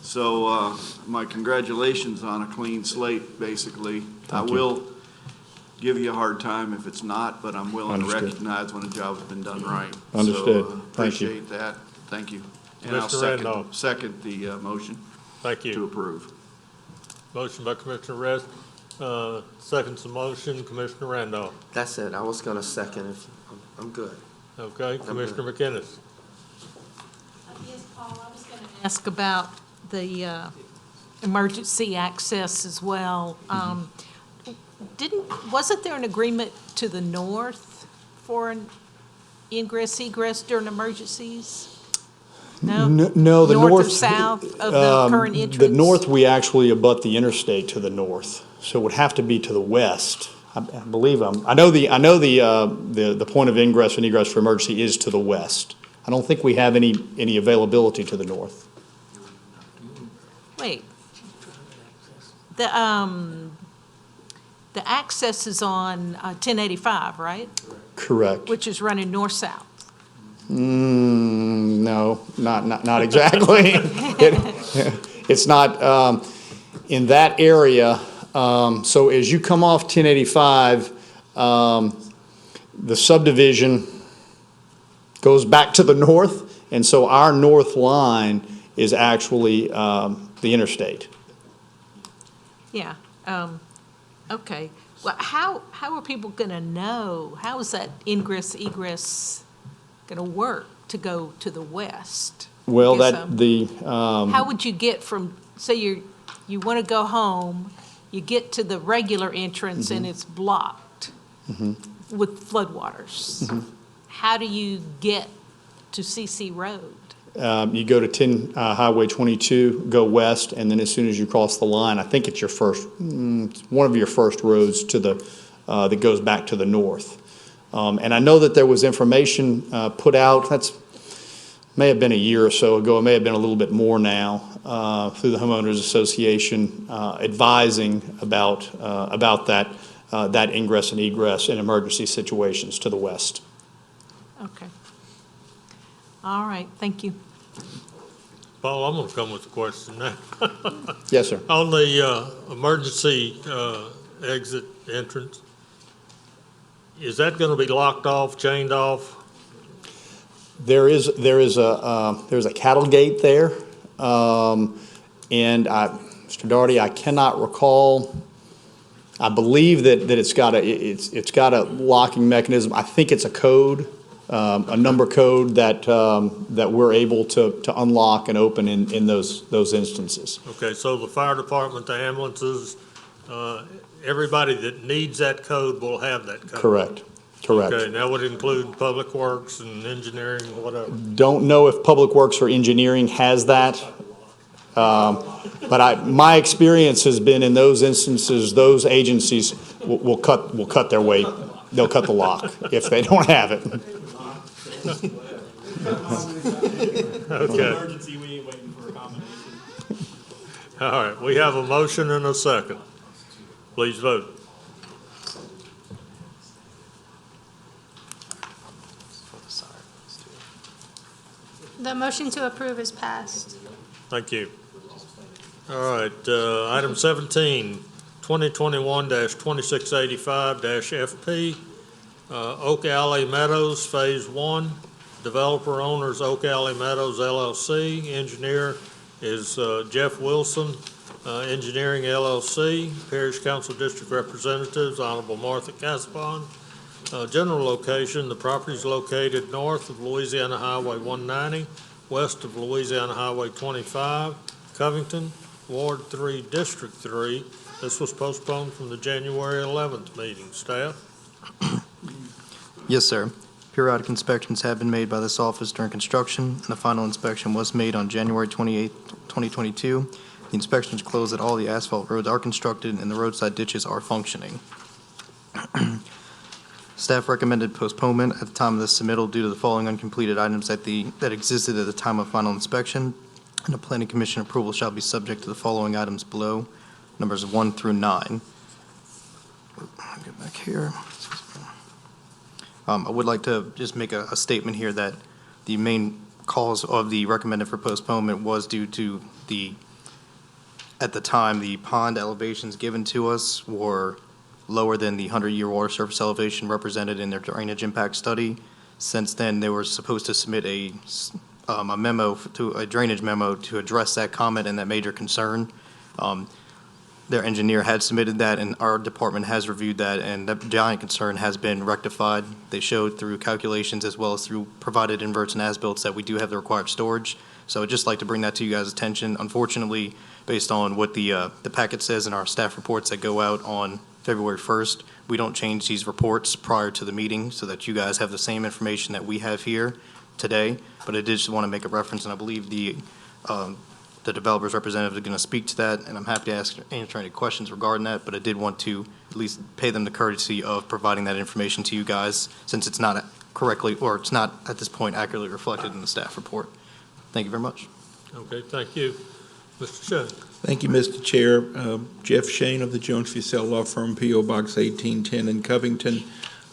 So my congratulations on a clean slate, basically. I will give you a hard time if it's not, but I'm willing to recognize when a job's been done right. Understood. So Thank you. appreciate that. Thank you. And I'll Mr. Randolph. second the motion Thank to you. approve. Motion by Commissioner Rest. Seconds the motion. Commissioner Randolph. That's it. I was gonna second it. I'm good. Okay. Commissioner McInnes. Yes, Paul, I was going to ask about the emergency access as well. Wasn't there an agreement to the north for an ingress, egress during emergencies? No? No, the north. North or south of the current entrance? The north, we actually abut the interstate to the north, so it would have to be to the west. I believe I know the point of ingress and egress for emergency is to the west. I don't think we have any availability to the north. Wait. The access is on 1085, right? Correct. Which is running north-south. No, not exactly. It's not in that area. So as you come off 1085, the subdivision goes back to the north, and so our north line is actually the interstate. Yeah, okay. Well, how are people gonna know? How is that ingress, egress gonna work to go to the west? Well, Because, how would you get from, say you wanna go home, you get to the regular entrance and it's blocked with floodwaters. How do you get to CC Road? You go to Highway 22, go west, and then as soon as you cross the line, I think it's your first, one of your first roads to that goes back to the north. And I know that there was information put out, that's may have been a year or so ago, it may have been a little bit more now, through the homeowners association, advising about that ingress and egress in emergency situations to the west. Okay. All right, thank you. Paul, I'm gonna come with a question now. Yes, sir. On the emergency exit entrance, is that gonna be locked off, chained off? There's a cattle gate there, and Mr. Doherty, I cannot recall. I believe that it's got a locking mechanism. I think it's a code, a number code that we're able to unlock and open in those instances. Okay, so the fire department, the ambulances, everybody that needs that code will have that code? Correct. Okay, and that would include public works and engineering, whatever? Don't know if Public Works or Engineering has that. But my experience has been in those instances, those agencies will cut their way. They'll cut the lock if they don't have it. Okay. Emergency, we ain't waiting for a combination. All right, we have a motion and a second. Please vote. The motion to approve is passed. Thank you. All right, item 17, 2021-2685-FP, Oak Alley Meadows, Phase 1. Developer owners Oak Alley Meadows LLC. Engineer is Jeff Wilson, Engineering LLC. Parish Council District Representatives, Honorable Martha Caspon. General location, the property is located north of Louisiana Highway 190, west of Louisiana Highway 25, Covington, Ward 3, District 3. This was postponed from the January 11th meeting. Staff? Yes, sir. Periodic inspections have been made by this office during construction, and the final inspection was made on January 28, 2022. The inspections closed that all the asphalt roads are constructed and the roadside ditches are functioning. Staff recommended postponement at the time of the submittal due to the following uncompleted items that existed at the time of final inspection, and the Planning Commission approval shall be subject to the following items below, numbers 1 through 9. I'll get back here. I would like to just make a statement here that the main cause of the recommended for postponement was due to at the time, the pond elevations given to us were lower than the 100-year water surface elevation represented in their drainage impact study. Since then, they were supposed to submit a drainage memo to address that comment and that major concern. Their engineer had submitted that, and our department has reviewed that, and that giant concern has been rectified. They showed through calculations as well as through provided inverts and as-built that we do have the required storage. So I'd just like to bring that to you guys' attention. Unfortunately, based on what the packet says in our staff reports that go out on February 1st, we don't change these reports prior to the meeting so that you guys have the same information that we have here today. But I did just want to make a reference, and I believe the developer's representative is going to speak to that, and I'm happy to answer any questions regarding that, but I did want to at least pay them the courtesy of providing that information to you guys, since it's not correctly, or it's not at this point accurately reflected in the staff report. Thank you very much. Okay, thank you. Mr. Shane. Thank you, Mr. Chair. Jeff Shane of the Jones Fussell Law Firm, P.O. Box 1810 in Covington,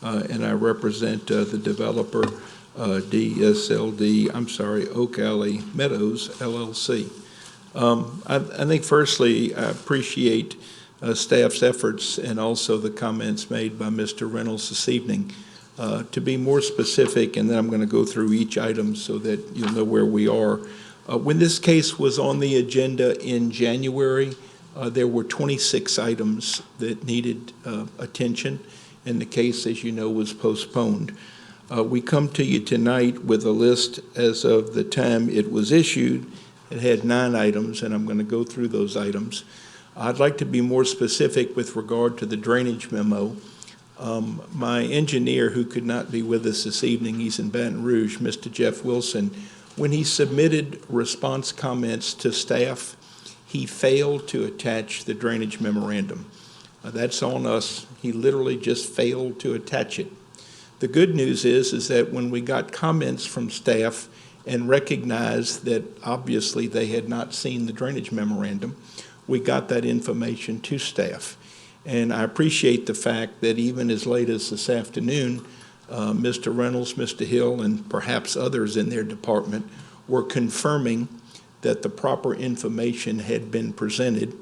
and I represent the developer, Oak Alley Meadows, LLC. I think firstly, I appreciate staff's efforts and also the comments made by Mr. Reynolds this evening. To be more specific, and then I'm going to go through each item so that you'll know where we are. When this case was on the agenda in January, there were 26 items that needed attention, and the case, as you know, was postponed. We come to you tonight with a list as of the time it was issued. It had 9 items, and I'm going to go through those items. I'd like to be more specific with regard to the drainage memo. My engineer, who could not be with us this evening, he's in Baton Rouge, Mr. Jeff Wilson, when he submitted response comments to staff, he failed to attach the drainage memorandum. That's on us. He literally just failed to attach it. The good news is that when we got comments from staff and recognized that obviously they had not seen the drainage memorandum, we got that information to staff. And I appreciate the fact that even as late as this afternoon, Mr. Reynolds, Mr. Hill, and perhaps others in their department were confirming that the proper information had been presented,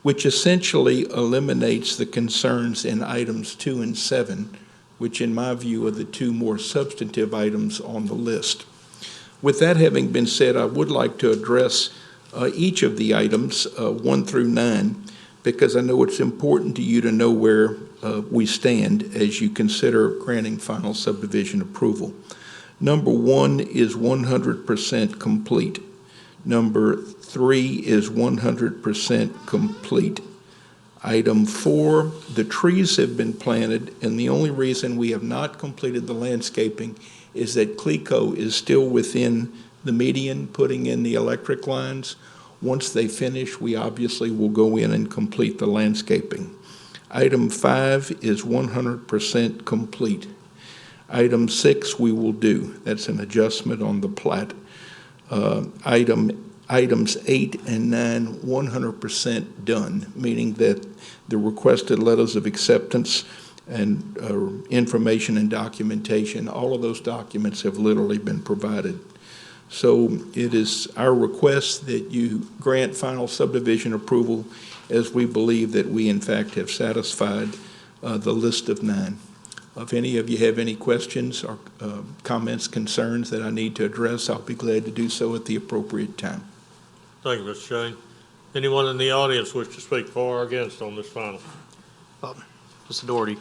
which essentially eliminates the concerns in items 2 and 7, which in my view are the two more substantive items on the list. With that having been said, I would like to address each of the items, 1 through 9, because I know it's important to you to know where we stand as you consider granting final subdivision approval. Number 1 is 100% complete. Number 3 is 100% complete. Item 4, the trees have been planted, and the only reason we have not completed the landscaping is that CLECO is still within the median, putting in the electric lines. Once they finish, we obviously will go in and complete the landscaping. Item 5 is 100% complete. Item 6 we will do. That's an adjustment on the plat. Items 8 and 9, 100% done, meaning that the requested letters of acceptance and information and documentation, all of those documents have literally been provided. So it is our request that you grant final subdivision approval, as we believe that we in fact have satisfied the list of 9. If any of you have any questions or comments, concerns that I need to address, I'll be glad to do so at the appropriate time. Thank you, Mr. Shane. Anyone in the audience wish to speak for or against on this final? Mr. Doherty,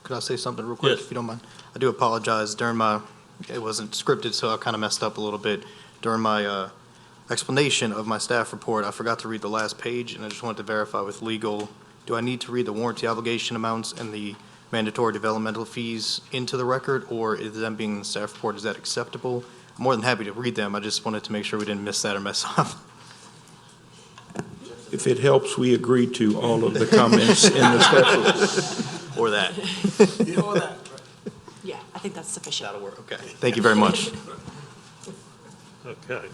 could I say something real quick, Yes. if you don't mind? I do apologize. It wasn't scripted, so I kind of messed up a little bit. During my explanation of my staff report, I forgot to read the last page, and I just wanted to verify with legal, do I need to read the warranty obligation amounts and the mandatory developmental fees into the record, or is them being in the staff report, is that acceptable? I'm more than happy to read them. I just wanted to make sure we didn't miss that or mess up. If it helps, we agree to all of the comments in the staff report. Or that. Yeah, I think that's sufficient. That'll work, okay. Thank you very much. Okay.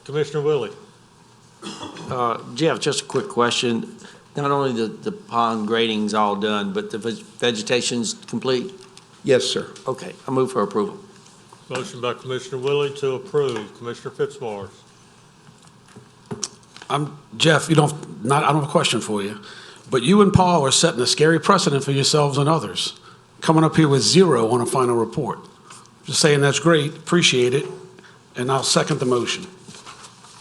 Commissioner Willie? Jeff, just a quick question. Not only the pond grading's all done, but the vegetation's complete? Yes, sir. Okay, I move for approval. Motion by Commissioner Willie to approve. Commissioner Fitzmaurice? Jeff, I don't have a question for you, but you and Paul are setting a scary precedent for yourselves and others, coming up here with 0 on a final report. Just saying that's great, appreciate it, and I'll second the motion.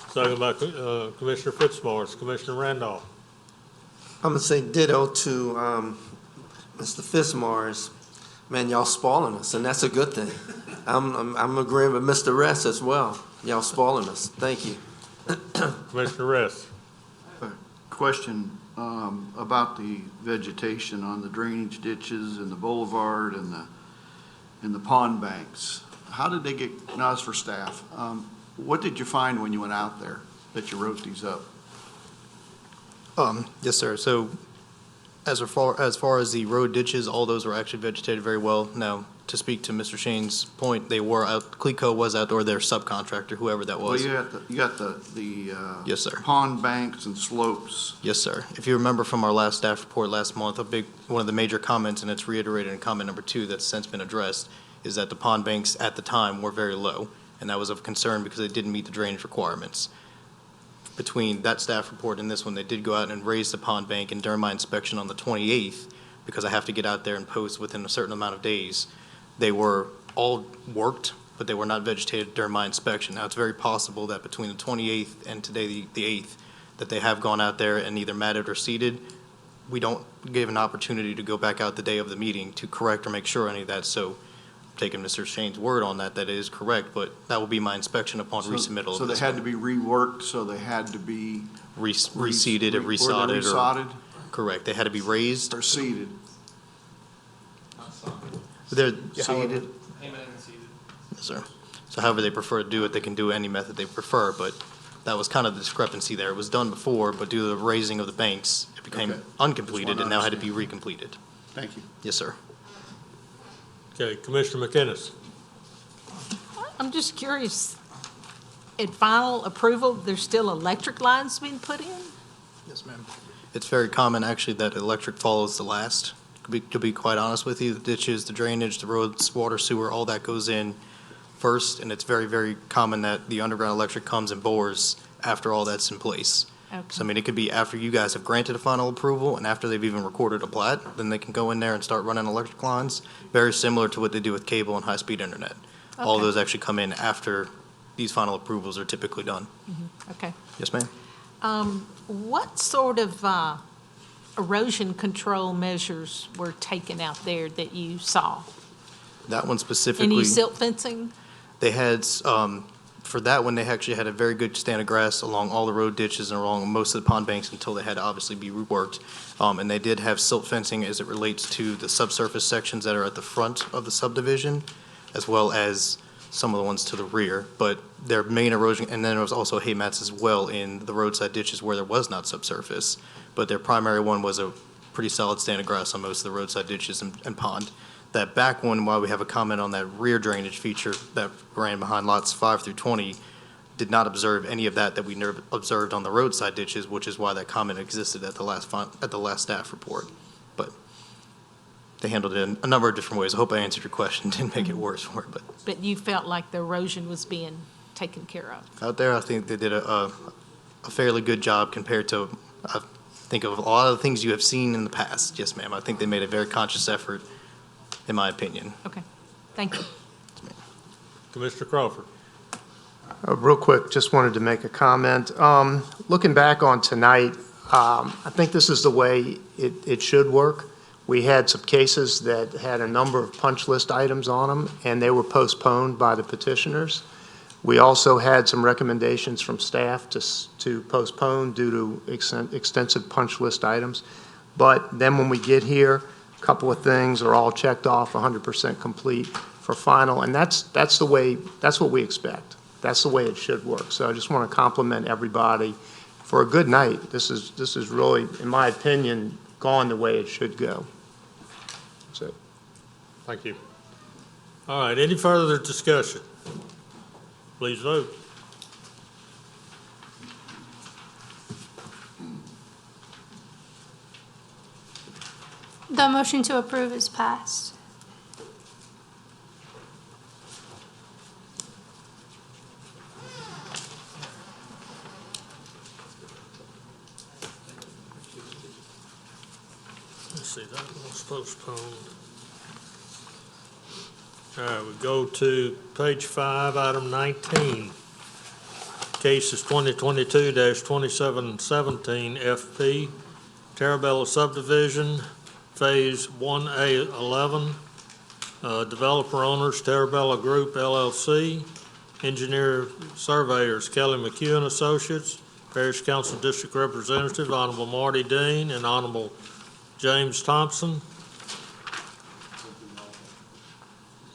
Second by Commissioner Fitzmaurice. Commissioner Randolph? I'm gonna say ditto to Mr. Fitzmaurice. Man, y'all spoiling us, and that's a good thing. I'm agreeing with Mr. Rest as well. Y'all spoiling us. Thank you. Commissioner Rest? Question about the vegetation on the drainage ditches and the boulevard and the pond banks. How did they get, now it's for staff, what did you find when you went out there that you wrote these up? Yes, sir. So as far as the road ditches, all those were actually vegetated very well. Now, to speak to Mr. Shane's point, they were out, CLECO was out there, their subcontractor, whoever that was. Well, you got the Yes, sir. pond banks and slopes. Yes, sir. If you remember from our last staff report last month, one of the major comments, and it's reiterated in comment number 2 that's since been addressed, is that the pond banks at the time were very low, and that was of concern because they didn't meet the drainage requirements. Between that staff report and this one, they did go out and raise the pond bank, and during my inspection on the 28th, because I have to get out there and post within a certain amount of days, they were all worked, but they were not vegetated during my inspection. Now, it's very possible that between the 28th and today, the 8th, that they have gone out there and either matted or seeded. We don't give an opportunity to go back out the day of the meeting to correct or make sure any of that. So taking Mr. Shane's word on that, that is correct, but that will be my inspection upon resubmittal. So they had to be reworked, so they had to be reseeded or resodded. Resodded? Correct. They had to be raised. Or seeded? They're Seeded? Yes, sir. So however they prefer to do it, they can do any method they prefer, but that was kind of the discrepancy there. It was done before, but due to the raising of the banks, it became Okay. uncompleted and now had to be recompleted. Thank you. Yes, sir. Okay, Commissioner McInnes? I'm just curious, at final approval, there's still electric lines being put in? Yes, ma'am. It's very common, actually, that electric follows the last. To be quite honest with you, the ditches, the drainage, the roads, water, sewer, all that goes in first, and it's very, very common that the underground electric comes and bores after all that's in place. Okay. So, I mean, it could be after you guys have granted a final approval and after they've even recorded a plat, then they can go in there and start running electric lines, very similar to what they do with cable and high-speed internet. All Okay. those actually come in after these final approvals are typically done. Okay. Yes, ma'am? What sort of erosion control measures were taken out there that you saw? That one specifically. Any silt fencing? They had, for that one, they actually had a very good stand of grass along all the road ditches and along most of the pond banks until they had to obviously be reworked. And they did have silt fencing as it relates to the subsurface sections that are at the front of the subdivision, as well as some of the ones to the rear. But their main erosion, and then there was also hay mats as well in the roadside ditches where there was not subsurface. But their primary one was a pretty solid stand of grass on most of the roadside ditches and pond. That back one, while we have a comment on that rear drainage feature that ran behind lots 5 through 20, did not observe any of that we never observed on the roadside ditches, which is why that comment existed at the last staff report. But they handled it in a number of different ways. I hope I answered your question, didn't make it worse for it, but But you felt like the erosion was being taken care of? out there, I think they did a fairly good job compared to, I think of a lot of the things you have seen in the past. Yes, ma'am, I think they made a very conscious effort, in my opinion. Okay, thank you. Commissioner Crawford. Real quick, just wanted to make a comment. Looking back on tonight, I think this is the way it should work. We had some cases that had a number of punch list items on them, and they were postponed by the petitioners. We also had some recommendations from staff to postpone due to extensive punch list items. But then when we get here, a couple of things are all checked off, 100% complete for final, and that's what we expect. That's the way it should work. So I just want to compliment everybody for a good night. This is really, in my opinion, gone the way it should go. That's it. Thank you. All right, any further discussion? Please vote. The motion to approve is passed. Let's see, that was postponed. All right, we go to page 5, item 19. Case is 2022-2717 FP, Terabella Subdivision, Phase 1A11. Developer owners, Terabella Group LLC. Engineer surveyors, Kelly McHugh and Associates. Parish Council District Representative, Honorable Marty Dean and Honorable James Thompson.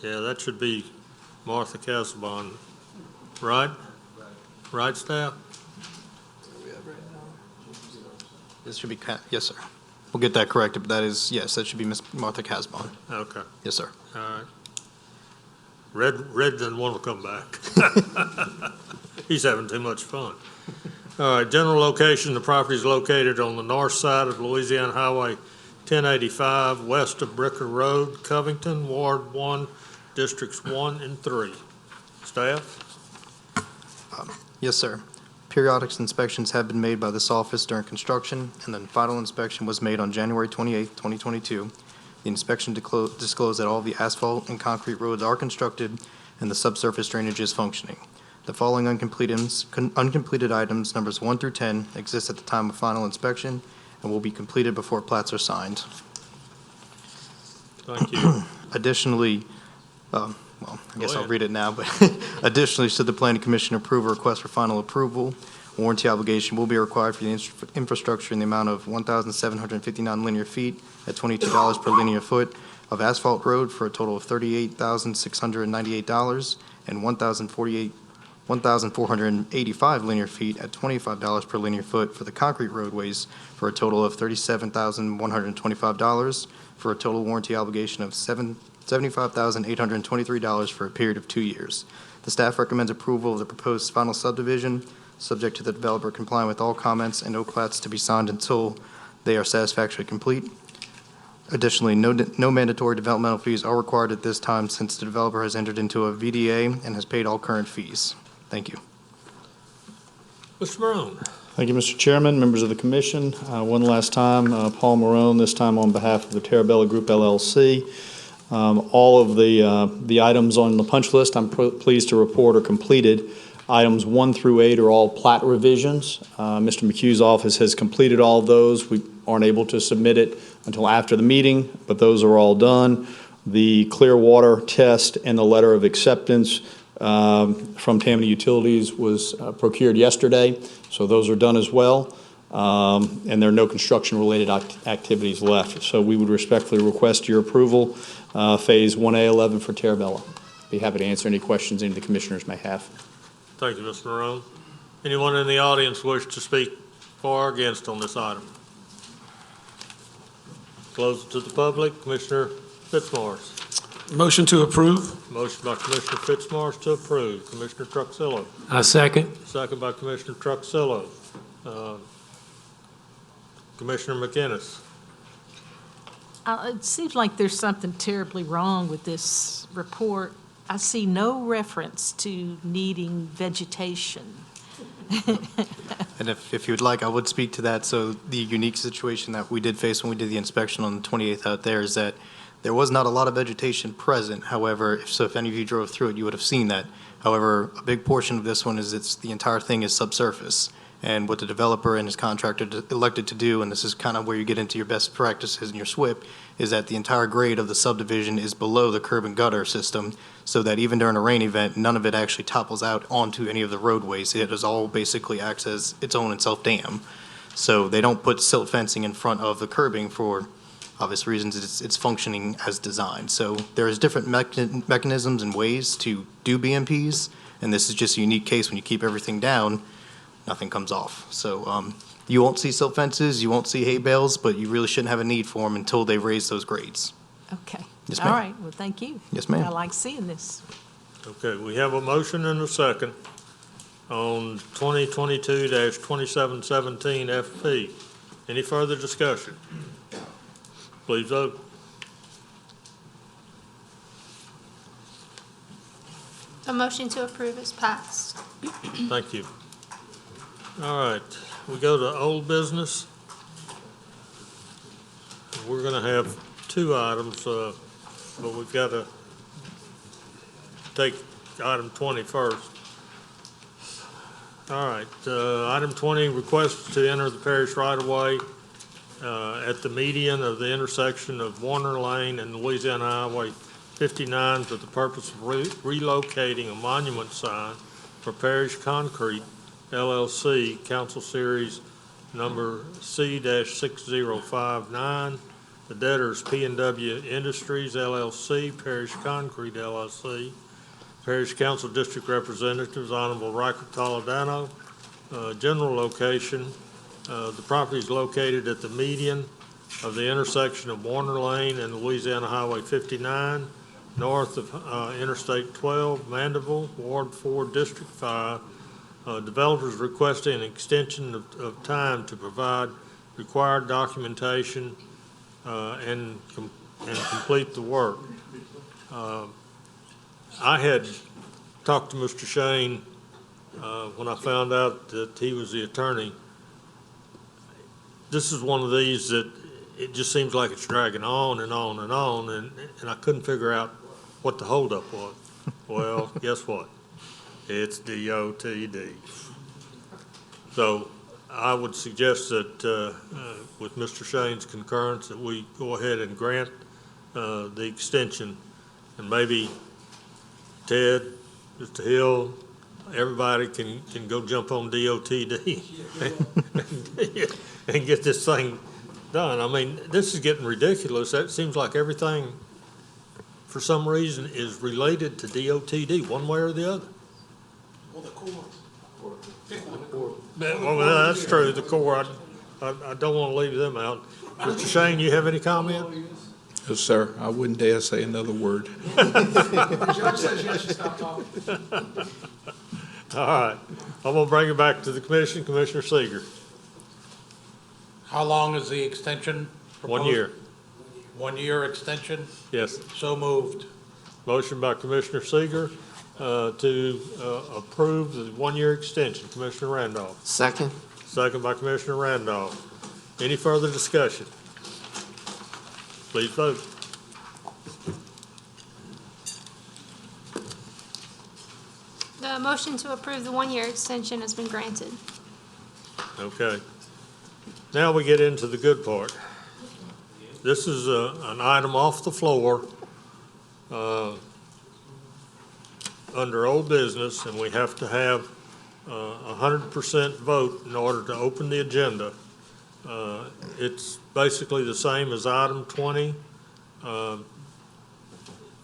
Yeah, that should be Martha Casabon, right? Right, staff? This should be, yes, sir. We'll get that corrected, but that is, yes, that should be Ms. Martha Casbon. Okay, Yes, sir. all right. Red doesn't want to come back. He's having too much fun. All right, general location, the property is located on the north side of Louisiana Highway 1085, west of Bricker Road, Covington, Ward 1, Districts 1 and 3. Staff? Yes, sir. Periodic inspections have been made by this office during construction, and then final inspection was made on January 28, 2022. The inspection disclosed that all the asphalt and concrete roads are constructed and the subsurface drainage is functioning. The following uncompleted items, numbers 1 through 10, exist at the time of final inspection and will be completed before plats are signed. Thank you. Additionally, well, I guess I'll ahead. read it now, but additionally, should the planning commission approve a request for final approval, warranty obligation will be required for the infrastructure in the amount of 1,759 linear feet at $22 per linear foot of asphalt road for a total of $38,698 and 1,485 linear feet at $25 per linear foot for the concrete roadways for a total of $37,125 for a total warranty obligation of $75,823 for a period of 2 years. The staff recommends approval of the proposed final subdivision, subject to the developer complying with all comments and no plats to be signed until they are satisfactorily complete. Additionally, no mandatory developmental fees are required at this time since the developer has entered into a VDA and has paid all current fees. Thank you. Mr. Morone. Thank you, Mr. Chairman, members of the commission. One last time, Paul Morone, this time on behalf of the Terabella Group LLC. All of the items on the punch list, I'm pleased to report, are completed. Items 1 through 8 are all plat revisions. Mr. McHugh's office has completed all of those. We aren't able to submit it until after the meeting, but those are all done. The Clearwater test and the letter of acceptance from Tammany Utilities was procured yesterday, so those are done as well. And there are no construction-related activities left. So we would respectfully request your approval, Phase 1A11 for Terabella. Be happy to answer any questions any of the commissioners may have. Thank you, Mr. Morone. Anyone in the audience wish to speak for or against on this item? Close it to the public. Commissioner Fitzmaurice. Motion to approve. Motion by Commissioner Fitzmaurice to approve. Commissioner Truxillo. I second. Second by Commissioner Truxillo. Commissioner McInnes. It seems like there's something terribly wrong with this report. I see no reference to needing vegetation. And if you would like, I would speak to that. So the unique situation that we did face when we did the inspection on the 28th out there is that there was not a lot of vegetation present. However, if any of you drove through it, you would have seen that. However, a big portion of this one is the entire thing is subsurface. And what the developer and his contractor elected to do, and this is kind of where you get into your best practices and your SWIP, is that the entire grade of the subdivision is below the curb and gutter system, so that even during a rain event, none of it actually topples out onto any of the roadways. It is all basically acts as its own and self-dam. So they don't put silt fencing in front of the curbing for obvious reasons. It's functioning as designed. So there's different mechanisms and ways to do BMPs, and this is just a unique case. When you keep everything down, nothing comes off. So you won't see silt fences, you won't see hay bales, but you really shouldn't have a need for them until they raise those grades. Okay. Yes, All ma'am. right, well, thank you. Yes, ma'am. I like seeing this. Okay, we have a motion and a second on 2022-2717 FP. Any further discussion? Please vote. A motion to approve is passed. Thank you. All right, we go to old business. We're going to have two items, but we've got to take item 20 first. All right, item 20, request to enter the parish right-of-way at the median of the intersection of Warner Lane and Louisiana Highway 59 for the purpose of relocating a monument sign for Parish Concrete LLC, Council Series number C-6059. The debtors P&W Industries LLC, Parish Concrete LLC. Parish Council District Representatives, Honorable Riker Toledano. General location, the property is located at the median of the intersection of Warner Lane and Louisiana Highway 59, north of Interstate 12, Mandeville, Ward 4, District 5. Developers requesting an extension of time to provide required documentation and complete the work. I had talked to Mr. Shane when I found out that he was the attorney. This is one of these that it just seems like it's dragging on and on and on, and I couldn't figure out what the holdup was. Well, guess what? It's DOTD. So I would suggest that with Mr. Shane's concurrence that we go ahead and grant the extension, and maybe Ted, Mr. Hill, everybody can go jump on DOTD and get this thing done. I mean, this is getting ridiculous. That seems like everything, for some reason, is related to DOTD, one way or the other. Well, the core. Well, that's true, the core. I don't want to leave them out. Mr. Shane, you have any comment? Yes, sir. I wouldn't dare say another word. Judge says yes, you stop talking. All right, I'm gonna bring it back to the commission. Commissioner Seeger. How long is the extension proposed? 1 year. 1 year extension? Yes. So moved. Motion by Commissioner Seeger to approve the 1 year extension. Commissioner Randolph. Second? Second by Commissioner Randolph. Any further discussion? Please vote. The motion to approve the 1 year extension has been granted. Okay. Now we get into the good part. This is an item off the floor under old business, and we have to have 100% vote in order to open the agenda. It's basically the same as item 20.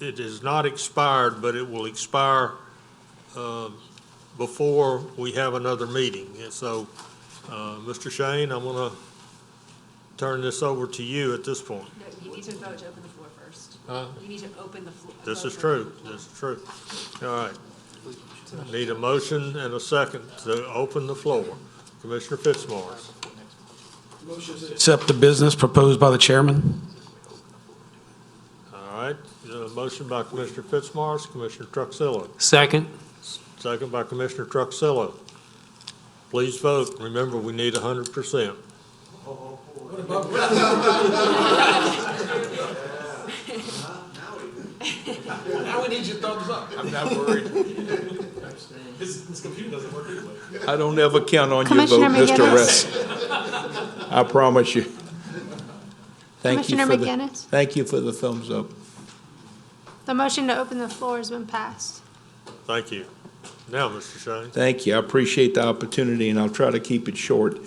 It is not expired, but it will expire before we have another meeting. And so, Mr. Shane, I'm going to turn this over to you at this point. No, you need to vote to open the floor first. Huh? You need to open the floor. This is true. This is true. All right. Need a motion and a second to open the floor. Commissioner Fitzmaurice. Accept the business proposed by the chairman. All right. Motion by Commissioner Fitzmaurice, Commissioner Truxillo. Second. Second by Commissioner Truxillo. Please vote. Remember, we need 100%. Now we need your thumbs up. I'm not worried. His computer doesn't work anyway. I don't ever count on your vote, Commissioner Mr. McGinnis. Ress. I promise you. Thank you Commissioner for the, McGinnis? thank you for the thumbs up. The motion to open the floor has been passed. Thank you. Now, Mr. Shane. Thank you. I appreciate the opportunity, and I'll try to keep it short.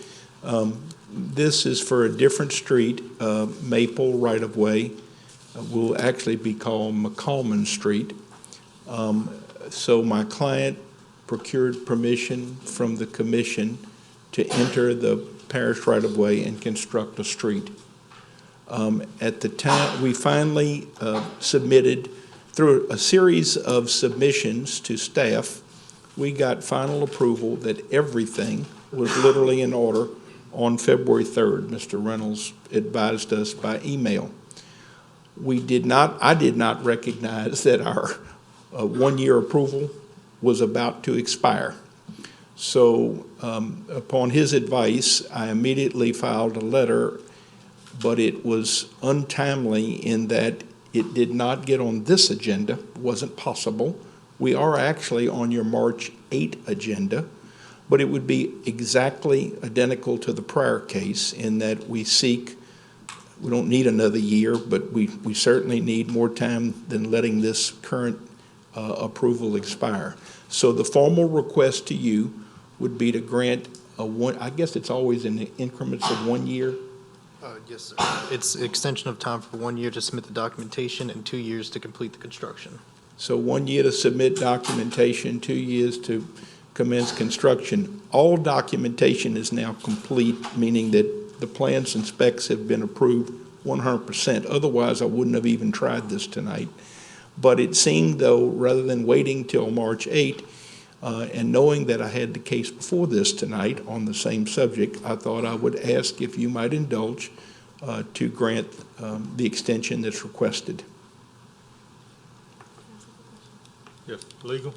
This is for a different street, Maple right-of-way. Will actually be called McCallman Street. So my client procured permission from the commission to enter the parish right-of-way and construct a street. At the time, we finally submitted, through a series of submissions to staff, we got final approval that everything was literally in order on February 3rd. Mr. Reynolds advised us by email. I did not recognize that our 1 year approval was about to expire. So upon his advice, I immediately filed a letter, but it was untimely in that it did not get on this agenda, wasn't possible. We are actually on your March 8 agenda, but it would be exactly identical to the prior case in that we don't need another year, but we certainly need more time than letting this current approval expire. So the formal request to you would be to grant I guess it's always in the increments of 1 year? Yes, sir. It's extension of time for 1 year to submit the documentation and 2 years to complete the construction. So 1 year to submit documentation, 2 years to commence construction. All documentation is now complete, meaning that the plans and specs have been approved 100%. Otherwise, I wouldn't have even tried this tonight. But it seemed, though, rather than waiting till March 8, and knowing that I had the case before this tonight on the same subject, I thought I would ask if you might indulge to grant the extension that's requested. Yes, legal.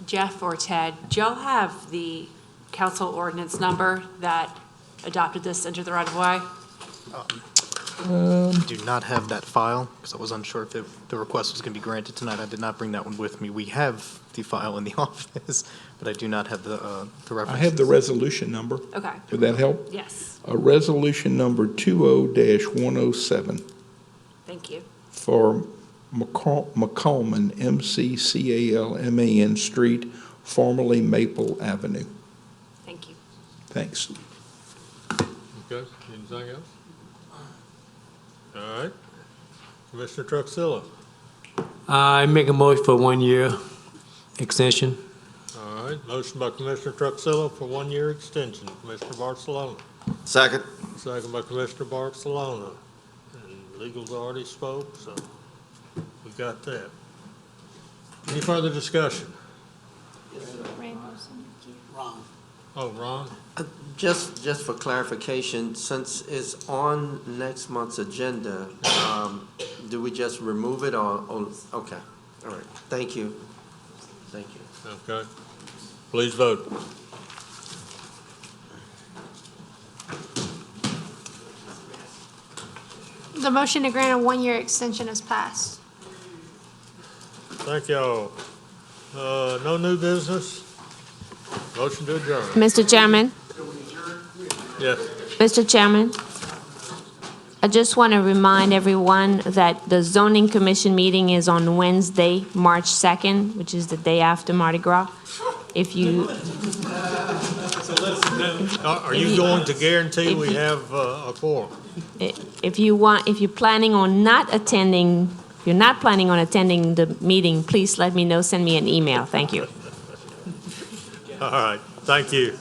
Jeff or Ted, do y'all have the council ordinance number that adopted this into the right-of-way? Do not have that file, because I was unsure if the request was going to be granted tonight. I did not bring that one with me. We have the file in the office, but I do not have the reference. I have the resolution number. Okay. Would that help? Yes. Resolution number 20-107 Thank you. for McCallman, McCallman Street, formerly Maple Avenue. Thank you. Thanks. Okay, anything else? All right. Commissioner Truxillo. I make a motion for 1 year extension. All right, motion by Commissioner Truxillo for 1 year extension. Commissioner Barcelona. Second. Second by Commissioner Barcelona. And Legal's already spoke, so we've got that. Any further discussion? Oh, Ron? Just for clarification, since it's on next month's agenda, do we just remove it or, okay, all right, thank you. Thank you. Okay. Please vote. The motion to grant a one-year extension has passed. Thank y'all. No new business? Motion to adjourn. Mr. Chairman, Yes. Mr. Chairman, I just want to remind everyone that the zoning commission meeting is on Wednesday, March 2nd, which is the day after Mardi Gras. If you, Are you going to guarantee we have a quorum? if you're planning on not attending, if you're not planning on attending the meeting, please let me know, send me an email. Thank you. All right, thank you.